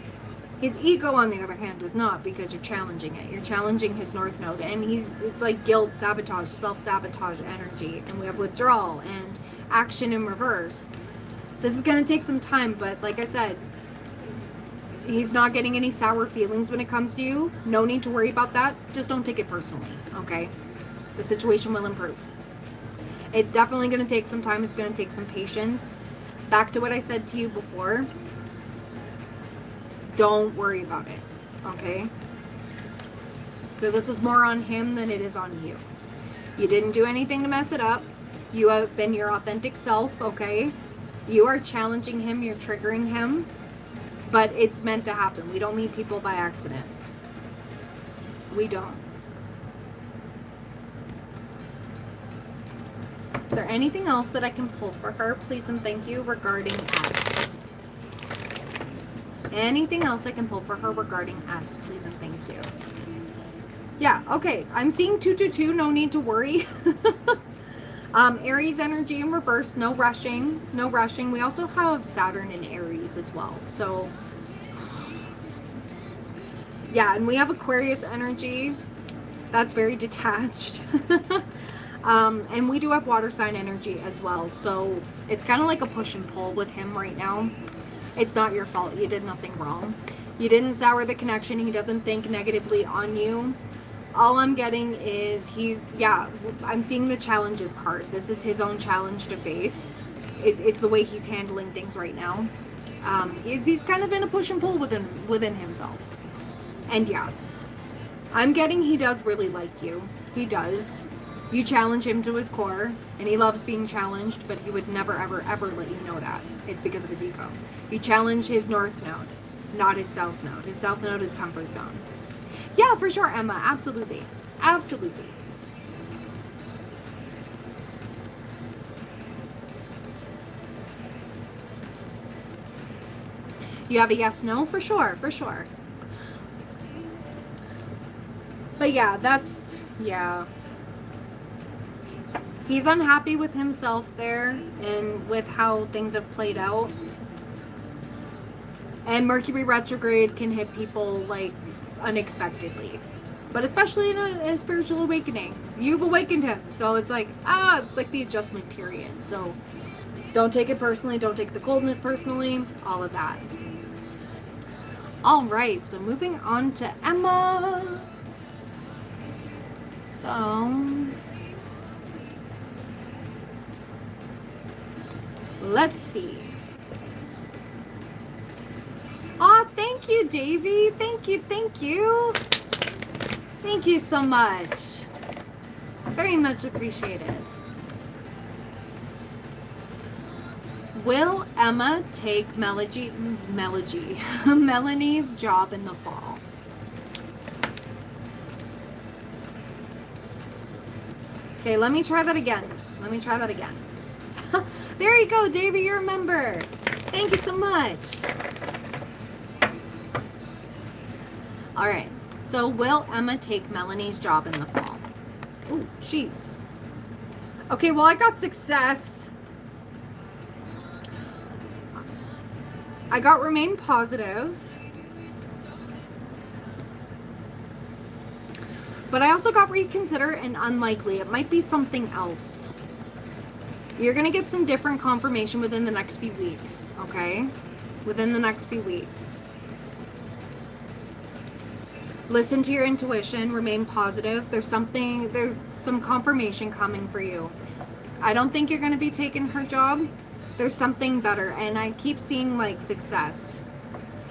Speaker 1: His ego, on the other hand, does not, because you're challenging it. You're challenging his North Node, and it's like guilt, sabotage, self-sabotage energy, and we have withdrawal and action in reverse. This is going to take some time, but like I said, he's not getting any sour feelings when it comes to you. No need to worry about that. Just don't take it personally, okay? The situation will improve. It's definitely going to take some time. It's going to take some patience. Back to what I said to you before. Don't worry about it, okay? Because this is more on him than it is on you. You didn't do anything to mess it up. You have been your authentic self, okay? You are challenging him, you're triggering him, but it's meant to happen. We don't meet people by accident. We don't. Is there anything else that I can pull for her, please and thank you, regarding S? Anything else I can pull for her regarding S, please and thank you. Yeah, okay. I'm seeing 222, no need to worry. Aries energy in reverse, no rushing, no rushing. We also have Saturn in Aries as well. So, yeah, and we have Aquarius energy. That's very detached. And we do have water sign energy as well. So, it's kind of like a push and pull with him right now. It's not your fault. You did nothing wrong. You didn't sour the connection. He doesn't think negatively on you. All I'm getting is I'm seeing the challenges card. This is his own challenge to face. It's the way he's handling things right now. He's kind of in a push and pull within himself. And yeah, I'm getting he does really like you. He does. You challenge him to his core, and he loves being challenged, but he would never, ever, ever let you know that. It's because of his ego. You challenge his North Node. not his south node. His south node is comfort zone. Yeah, for sure, Emma. Absolutely. Absolutely. You have a yes, no? For sure, for sure. But yeah, that's, yeah. He's unhappy with himself there and with how things have played out. And Mercury retrograde can hit people like unexpectedly. But especially in a spiritual awakening. You've awakened him. So it's like, it's like the adjustment period. So don't take it personally. Don't take the coldness personally. All of that. All right. So moving on to Emma. So let's see. Aw, thank you, Davy. Thank you, thank you. Thank you so much. Very much appreciated. Will Emma take Melanie's job in the fall? Okay, let me try that again. There you go, Davy, you're a member. Thank you so much. All right, so will Emma take Melanie's job in the fall? Oh, jeez. Okay, well, I got success. I got remain positive. But I also got reconsider and unlikely. It might be something else. You're going to get some different confirmation within the next few weeks, okay? Within the next few weeks. Listen to your intuition, remain positive. There's some confirmation coming for you. I don't think you're going to be taking her job. There's something better, and I keep seeing like success.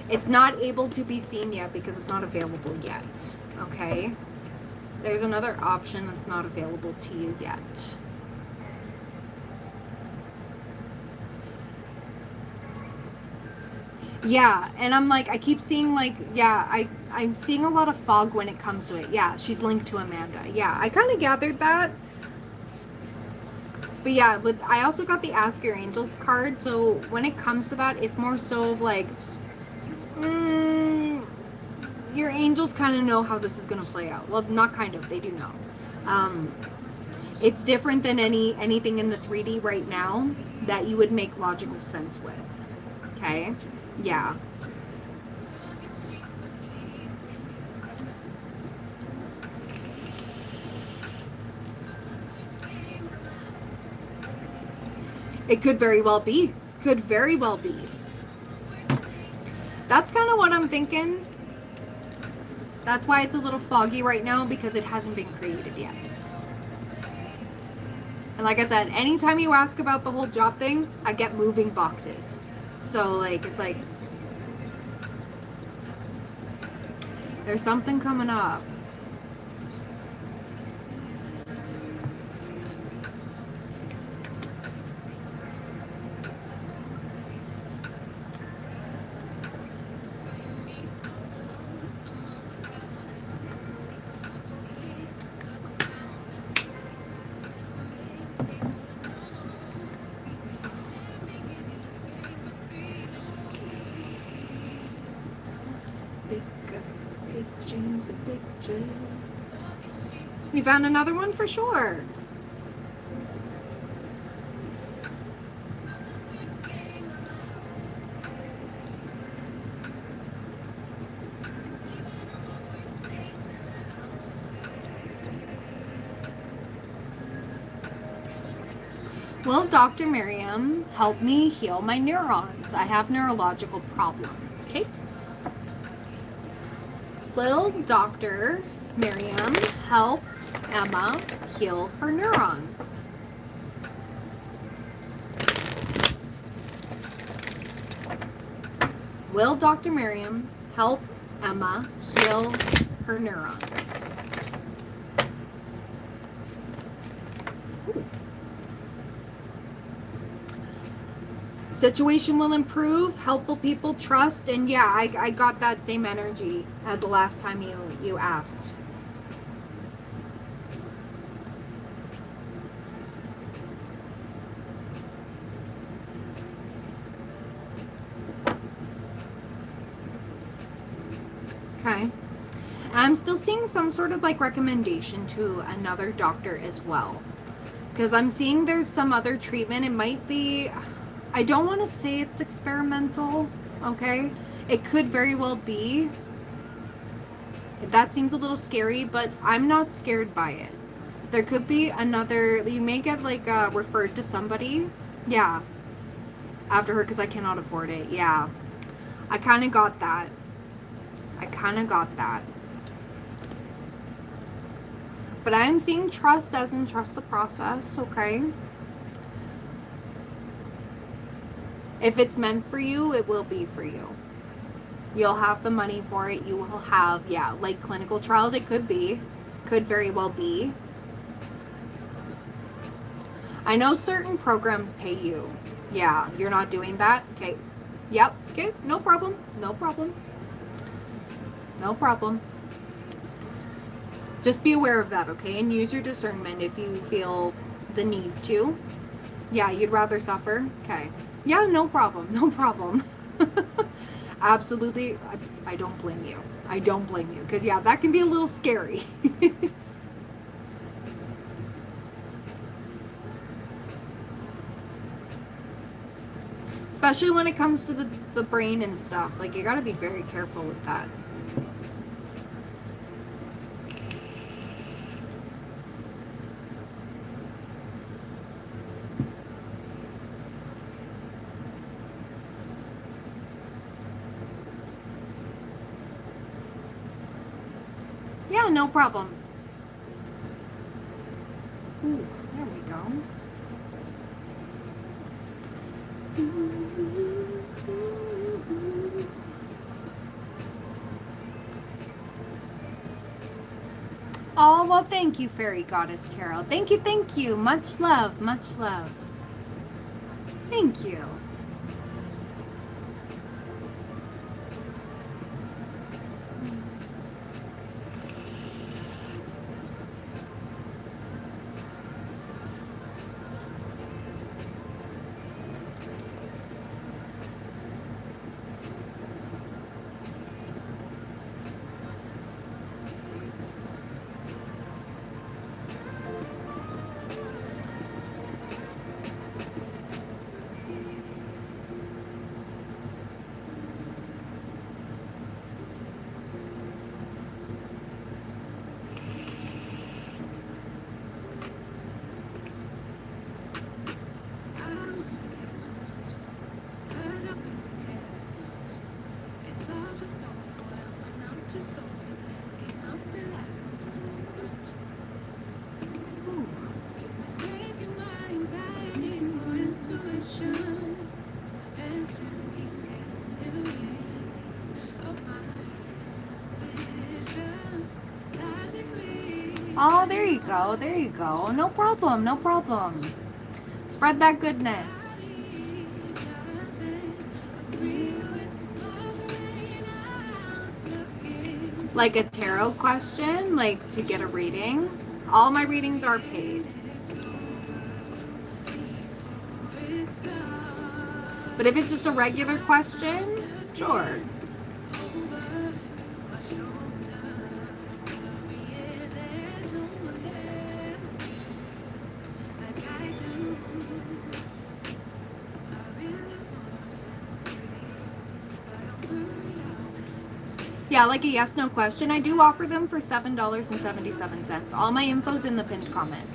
Speaker 1: It's not able to be seen yet because it's not available yet, okay? There's another option that's not available to you yet. Yeah, and I'm like, I keep seeing like, yeah, I'm seeing a lot of fog when it comes to it. Yeah, she's linked to Amanda. Yeah, I kind of gathered that. But yeah, I also got the Ask Your Angels card, so when it comes to that, it's more so of like, your angels kind of know how this is going to play out. Well, not kind of, they do know. It's different than anything in the 3D right now that you would make logical sense with. Okay? Yeah. It could very well be. Could very well be. That's kind of what I'm thinking. That's why it's a little foggy right now, because it hasn't been created yet. And like I said, anytime you ask about the whole job thing, I get moving boxes. So like, it's like, there's something coming up. You found another one for sure. Will Dr. Miriam help me heal my neurons? I have neurological problems. Okay. Will Dr. Miriam help Emma heal her neurons? Will Dr. Miriam help Emma heal her neurons? Situation will improve, helpful people, trust, and yeah, I got that same energy as the last time you asked. Okay. I'm still seeing some sort of like recommendation to another doctor as well. Because I'm seeing there's some other treatment. It might be, I don't want to say it's experimental, okay? It could very well be. That seems a little scary, but I'm not scared by it. There could be another, you may get like referred to somebody. Yeah. After her because I cannot afford it. Yeah. I kind of got that. But I'm seeing trust as in trust the process, okay? If it's meant for you, it will be for you. You'll have the money for it. You will have, yeah, like clinical trials, it could be. Could very well be. I know certain programs pay you. Yeah, you're not doing that? Okay. Yep. Okay, no problem. No problem. No problem. Just be aware of that, okay? And use your discernment if you feel the need to. Yeah, you'd rather suffer? Okay. Yeah, no problem. No problem. Absolutely. I don't blame you. I don't blame you. Because, yeah, that can be a little scary. Especially when it comes to the brain and stuff. Like, you gotta be very careful with that. Yeah, no problem. Ooh, there we go. Oh, well, thank you, Fairy Goddess Tarot. Thank you, thank you. Much love, much love. Thank you. Oh, there you go. There you go. No problem. No problem. Spread that goodness. Like a tarot question, like to get a reading. All my readings are paid. But if it's just a regular question, sure. Yeah, like a yes-no question. I do offer them for $7.77. All my info's in the pinned comment.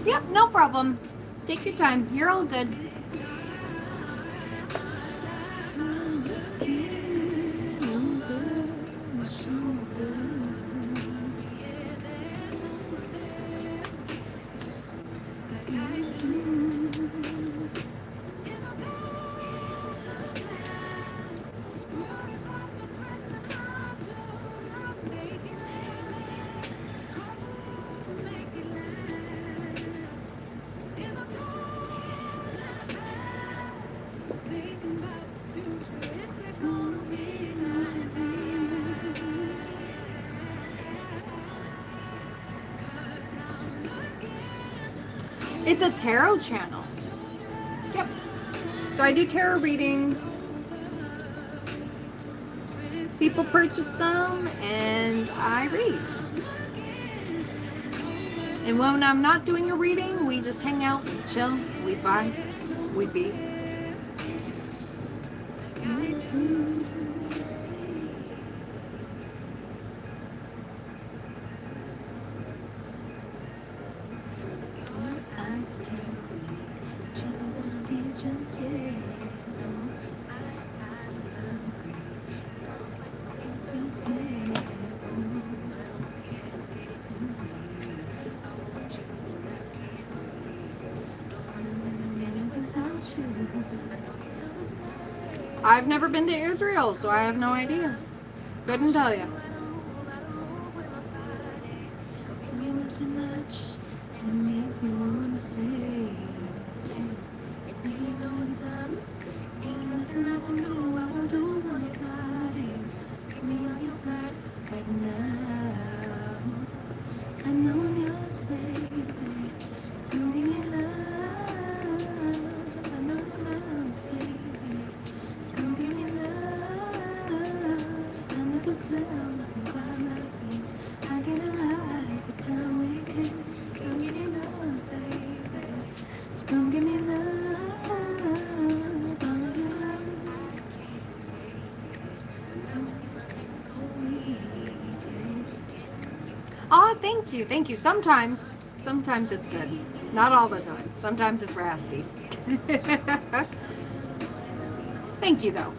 Speaker 1: Yep, no problem. Take your time. You're all good. It's a tarot channel. Yep. So I do tarot readings. People purchase them and I read. And when I'm not doing a reading, we just hang out, we chill, we vibe, we be. I've never been to Israel, so I have no idea. Couldn't tell you. Oh, thank you. Sometimes it's good. Not all the time. Sometimes it's raspy. Thank you, though.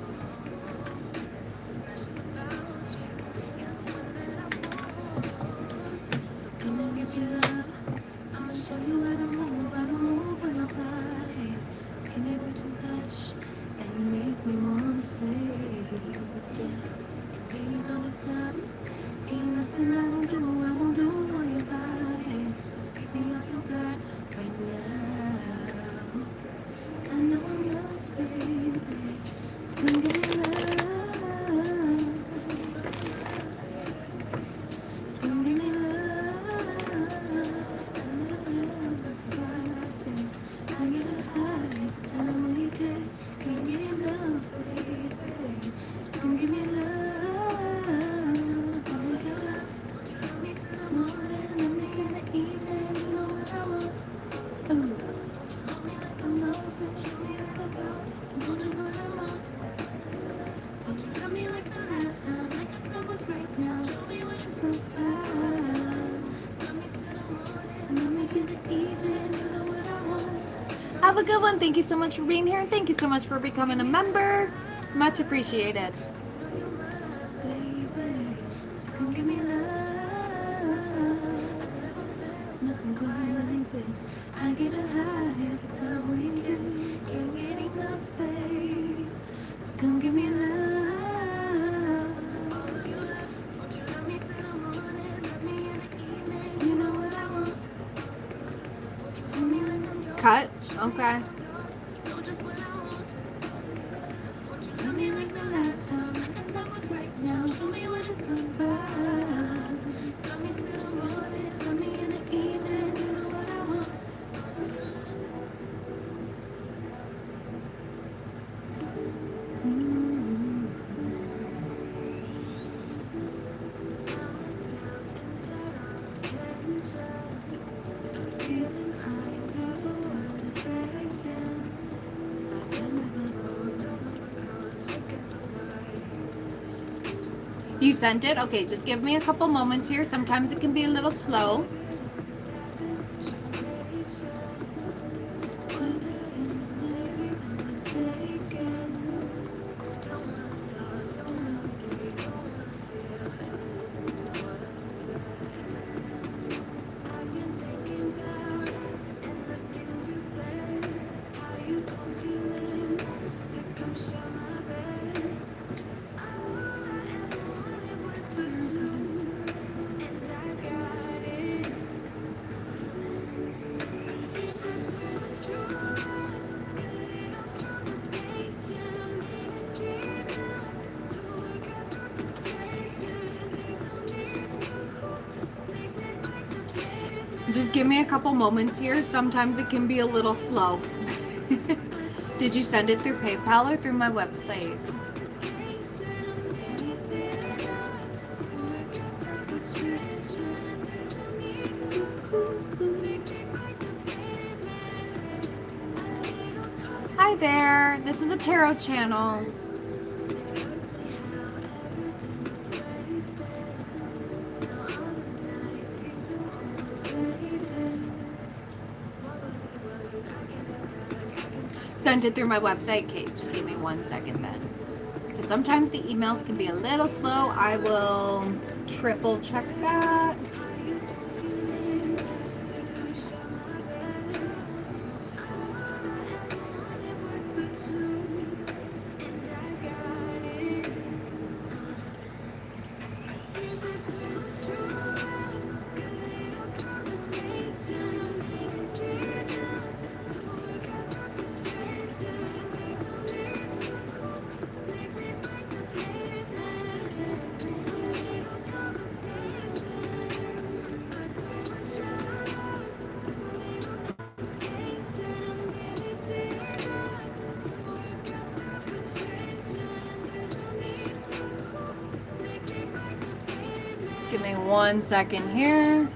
Speaker 1: Have a good one. Thank you so much for being here. Thank you so much for becoming a member. Much appreciated. Cut? Okay. You sent it? Okay, just give me a couple moments here. Sometimes it can be a little slow. Just give me a couple moments here. Sometimes it can be a little slow. Did you send it through PayPal or through my website? Hi there. This is a tarot channel. Sent it through my website. Kate, just give me 1 second then. Because sometimes the emails can be a little slow. I will triple check that. Give me 1 second here.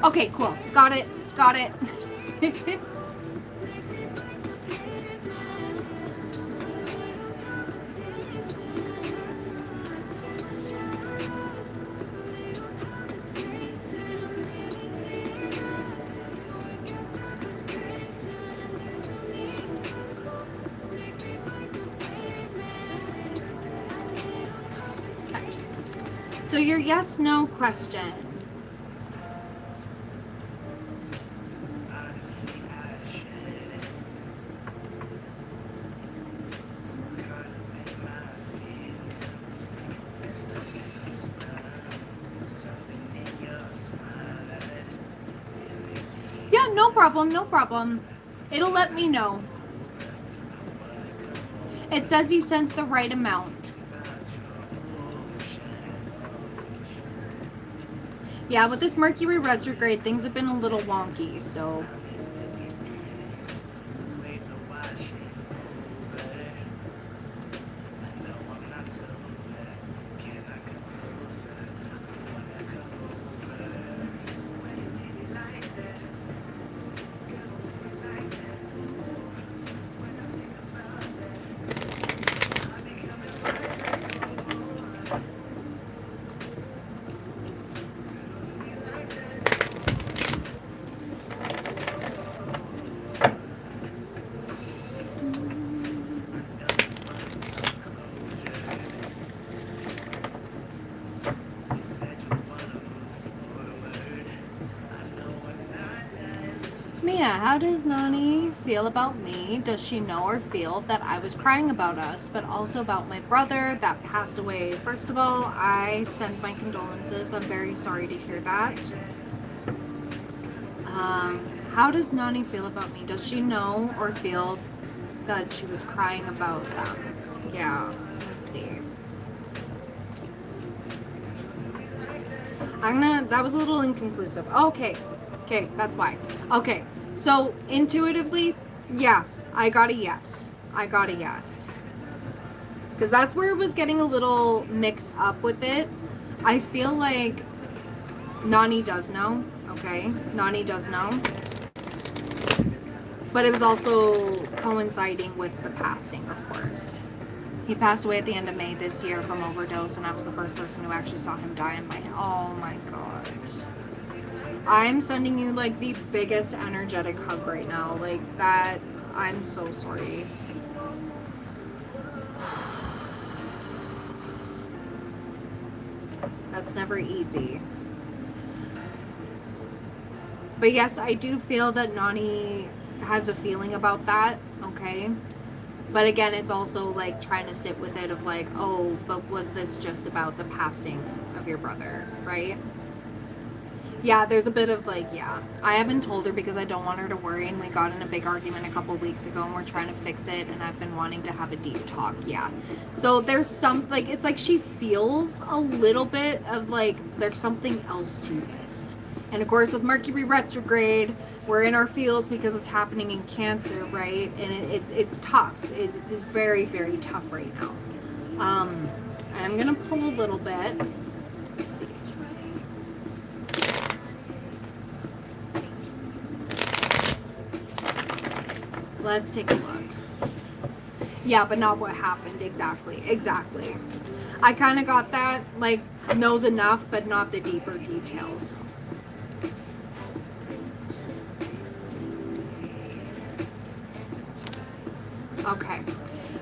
Speaker 1: Okay, cool. Got it. Got it. Okay. So your yes, no question. Yeah, no problem, no problem. It'll let me know. It says you sent the right amount. Yeah, with this Mercury retrograde, things have been a little wonky, so... Mia, how does Nani feel about me? Does she know or feel that I was crying about us, but also about my brother that passed away? First of all, I send my condolences. I'm very sorry to hear that. How does Nani feel about me? Does she know or feel that she was crying about them? Yeah, let's see. That was a little inconclusive. Okay, that's why. Okay, so intuitively, yeah, I got a yes. Because that's where it was getting a little mixed up with it. I feel like Nani does know, okay? Nani does know. But it was also coinciding with the passing, of course. He passed away at the end of May this year from overdose, and I was the first person who actually saw him die in my... Oh my god. I'm sending you, like, the biggest energetic hug right now. Like, that... I'm so sorry. That's never easy. But yes, I do feel that Nani has a feeling about that, okay? But again, it's also like trying to sit with it of like, oh, but was this just about the passing of your brother, right? Yeah, there's a bit of like, yeah. I haven't told her because I don't want her to worry, and we got in a big argument a couple weeks ago and we're trying to fix it, and I've been wanting to have a deep talk, yeah. So there's some, like, it's like she feels a little bit of like, there's something else to this. And of course, with Mercury retrograde, we're in our feels because it's happening in Cancer, right? And it's tough. It's very, very tough right now. I'm going to pull a little bit. Let's see. Let's take a look. Yeah, but not what happened. Exactly. I kind of got that, like, knows enough, but not the deeper details. Okay.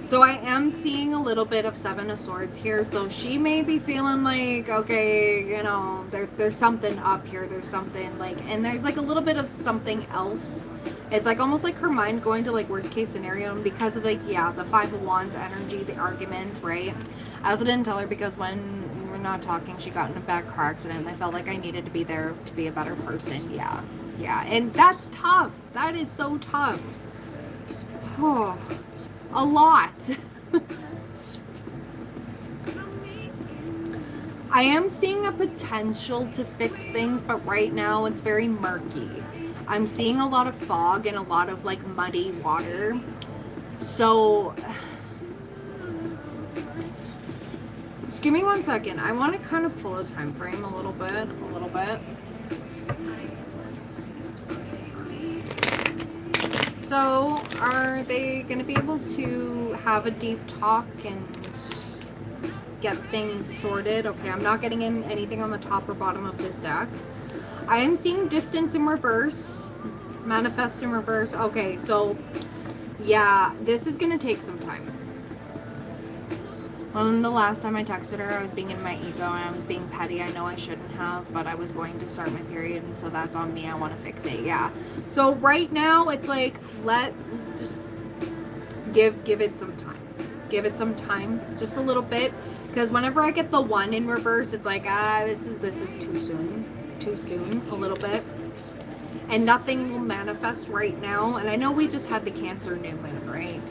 Speaker 1: So I am seeing a little bit of Seven of Swords here. So she may be feeling like, okay, you know, there's something up here. There's something like, and there's like a little bit of something else. It's like almost like her mind going to like worst case scenario. And because of like, yeah, the Five of Wands energy, the argument, right? I also didn't tell her because when we were not talking, she got in a bad car accident. And I felt like I needed to be there to be a better person. Yeah. And that's tough. That is so tough. Oh. A lot. I am seeing a potential to fix things, but right now it's very murky. I'm seeing a lot of fog and a lot of like muddy water. So just give me 1 second. I want to kind of pull a time frame a little bit. So, are they going to be able to have a deep talk and get things sorted? Okay, I'm not getting in anything on the top or bottom of this deck. I am seeing distance in reverse, manifest in reverse. Okay, so, yeah, this is going to take some time. Well, the last time I texted her, I was being in my ego and I was being petty. I know I shouldn't have, but I was going to start my period, and so that's on me. I want to fix it, yeah. So right now, it's like, just give it some time. Give it some time, just a little bit, because whenever I get the 1 in reverse, it's like, this is too soon, a little bit. And nothing will manifest right now. And I know we just had the Cancer new moon, right?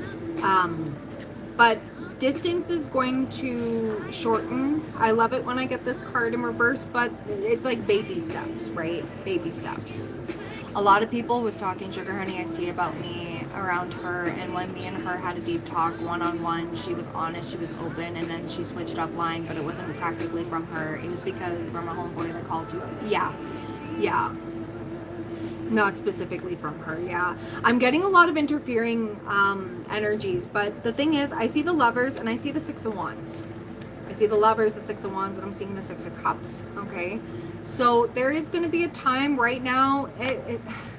Speaker 1: But distance is going to shorten. I love it when I get this card in reverse, but it's like baby steps, right? Baby steps. A lot of people was talking Sugar Honey Iced Tea about me around her, and when me and her had a deep talk one-on-one, she was honest, she was open, and then she switched up lying, but it wasn't practically from her. It was because from a homeboy that called you. Yeah. Not specifically from her, yeah. I'm getting a lot of interfering energies, but the thing is, I see the Lovers and I see the Six of Wands. I see the Lovers, the Six of Wands, and I'm seeing the Six of Cups, okay? So there is going to be a time right now,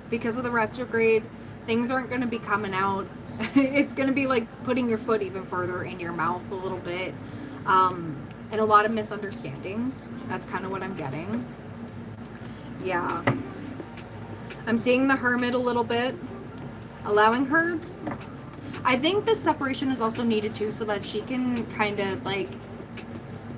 Speaker 1: because of the retrograde, things aren't going to be coming out. It's going to be like putting your foot even further in your mouth a little bit. And a lot of misunderstandings. That's kind of what I'm getting. Yeah. I'm seeing the Hermit a little bit. Allowing her. I think this separation is also needed too, so that she can kind of like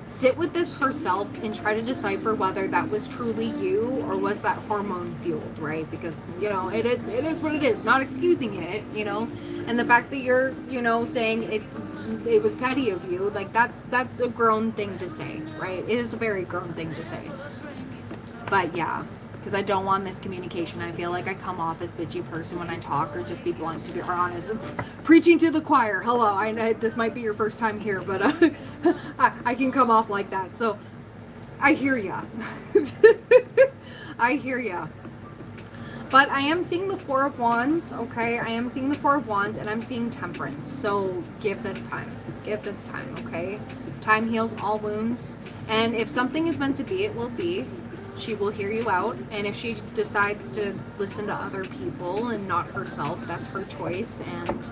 Speaker 1: sit with this herself and try to decipher whether that was truly you or was that hormone fueled, right? Because, you know, it is what it is. Not excusing it, you know. And the fact that you're, you know, saying it was petty of you, like that's a grown thing to say, right? It is a very grown thing to say. But yeah, because I don't want miscommunication. I feel like I come off as bitchy person when I talk, or just be blunt, to be honest. Preaching to the choir. Hello, I know this might be your first time here, but I can come off like that. So I hear ya. I hear ya. But I am seeing the Four of Wands, okay? I am seeing the Four of Wands, and I'm seeing Temperance. So give this time. Give this time, okay? Time heals all wounds. And if something is meant to be, it will be. She will hear you out, and if she decides to listen to other people and not herself, that's her choice, and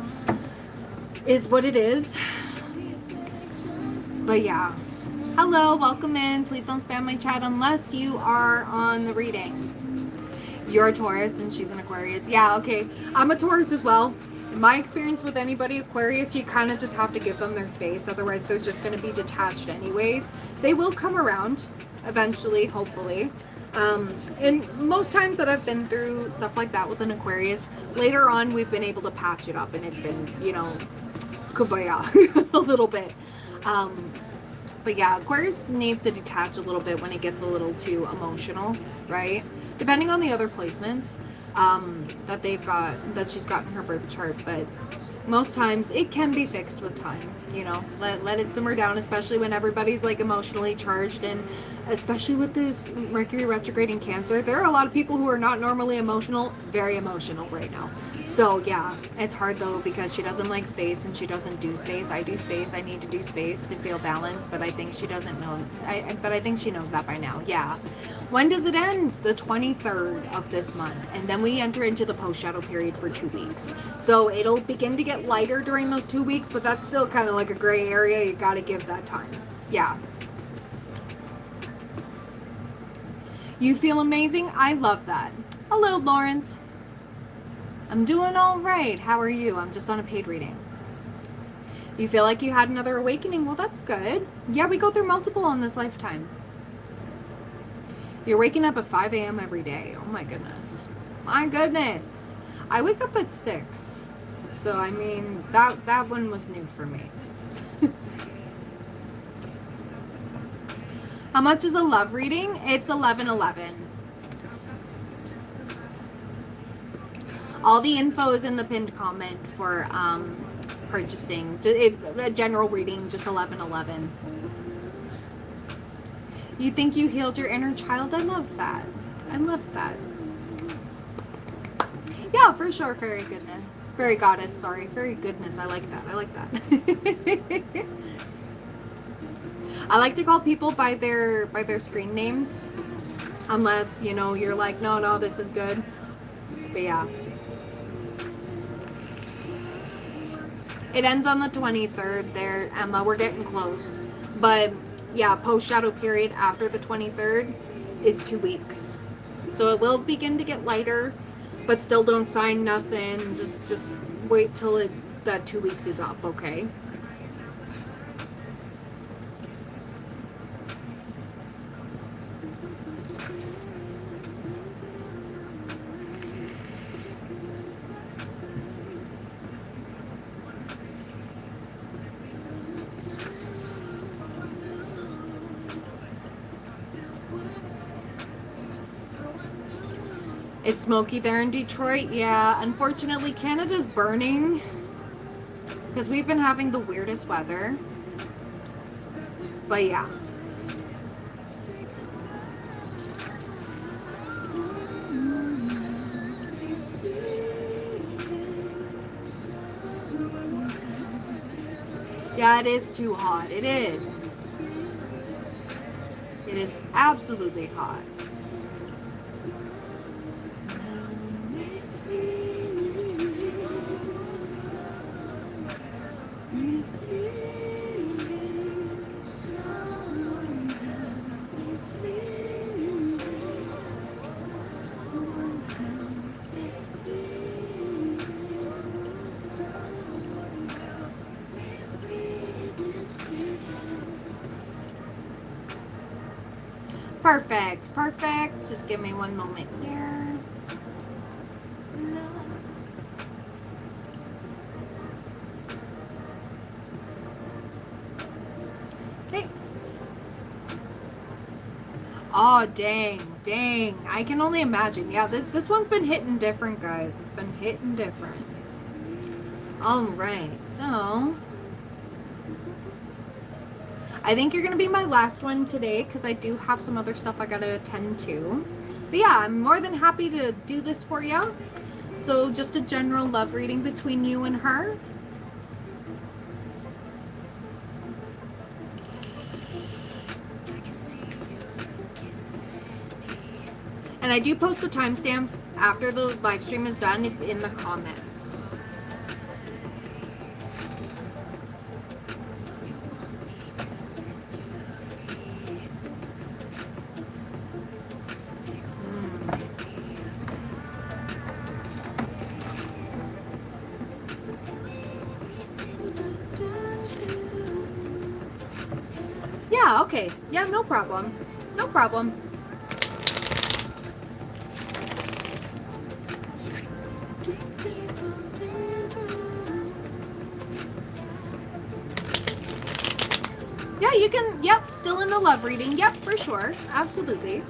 Speaker 1: is what it is. But yeah. Hello, welcome in. Please don't spam my chat unless you are on the reading. You're a Taurus and she's an Aquarius. Yeah, okay. I'm a Taurus as well. In my experience with anybody Aquarius, you kind of just have to give them their space. Otherwise, they're just going to be detached anyways. They will come around eventually, hopefully. And most times that I've been through stuff like that with an Aquarius, later on we've been able to patch it up and it's been, you know, kumbaya a little bit. But yeah, Aquarius needs to detach a little bit when it gets a little too emotional, right? Depending on the other placements that they've got, that she's got in her birth chart, but most times it can be fixed with time, you know. Let it simmer down, especially when everybody's like emotionally charged, and especially with this Mercury retrograde in Cancer, there are a lot of people who are not normally emotional, very emotional right now. So yeah, it's hard though because she doesn't like space and she doesn't do space. I do space. I need to do space to feel balanced, but I think she doesn't know. But I think she knows that by now. Yeah. When does it end? The 23rd of this month, and then we enter into the post shadow period for 2 weeks. So it'll begin to get lighter during those 2 weeks, but that's still kind of like a gray area. You got to give that time. Yeah. You feel amazing. I love that. Hello, Lawrence. I'm doing all right. How are you? I'm just on a paid reading. You feel like you had another awakening? Well, that's good. Yeah, we go through multiple in this lifetime. You're waking up at 5 a.m. every day. Oh my goodness. My goodness. I wake up at 6. So, I mean, that one was new for me. How much is a love reading? It's $11.11. All the info is in the pinned comment for purchasing. A general reading, just $11.11. You think you healed your inner child? I love that. I love that. Yeah, for sure. Fairy goodness. Fairy goddess, sorry. Fairy goodness. I like that. I like that. I like to call people by their screen names. Unless, you know, you're like, no, this is good. But yeah. It ends on the 23rd there, Emma. We're getting close. But yeah, post-shadow period after the 23rd is 2 weeks. So it will begin to get lighter, but still don't sign nothing. Just wait till that 2 weeks is up, okay? It's smoky there in Detroit. Yeah, unfortunately, Canada's burning because we've been having the weirdest weather. But yeah. Yeah, it is too hot. It is. It is absolutely hot. Perfect, perfect. Just give me one moment here. Okay. Oh, dang. I can only imagine. Yeah, this one's been hitting different, guys. It's been hitting different. All right, so I think you're going to be my last one today because I do have some other stuff I got to attend to. But yeah, I'm more than happy to do this for you. So just a general love reading between you and her. And I do post the timestamps after the live stream is done. It's in the comments. Okay, yeah, no problem. No problem. Yeah, you can, yep, still in the love reading. Yep, for sure. Absolutely.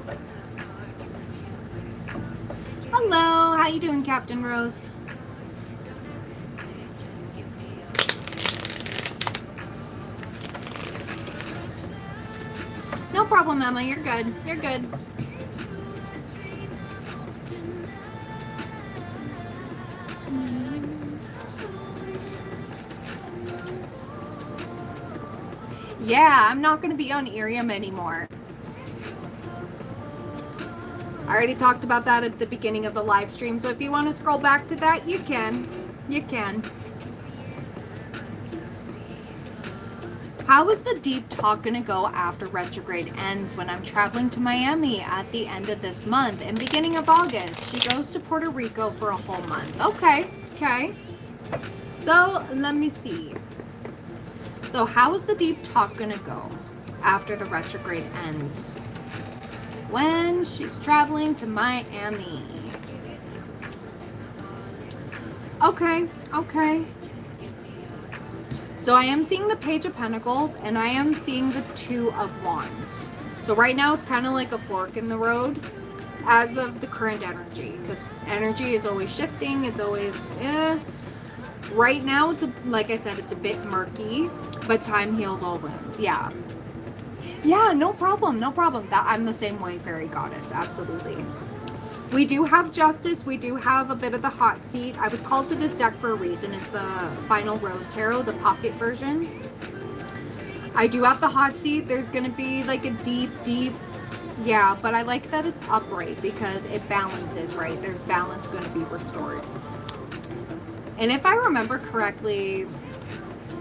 Speaker 1: Hello, how you doing, Captain Rose? No problem, Emma. You're good. You're good. Yeah, I'm not going to be on Irium anymore. I already talked about that at the beginning of the live stream, so if you want to scroll back to that, you can. You can. How is the deep talk going to go after retrograde ends when I'm traveling to Miami at the end of this month and beginning of August? She goes to Puerto Rico for a whole month. Okay, okay. So, let me see. So, how is the deep talk going to go after the retrograde ends when she's traveling to Miami? Okay, okay. So I am seeing the Page of Pentacles and I am seeing the Two of Wands. So right now it's kind of like a fork in the road as of the current energy, because energy is always shifting. It's always, right now it's, like I said, it's a bit murky, but time heals all wounds. Yeah. Yeah, no problem. No problem. That I'm the same way, Fairy Goddess. Absolutely. We do have Justice. We do have a bit of the hot seat. I was called to this deck for a reason. It's the Final Rose Tarot, the pocket version. I do have the hot seat. There's going to be like a deep, yeah, but I like that it's upright because it balances, right? There's balance going to be restored. And if I remember correctly,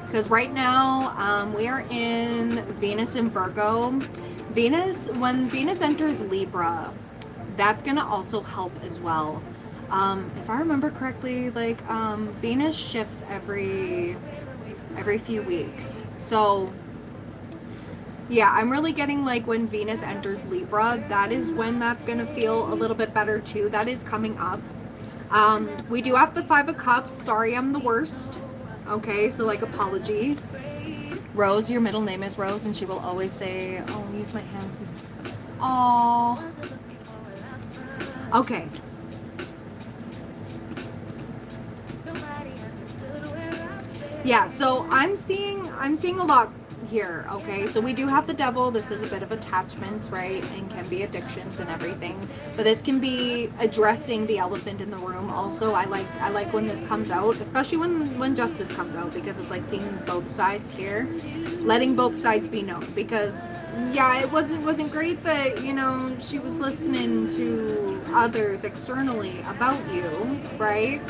Speaker 1: because right now we are in Venus in Virgo. When Venus enters Libra, that's going to also help as well. If I remember correctly, like Venus shifts every few weeks. So yeah, I'm really getting like when Venus enters Libra, that is when that's going to feel a little bit better too. That is coming up. We do have the Five of Cups. Sorry, I'm the worst. Okay, so like apology. Rose, your middle name is Rose, and she will always say, oh, use my hands. Oh. Okay. Yeah, so I'm seeing a lot here, okay? So we do have the Devil. This is a bit of attachments, right? And can be addictions and everything. But this can be addressing the elephant in the room. Also, I like when this comes out, especially when Justice comes out, because it's like seeing both sides here, letting both sides be known. Because yeah, it wasn't great that, you know, she was listening to others externally about you, right?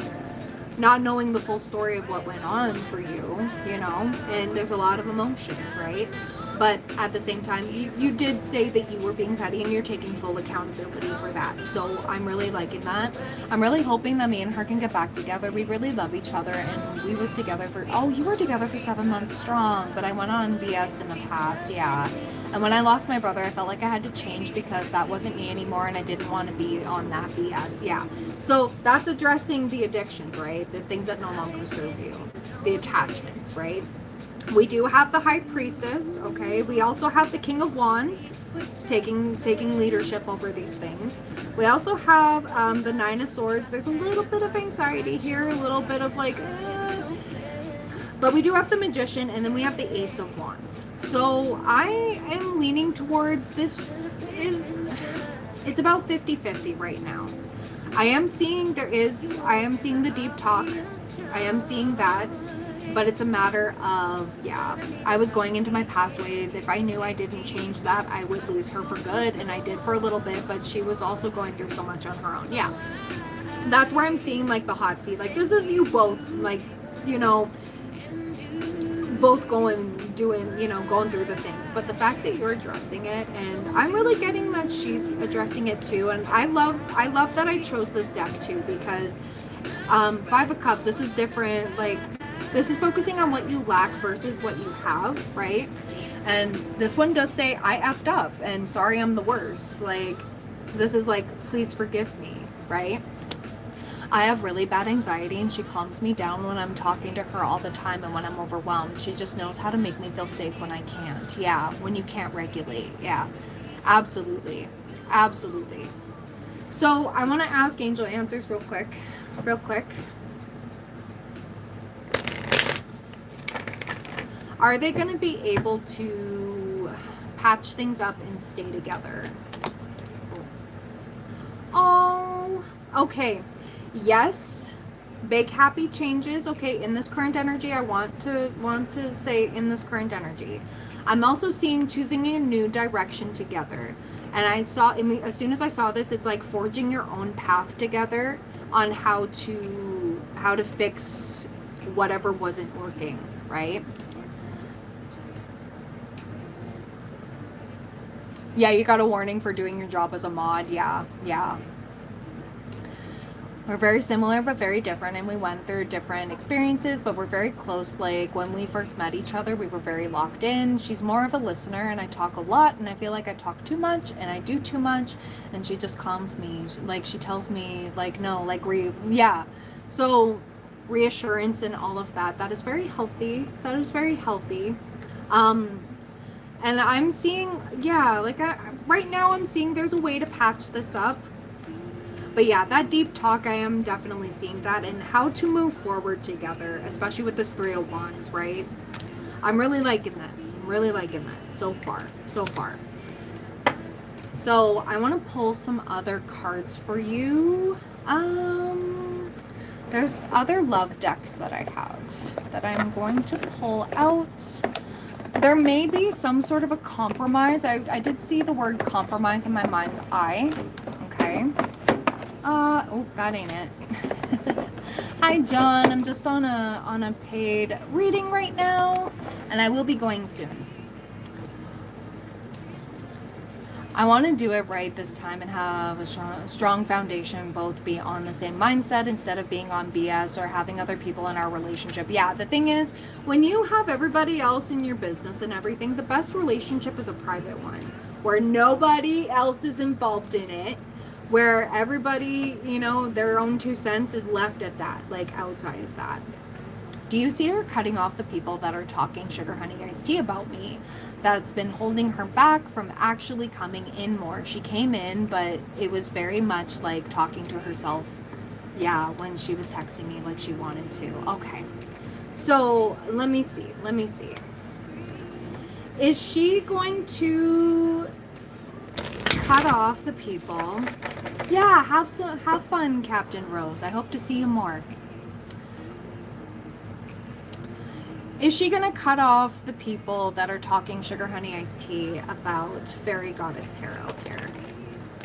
Speaker 1: Not knowing the full story of what went on for you, you know, and there's a lot of emotions, right? But at the same time, you did say that you were being petty and you're taking full accountability for that. So I'm really liking that. I'm really hoping that me and her can get back together. We really love each other, and we was together for, oh, you were together for 7 months strong, but I went on BS in the past, yeah. And when I lost my brother, I felt like I had to change because that wasn't me anymore and I didn't want to be on that BS, yeah. So that's addressing the addictions, right? The things that no longer serve you. The attachments, right? We do have the High Priestess, okay? We also have the King of Wands taking leadership over these things. We also have the Nine of Swords. There's a little bit of anxiety here, a little bit of like, but we do have the Magician, and then we have the Ace of Wands. So I am leaning towards this it's about 50-50 right now. I am seeing the deep talk. I am seeing that, but it's a matter of, yeah, I was going into my past ways. If I knew I didn't change that, I would lose her for good, and I did for a little bit, but she was also going through so much on her own. Yeah, that's where I'm seeing like the hot seat. Like, this is you both, like, you know, both going through the things, but the fact that you're addressing it, and I'm really getting that she's addressing it too. And I love that I chose this deck too, because Five of Cups, this is different. Like, this is focusing on what you lack versus what you have, right? And this one does say, I effed up and sorry I'm the worst. Like, this is like, please forgive me, right? I have really bad anxiety and she calms me down when I'm talking to her all the time and when I'm overwhelmed. She just knows how to make me feel safe when I can't. Yeah, when you can't regulate. Yeah, absolutely. Absolutely. So I want to ask angel answers real quick. Real quick. Are they going to be able to patch things up and stay together? Oh, okay. Yes, big happy changes. Okay, in this current energy, I want to say in this current energy, I'm also seeing choosing a new direction together. And I saw, as soon as I saw this, it's like forging your own path together on how to fix whatever wasn't working, right? Yeah, you got a warning for doing your job as a mod. Yeah, yeah. We're very similar but very different, and we went through different experiences, but we're very close. Like when we first met each other, we were very locked in. She's more of a listener and I talk a lot, and I feel like I talk too much and I do too much, and she just calms me. Like she tells me like, no, like yeah. So reassurance and all of that, that is very healthy. That is very healthy. And I'm seeing, yeah, like right now I'm seeing there's a way to patch this up. But yeah, that deep talk, I am definitely seeing that, and how to move forward together, especially with this 3 of Wands, right? I'm really liking this. I'm really liking this so far. So far. So I want to pull some other cards for you. There's other love decks that I have that I'm going to pull out. There may be some sort of a compromise. I did see the word compromise in my mind's eye. Okay. Oh, that ain't it. Hi, John. I'm just on a paid reading right now, and I will be going soon. I want to do it right this time and have a strong foundation, both be on the same mindset instead of being on BS or having other people in our relationship. Yeah, the thing is, when you have everybody else in your business and everything, the best relationship is a private one where nobody else is involved in it, where everybody, you know, their own 2 cents is left at that, like outside of that. Do you see her cutting off the people that are talking sugar honey iced tea about me? That's been holding her back from actually coming in more. She came in, but it was very much like talking to herself. Yeah, when she was texting me like she wanted to. Okay. So let me see. Is she going to cut off the people? Yeah, have fun, Captain Rose. I hope to see you more. Is she going to cut off the people that are talking sugar honey iced tea about fairy goddess tarot here?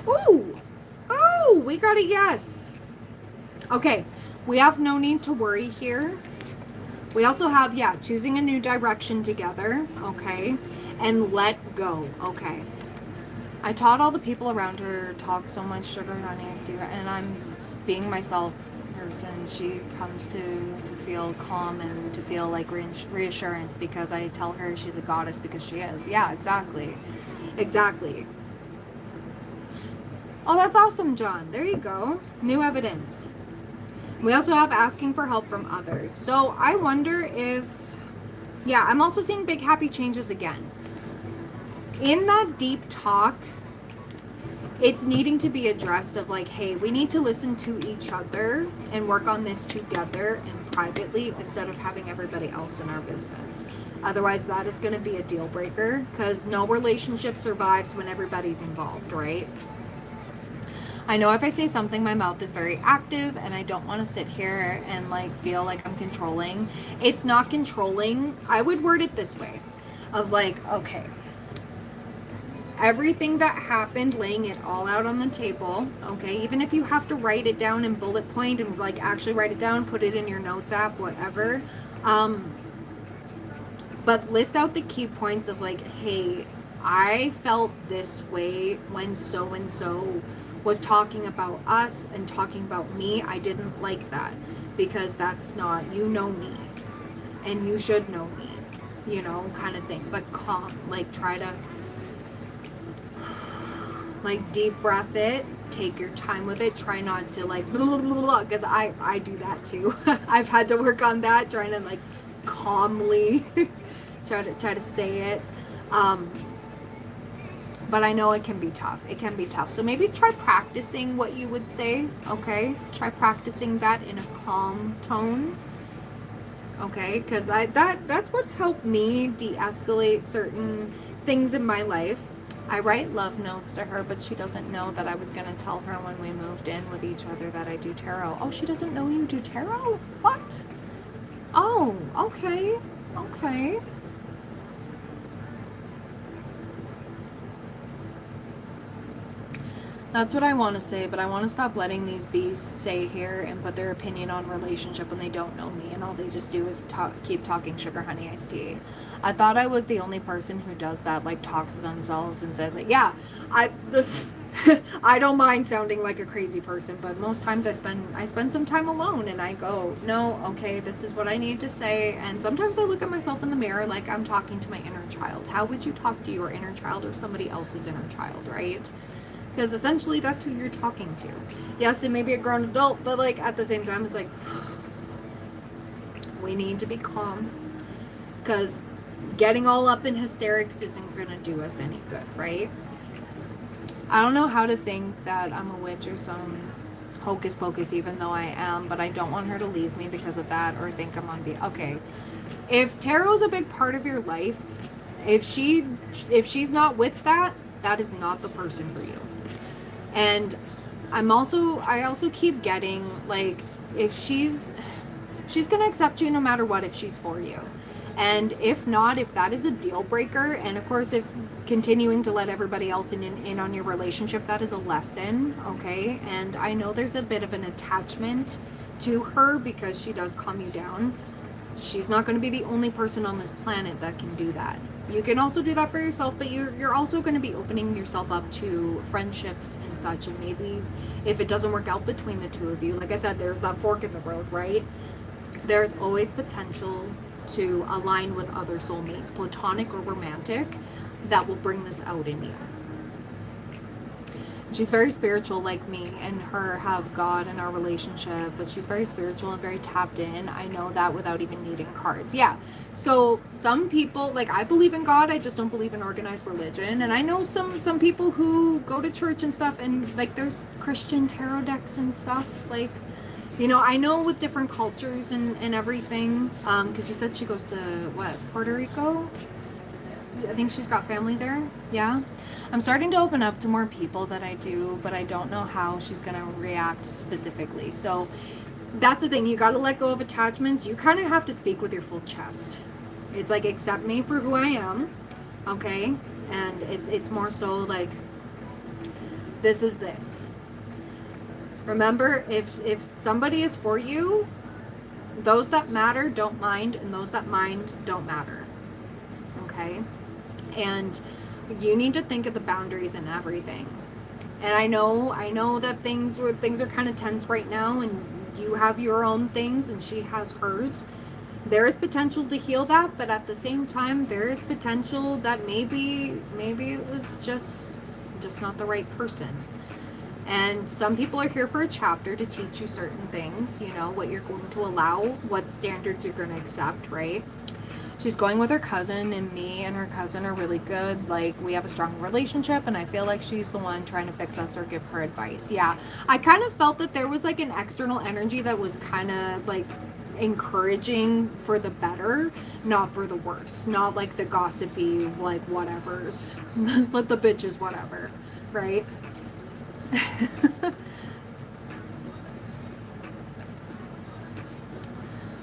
Speaker 1: Ooh! Oh, we got a yes. Okay, we have no need to worry here. We also have, yeah, choosing a new direction together, okay, and let go, okay. I taught all the people around her talk so much sugar honey iced tea, and I'm being myself person. She comes to feel calm and to feel like reassurance because I tell her she's a goddess because she is. Yeah, exactly. Exactly. Oh, that's awesome, John. There you go. New evidence. We also have asking for help from others. So I wonder if, yeah, I'm also seeing big happy changes again. In that deep talk, it's needing to be addressed of like, hey, we need to listen to each other and work on this together and privately instead of having everybody else in our business. Otherwise, that is going to be a deal breaker because no relationship survives when everybody's involved, right? I know if I say something, my mouth is very active and I don't want to sit here and like feel like I'm controlling. It's not controlling. I would word it this way of like, okay, everything that happened, laying it all out on the table, okay? Even if you have to write it down in bullet point and like actually write it down, put it in your notes app, whatever. But list out the key points of like, hey, I felt this way when so-and-so was talking about us and talking about me. I didn't like that because that's not, you know me and you should know me. you know, kind of thing. But calm, like try to like deep breath it, take your time with it, try not to like blah, blah, blah, blah, because I do that too. I've had to work on that, trying to like calmly try to say it. But I know it can be tough. It can be tough. So maybe try practicing what you would say, okay? Try practicing that in a calm tone, okay? Because that's what's helped me de-escalate certain things in my life. I write love notes to her, but she doesn't know that I was going to tell her when we moved in with each other that I do tarot. Oh, she doesn't know you do tarot? What? Oh, okay. Okay. That's what I want to say, but I want to stop letting these bees say here and put their opinion on relationship when they don't know me, and all they just do is keep talking sugar, honey, iced tea. I thought I was the only person who does that, like talks to themselves and says like, yeah, I don't mind sounding like a crazy person, but most times I spend some time alone and I go, no, okay, this is what I need to say. And sometimes I look at myself in the mirror like I'm talking to my inner child. How would you talk to your inner child or somebody else's inner child, right? Because essentially that's who you're talking to. Yes, it may be a grown adult, but like at the same time, it's like, we need to be calm. Because getting all up in hysterics isn't going to do us any good, right? I don't know how to think that I'm a witch or some hocus pocus, even though I am, but I don't want her to leave me because of that or think I'm on okay. If tarot's a big part of your life, if she's not with that, that is not the person for you. And I also keep getting like, if she's gonna accept you no matter what if she's for you. And if not, if that is a deal breaker, and of course if continuing to let everybody else in on your relationship, that is a lesson, okay? And I know there's a bit of an attachment to her because she does calm you down. She's not going to be the only person on this planet that can do that. You can also do that for yourself, but you're also going to be opening yourself up to friendships and such, and maybe if it doesn't work out between the two of you, like I said, there's that fork in the road, right? There's always potential to align with other soulmates, platonic or romantic, that will bring this out in you. She's very spiritual like me, and her have God in our relationship, but she's very spiritual and very tapped in. I know that without even needing cards. Yeah. So some people, like, I believe in God, I just don't believe in organized religion. And I know some people who go to church and stuff, and like there's Christian tarot decks and stuff. Like, you know, I know with different cultures and everything, because she said she goes to, what, Puerto Rico? I think she's got family there. Yeah. I'm starting to open up to more people that I do, but I don't know how she's going to react specifically. So that's the thing. You got to let go of attachments. You kind of have to speak with your full chest. It's like, accept me for who I am. Okay. And it's more so like, this is this. Remember, if somebody is for you, those that matter don't mind, and those that mind don't matter. Okay? And you need to think of the boundaries and everything. And I know that things are kind of tense right now, and you have your own things and she has hers. There is potential to heal that, but at the same time, there is potential that maybe it was just not the right person. And some people are here for a chapter to teach you certain things, you know, what you're going to allow, what standards you're going to accept, right? She's going with her cousin, and me and her cousin are really good. Like, we have a strong relationship, and I feel like she's the one trying to fix us or give her advice. Yeah, I kind of felt that there was like an external energy that was kind of like encouraging for the better, not for the worse. Not like the gossipy, like, whatevers. Let the bitches whatever, right?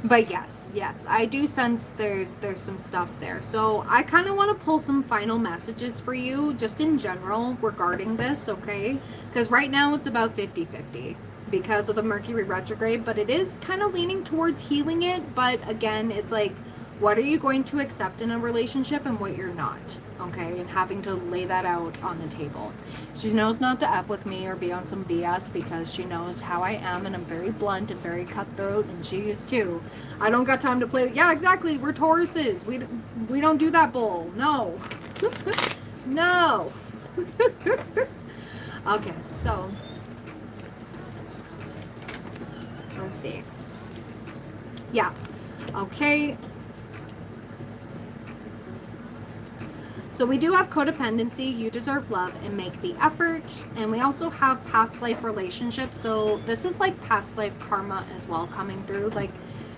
Speaker 1: But yes, I do sense there's some stuff there. So I kind of want to pull some final messages for you, just in general, regarding this, okay? Because right now it's about 50-50 because of the Mercury retrograde, but it is kind of leaning towards healing it. But again, it's like, What are you going to accept in a relationship and what you're not? Okay, and having to lay that out on the table. She knows not to F with me or be on some BS because she knows how I am, and I'm very blunt and very cutthroat, and she is too. I don't got time to play. Yeah, exactly. We're Tauruses. We don't do that bull. No. No. Okay, so let's see. Yeah. Okay. So we do have codependency, you deserve love and make the effort. And we also have past life relationships. So this is like past life karma as well coming through. Like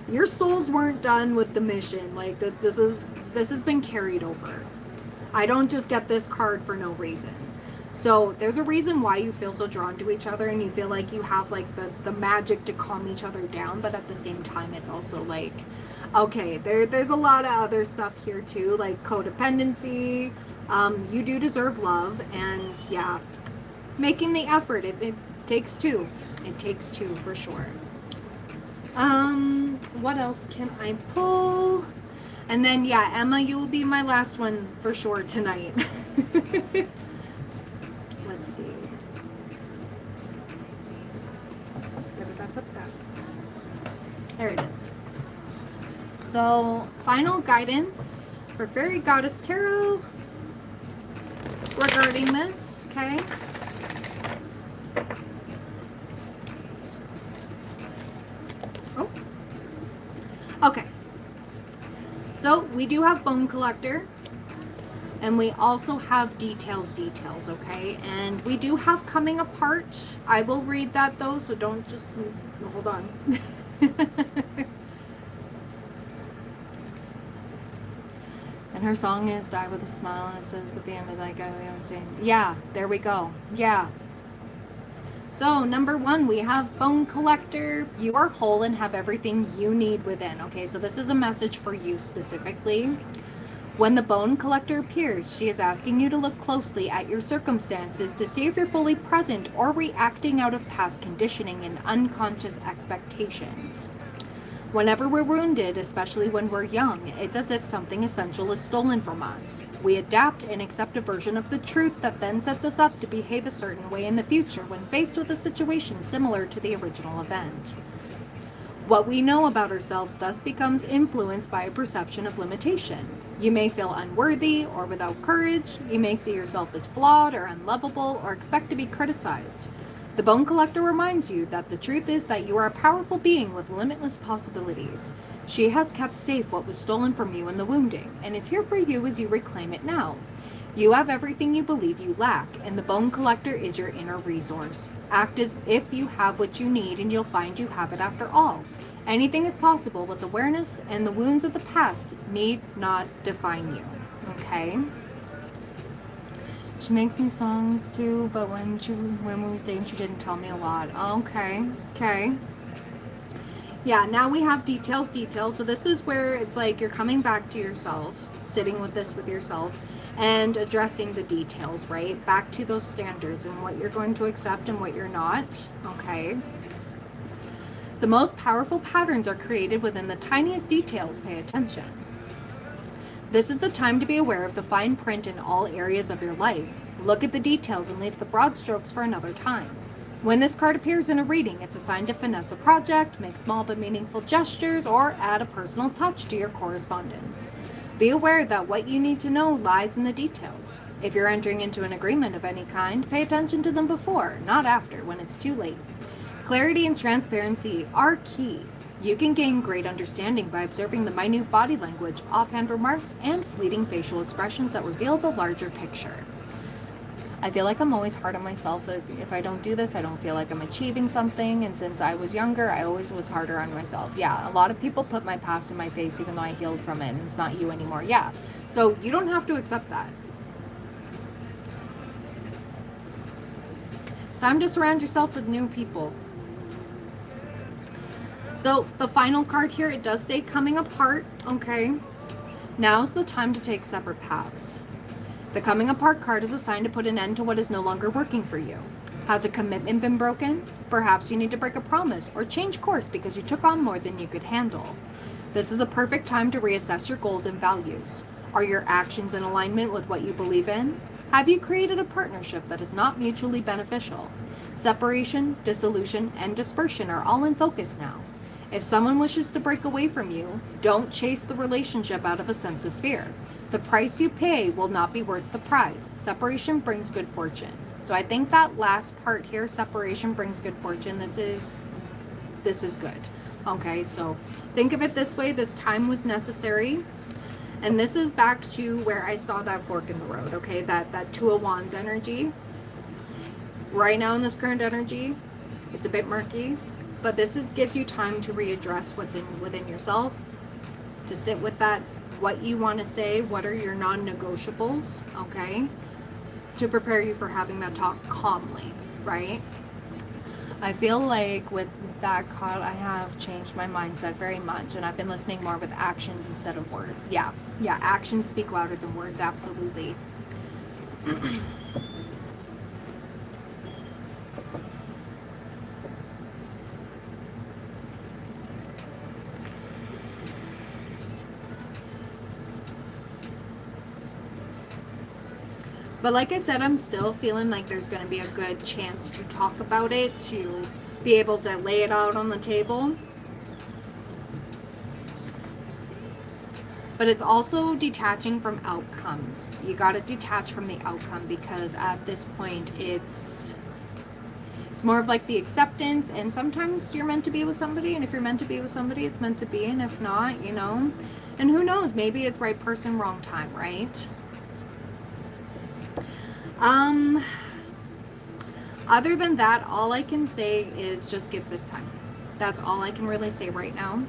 Speaker 1: your souls weren't done with the mission. Like this has been carried over. I don't just get this card for no reason. So there's a reason why you feel so drawn to each other and you feel like you have like the magic to calm each other down. But at the same time, it's also like, okay, there's a lot of other stuff here too, like codependency. You do deserve love, and yeah, making the effort. It takes two. It takes two for sure. What else can I pull? And then yeah, Emma, you will be my last one for sure tonight. Let's see. Where did I put that? There it is. So, final guidance for Fairy Goddess Tarot regarding this, okay? Oh. Okay. So, we do have Bone Collector, and we also have details, okay? And we do have Coming Apart. I will read that though, so don't just, hold on. And her song is Die With A Smile, and it says at the end of that guy, I was saying, yeah, there we go. Yeah. So, number 1, we have Bone Collector. You are whole and have everything you need within. Okay, so this is a message for you specifically. When the Bone Collector appears, she is asking you to look closely at your circumstances to see if you're fully present or reacting out of past conditioning and unconscious expectations. Whenever we're wounded, especially when we're young, it's as if something essential is stolen from us. We adapt and accept a version of the truth that then sets us up to behave a certain way in the future when faced with a situation similar to the original event. What we know about ourselves thus becomes influenced by a perception of limitation. You may feel unworthy or without courage. You may see yourself as flawed or unlovable or expect to be criticized. The Bone Collector reminds you that the truth is that you are a powerful being with limitless possibilities. She has kept safe what was stolen from you in the wounding, and is here for you as you reclaim it now. You have everything you believe you lack, and the Bone Collector is your inner resource. Act as if you have what you need, and you'll find you have it after all. Anything is possible with awareness, and the wounds of the past need not define you. Okay? She makes me songs too, but when we was dating, she didn't tell me a lot. Okay, okay. Yeah, now we have details. So this is where it's like you're coming back to yourself, sitting with this with yourself, and addressing the details, right? Back to those standards and what you're going to accept and what you're not, okay? The most powerful patterns are created within the tiniest details. Pay attention. This is the time to be aware of the fine print in all areas of your life. Look at the details and leave the broad strokes for another time. When this card appears in a reading, it's a sign to finesse a project, make small but meaningful gestures, or add a personal touch to your correspondence. Be aware that what you need to know lies in the details. If you're entering into an agreement of any kind, pay attention to them before, not after, when it's too late. Clarity and transparency are key. You can gain great understanding by observing the minute body language, offhand remarks, and fleeting facial expressions that reveal the larger picture. I feel like I'm always hard on myself. If I don't do this, I don't feel like I'm achieving something. And since I was younger, I always was harder on myself. Yeah, a lot of people put my past in my face even though I healed from it and it's not you anymore. Yeah, so you don't have to accept that. It's time to surround yourself with new people. So the final card here, it does say coming apart, okay? Now's the time to take separate paths. The coming apart card is a sign to put an end to what is no longer working for you. Has a commitment been broken? Perhaps you need to break a promise or change course because you took on more than you could handle. This is a perfect time to reassess your goals and values. Are your actions in alignment with what you believe in? Have you created a partnership that is not mutually beneficial? Separation, dissolution, and dispersion are all in focus now. If someone wishes to break away from you, don't chase the relationship out of a sense of fear. The price you pay will not be worth the prize. Separation brings good fortune. So I think that last part here, separation brings good fortune, this is good. Okay, so think of it this way, this time was necessary. And this is back to where I saw that fork in the road, okay? That Two of Wands energy. Right now in this current energy, it's a bit murky, but this gives you time to readdress what's within yourself, to sit with that, what you want to say, what are your non-negotiables, okay? To prepare you for having that talk calmly, right? I feel like with that card, I have changed my mindset very much, and I've been listening more with actions instead of words. Yeah, actions speak louder than words, absolutely. But like I said, I'm still feeling like there's going to be a good chance to talk about it, to be able to lay it out on the table. But it's also detaching from outcomes. You got to detach from the outcome, because at this point it's more of like the acceptance, and sometimes you're meant to be with somebody, and if you're meant to be with somebody, it's meant to be, and if not, you know, and who knows, maybe it's right person, wrong time, right? Other than that, all I can say is just give this time. That's all I can really say right now.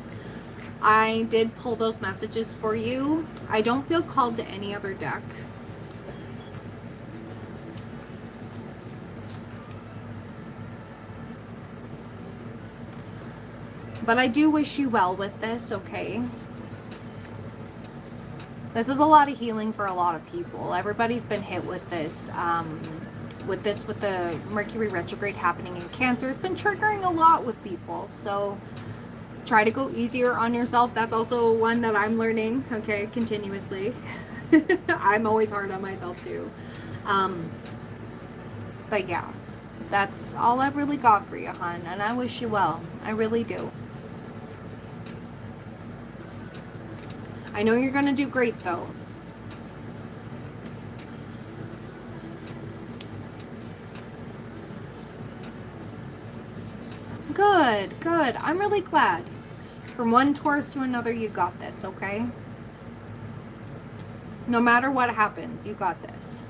Speaker 1: I did pull those messages for you. I don't feel called to any other deck. But I do wish you well with this, okay? This is a lot of healing for a lot of people. Everybody's been hit with this. With the Mercury retrograde happening in Cancer, it's been triggering a lot with people. So try to go easier on yourself. That's also one that I'm learning, okay, continuously. I'm always hard on myself too. But yeah, that's all I've really got for you, hon. And I wish you well. I really do. I know you're going to do great though. Good, good. I'm really glad. From one Taurus to another, you got this, okay? No matter what happens, you got this.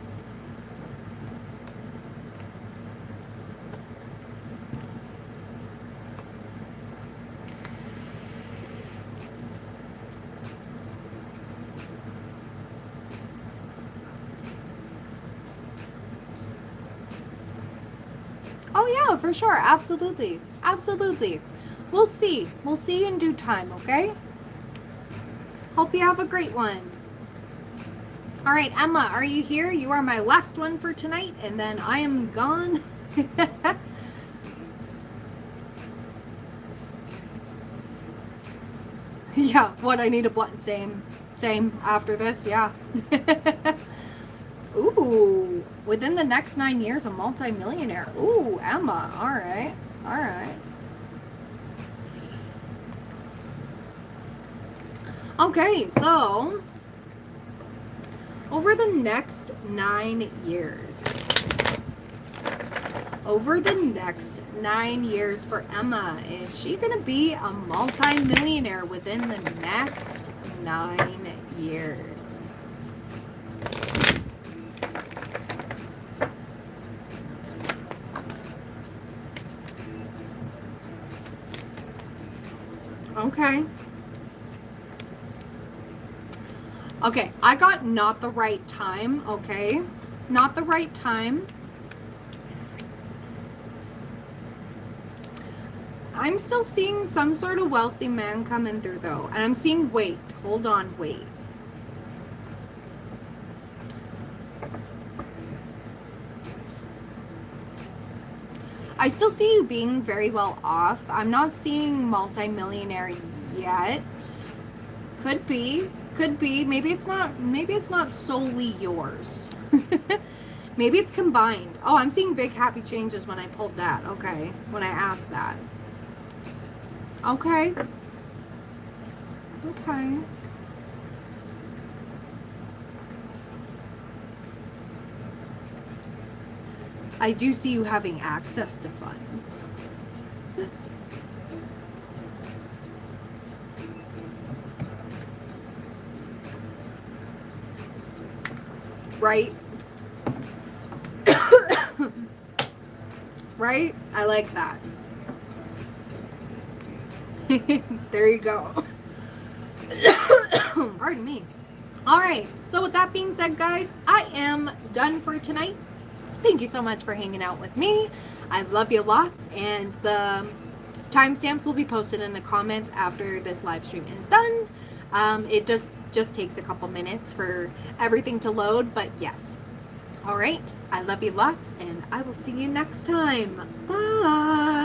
Speaker 1: Oh yeah, for sure. Absolutely. Absolutely. We'll see. We'll see in due time, okay? Hope you have a great one. All right, Emma, are you here? You are my last one for tonight, and then I am gone. Yeah, what, I need a blunt? Same after this, yeah. Ooh, within the next 9 years, a multi-millionaire. Ooh, Emma, all right, all right. Okay, so over the next 9 years, for Emma, is she going to be a multi-millionaire within the next 9 years? Okay. Okay, I got not the right time, okay? Not the right time. I'm still seeing some sort of wealthy man coming through though. And I'm seeing, wait, hold on, wait. I still see you being very well off. I'm not seeing multi-millionaire yet. Could be. Maybe it's not solely yours. Maybe it's combined. Oh, I'm seeing big happy changes when I pulled that. Okay. When I asked that. Okay. Okay. I do see you having access to funds. Right? Right? I like that. There you go. Pardon me. All right. So with that being said, guys, I am done for tonight. Thank you so much for hanging out with me. I love you lots, and the timestamps will be posted in the comments after this live stream is done. It just takes a couple minutes for everything to load, but yes. All right. I love you lots, and I will see you next time. Bye.